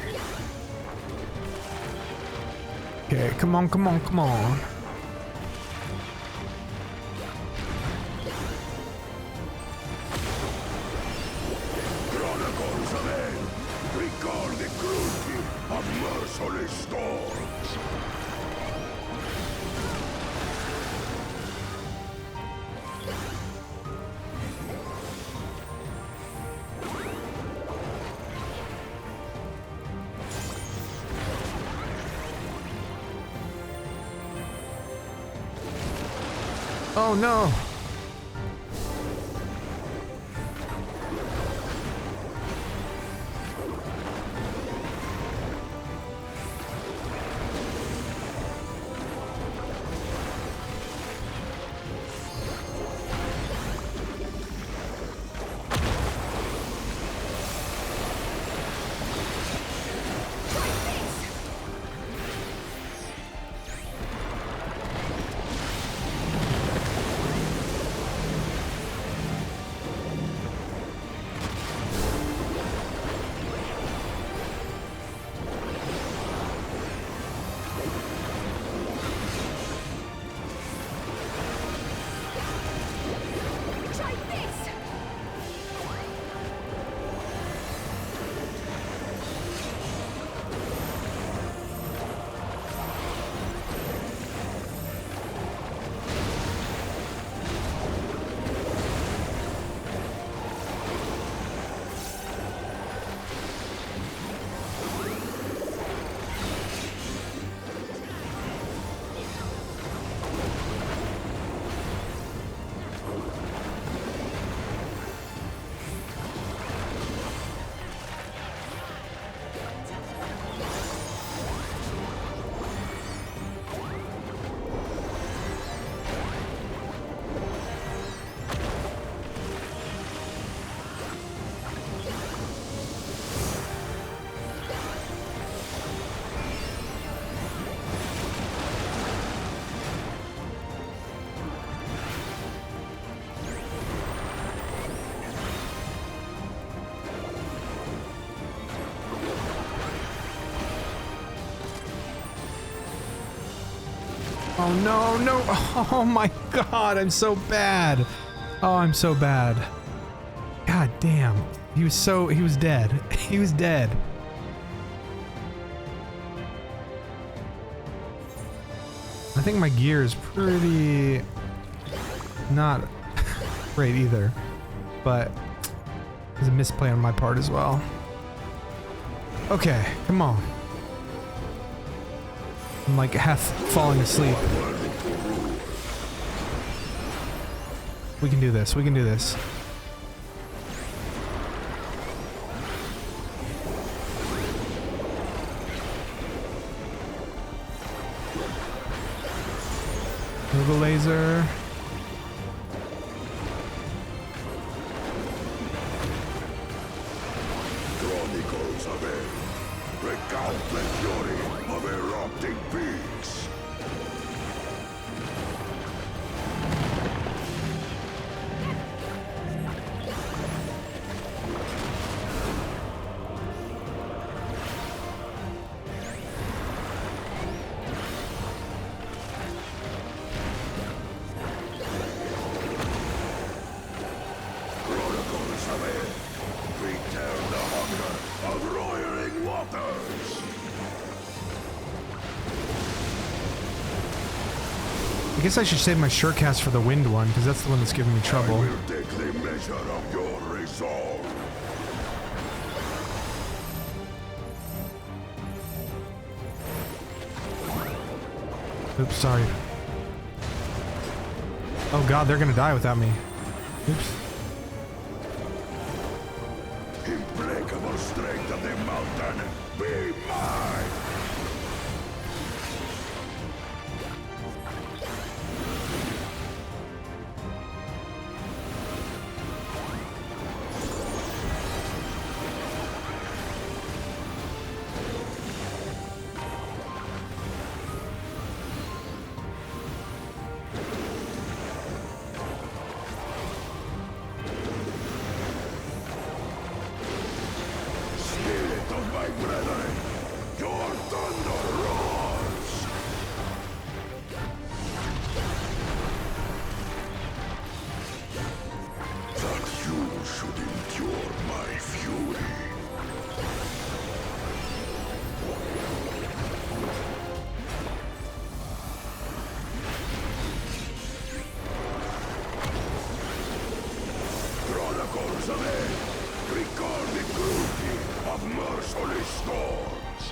Okay, come on, come on, come on. Chronicles of Hell, recall the cruelty of merciless storms. Oh no! Oh no, no. Oh my god, I'm so bad. Oh, I'm so bad. God damn. He was dead. He was dead. I think my gear is pretty not great either, but it's a misplay on my part as well. Okay, come on. I'm like half falling asleep. We can do this, we can do this. Move laser. Chronicles of it. Recount the fury of erupting peaks. Chronicles of it. Return the hunger of roiling waters. I guess I should save my surecast for the wind one, because that's the one that's giving me trouble. I will take the measure of your resolve. Oops, sorry. Oh god, they're gonna die without me. Oops. Implacable strength of the mountain, be mine! Spirit of my brethren, your thunder roars! That you should endure my fury. Chronicles of it, record the cruelty of merciless storms.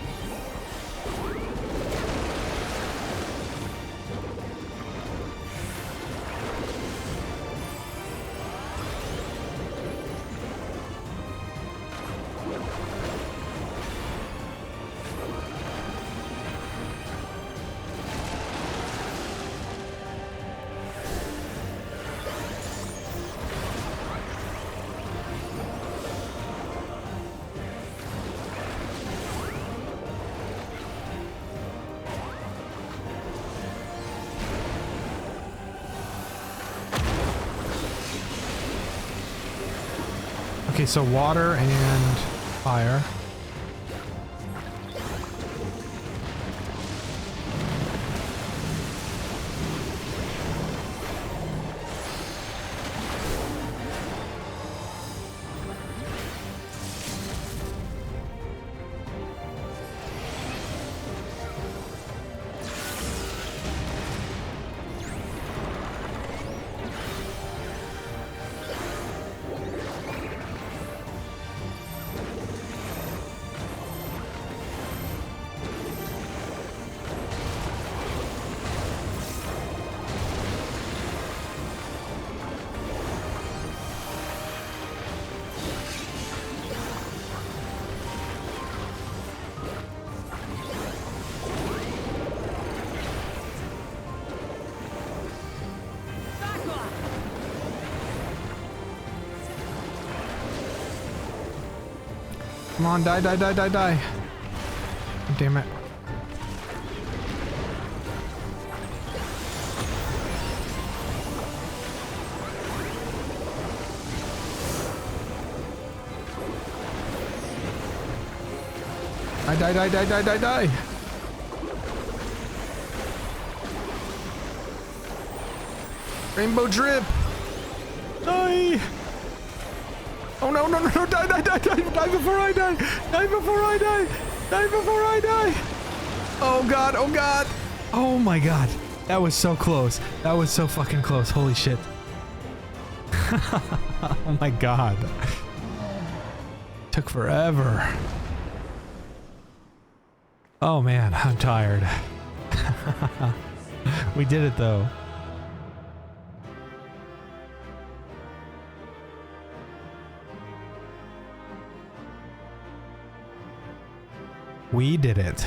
Okay, so water and fire. Come on, die, die, die, die, die. Damn it. Die, die, die, die, die, die, die. Rainbow drip. Die. Oh no, no, no, no, die, die, die, die, die before I die. Die before I die. Die before I die. Oh god, oh god. Oh my god. That was so close. That was so fucking close. Holy shit. Oh my god. Took forever. Oh man, I'm tired. We did it though. We did it.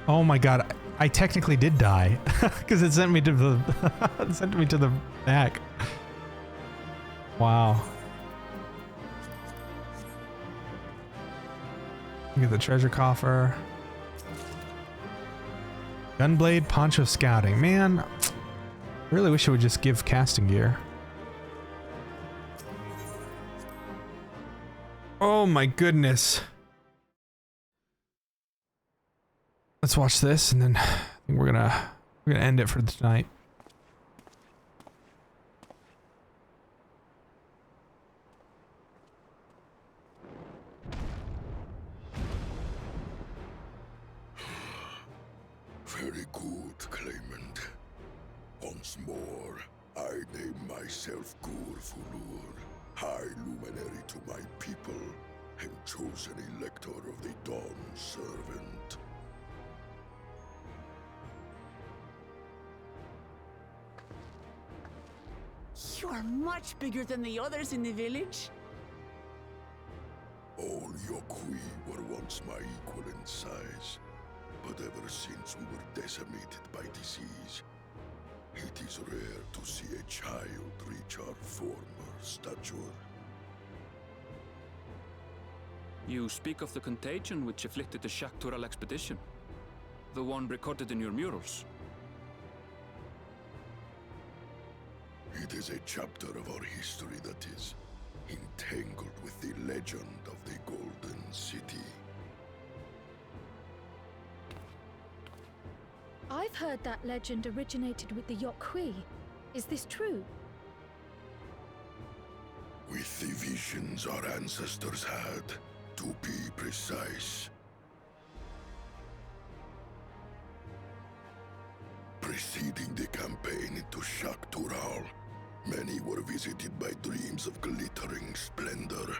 Oh my god, I technically did die because it sent me to the it sent me to the back. Wow. Look at the treasure coffer. Gunblade, poncho scouting. Man, I really wish it would just give casting gear. Oh my goodness. Let's watch this and then I think we're gonna end it for tonight. Very good, Claimant. Once more, I name myself Gur-Fulur, High Luminary to my people, and chosen Elector of the Dawn Servant. You are much bigger than the others in the village. All Yokui were once my equal in size, but ever since we were decimated by disease, it is rare to see a child reach our former stature. You speak of the contagion which afflicted the Shaktural expedition, the one recorded in your murals. It is a chapter of our history that is entangled with the legend of the Golden City. I've heard that legend originated with the Yokui. Is this true? With the visions our ancestors had, to be precise. Preceding the campaign into Shaktural, many were visited by dreams of glittering splendor.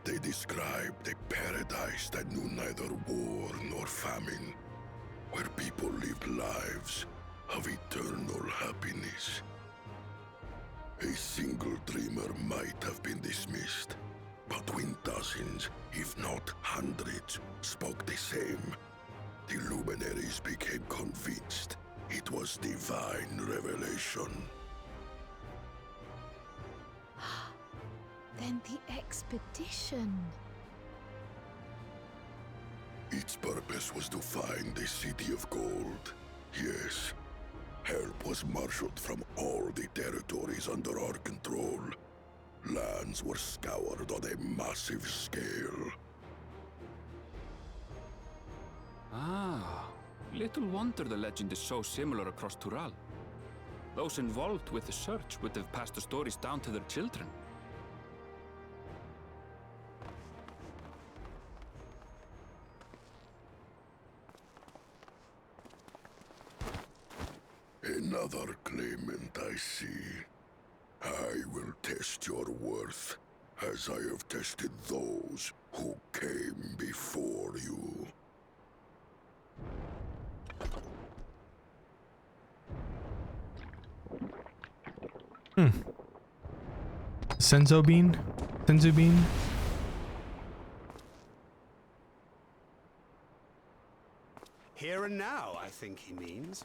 They described a paradise that knew neither war nor famine, where people lived lives of eternal happiness. A single dreamer might have been dismissed, but when dozens, if not hundreds, spoke the same, the luminaries became convinced it was divine revelation. Then the expedition. Its purpose was to find the City of Gold. Yes, help was marshaled from all the territories under our control. Lands were scoured on a massive scale. Ah, little wonder the legend is so similar across Tural. Those involved with the search would have passed the stories down to their children. Another claimant, I see. I will test your worth, as I have tested those who came before you. Senzu bean? Senzu bean? Here and now, I think he means.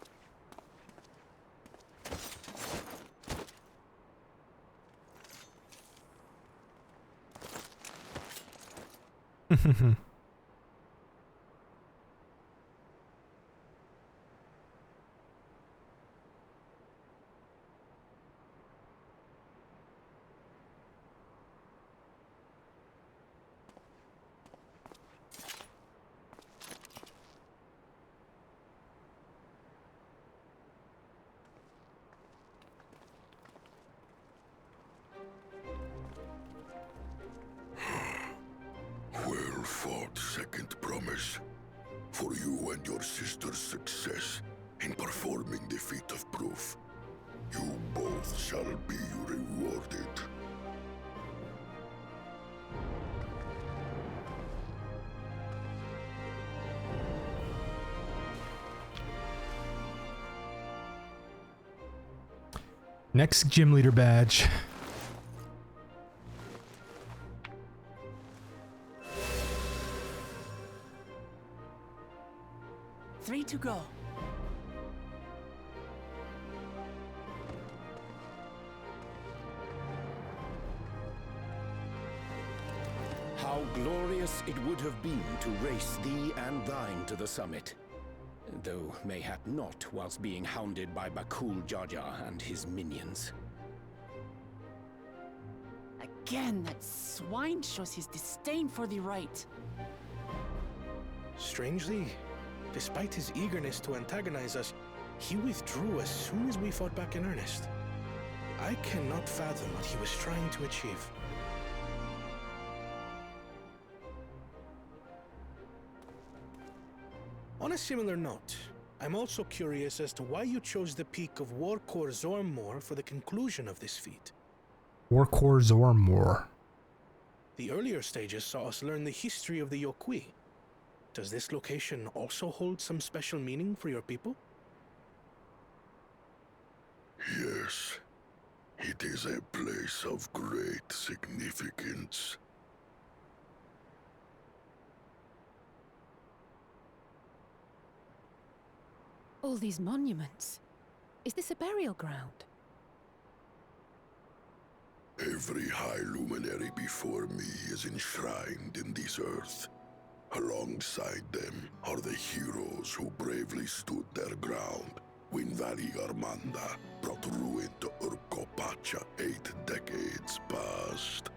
fought second promise. For you and your sister's success in performing the feat of proof. You both shall be rewarded. Next gym leader badge. Three to go. How glorious it would have been to race thee and thine to the summit. Though mayhap not whilst being hounded by Bakul Jaja and his minions. Again, that swine shows his disdain for the right. Strangely, despite his eagerness to antagonize us, he withdrew as soon as we fought back in earnest. I cannot fathom what he was trying to achieve. On a similar note, I'm also curious as to why you chose the peak of Warkor Zormor for the conclusion of this feat. Warkor Zormor. The earlier stages saw us learn the history of the Yokwi. Does this location also hold some special meaning for your people? Yes, it is a place of great significance. All these monuments. Is this a burial ground? Every high luminary before me is enshrined in this earth. Alongside them are the heroes who bravely stood their ground when Valigarmanda brought ruin to Urkopacha 8 decades past.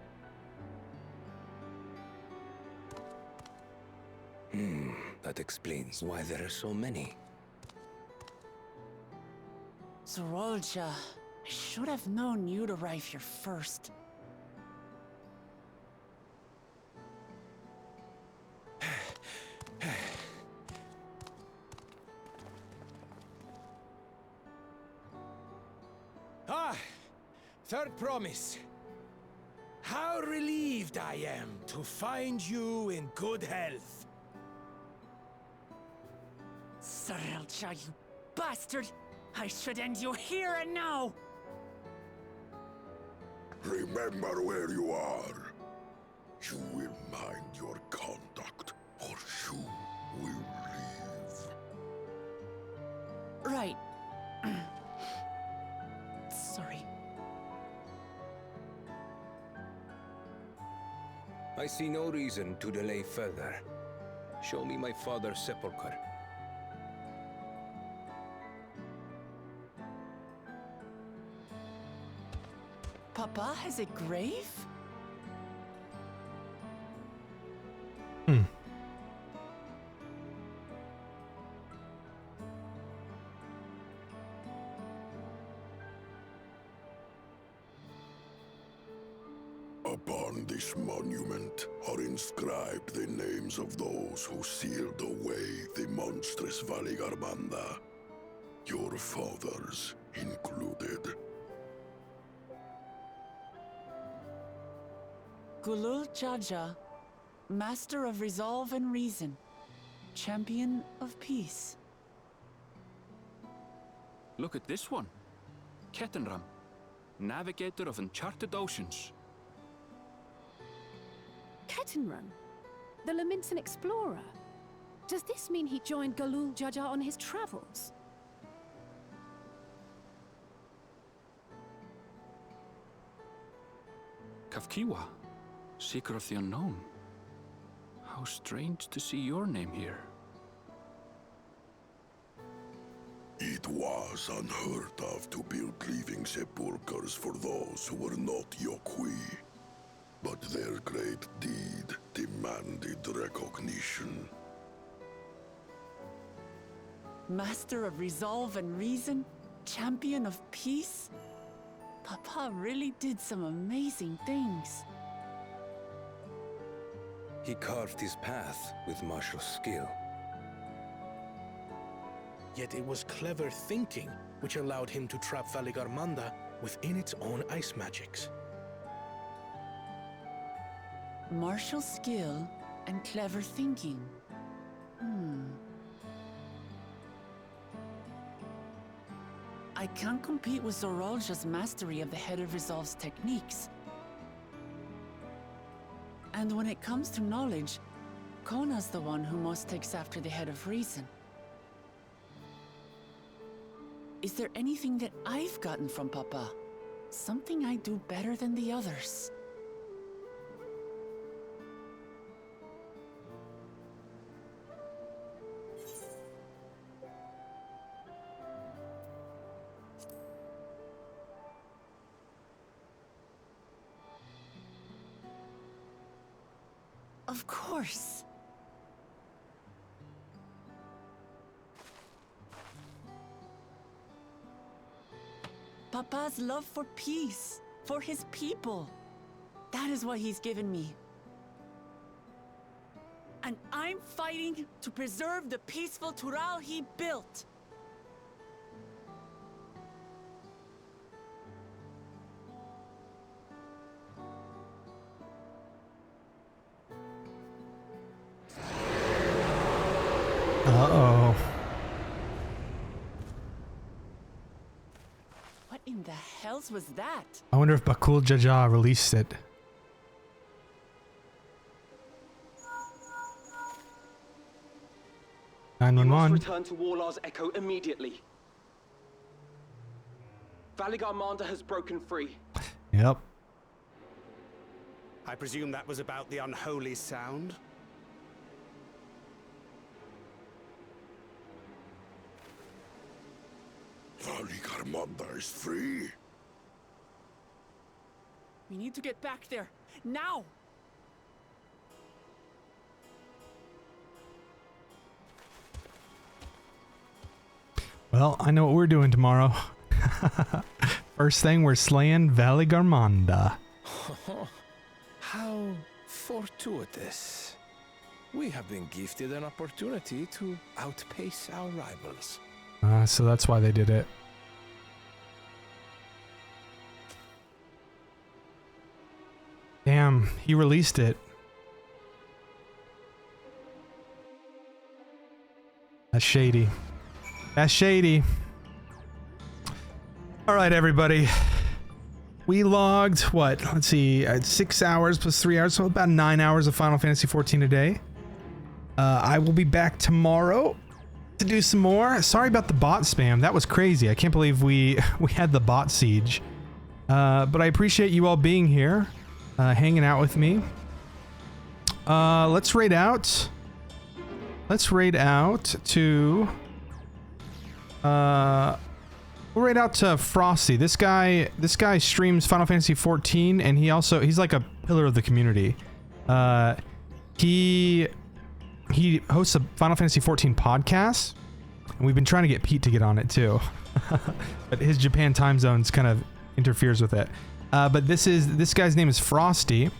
That explains why there are so many. Zorolja, I should have known you'd arrive here first. Third promise. How relieved I am to find you in good health. Zorolja, you bastard! I should end you here and now! Remember where you are. You will mind your conduct, or you will leave. Right. Sorry. I see no reason to delay further. Show me my father's sepulchre. Papa has a grave? Upon this monument are inscribed the names of those who sealed away the monstrous Valigarmanda. Your fathers included. Gulul Jaja, Master of Resolve and Reason, Champion of Peace. Look at this one. Kettenram, Navigator of Uncharted Oceans. Kettenrun? The Laminsan explorer? Does this mean he joined Galul Jaja on his travels? Kafkiwa, Seeker of the Unknown. How strange to see your name here. It was unheard of to build living sepulchres for those who were not Yokwi. But their great deed demanded recognition. Master of Resolve and Reason, Champion of Peace? Papa really did some amazing things. He carved his path with martial skill. Yet it was clever thinking which allowed him to trap Valigarmanda within its own ice magics. Martial skill and clever thinking. I can't compete with Zoralja's mastery of the Head of Resolve's techniques. And when it comes to knowledge, Kona's the one who most takes after the Head of Reason. Is there anything that I've gotten from Papa? Something I do better than the others? Of course. Papa's love for peace, for his people. That is what he's given me. And I'm fighting to preserve the peaceful Tural he built. Uh-oh. What in the hells was that? I wonder if Bakul Jaja released it. You must 911. return to Warlar's Echo immediately. Valigarmanda has broken free. Yep. I presume that was about the unholy sound? Valigarmanda is free. We need to get back there. Now! Well, I know what we're doing tomorrow. First thing, we're slaying Valigarmanda. How fortuitous. We have been gifted an opportunity to outpace our rivals. So that's why they did it. Damn, he released it. That's shady. That's shady. All right, everybody. We logged, what? Let's see, 6 hours plus 3 hours, so about 9 hours of Final Fantasy XIV a day. I will be back tomorrow to do some more. Sorry about the bot spam. That was crazy. I can't believe we had the bot siege. But I appreciate you all being here, hanging out with me. Let's raid out. Let's raid out to... we'll raid out to Frosty. This guy streams Final Fantasy XIV, and he's like a pillar of the community. He hosts a Final Fantasy XIV podcast, and we've been trying to get Pete to get on it too. But his Japan time zones kind of interferes with it. But this guy's name is Frosty.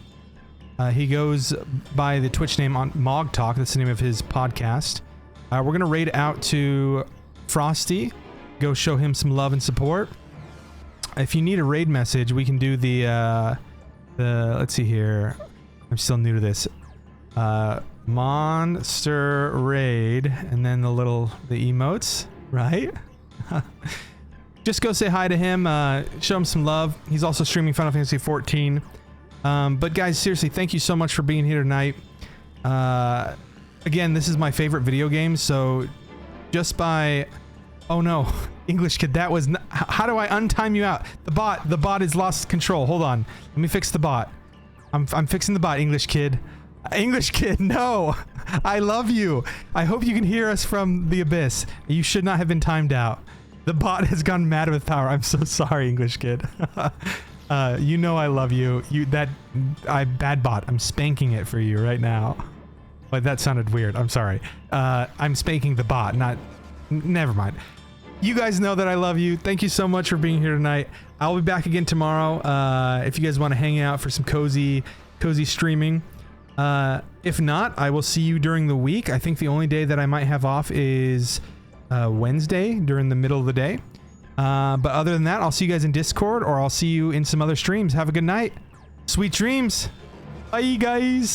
He goes by the Twitch name on Mog Talk. That's the name of his podcast. We're gonna raid out to Frosty. Go show him some love and support. If you need a raid message, we can do the let's see here. I'm still new to this. Monster raid, and then the emotes, right? Just go say hi to him, show him some love. He's also streaming Final Fantasy XIV. But guys, seriously, thank you so much for being here tonight. Again, this is my favorite video game, so just by... Oh no, English kid, that was... How do I untime you out? The bot has lost control. Hold on. Let me fix the bot. I'm fixing the bot, English kid. English kid, no! I love you. I hope you can hear us from the abyss. You should not have been timed out. The bot has gone mad with power. I'm so sorry, English kid. You know I love you. Bad bot. I'm spanking it for you right now. But that sounded weird. I'm sorry. I'm spanking the bot, not... Never mind. You guys know that I love you. Thank you so much for being here tonight. I'll be back again tomorrow. If you guys want to hang out for some cozy streaming. If not, I will see you during the week. I think the only day that I might have off is Wednesday during the middle of the day. But other than that, I'll see you guys in Discord, or I'll see you in some other streams. Have a good night. Sweet dreams. Bye, guys.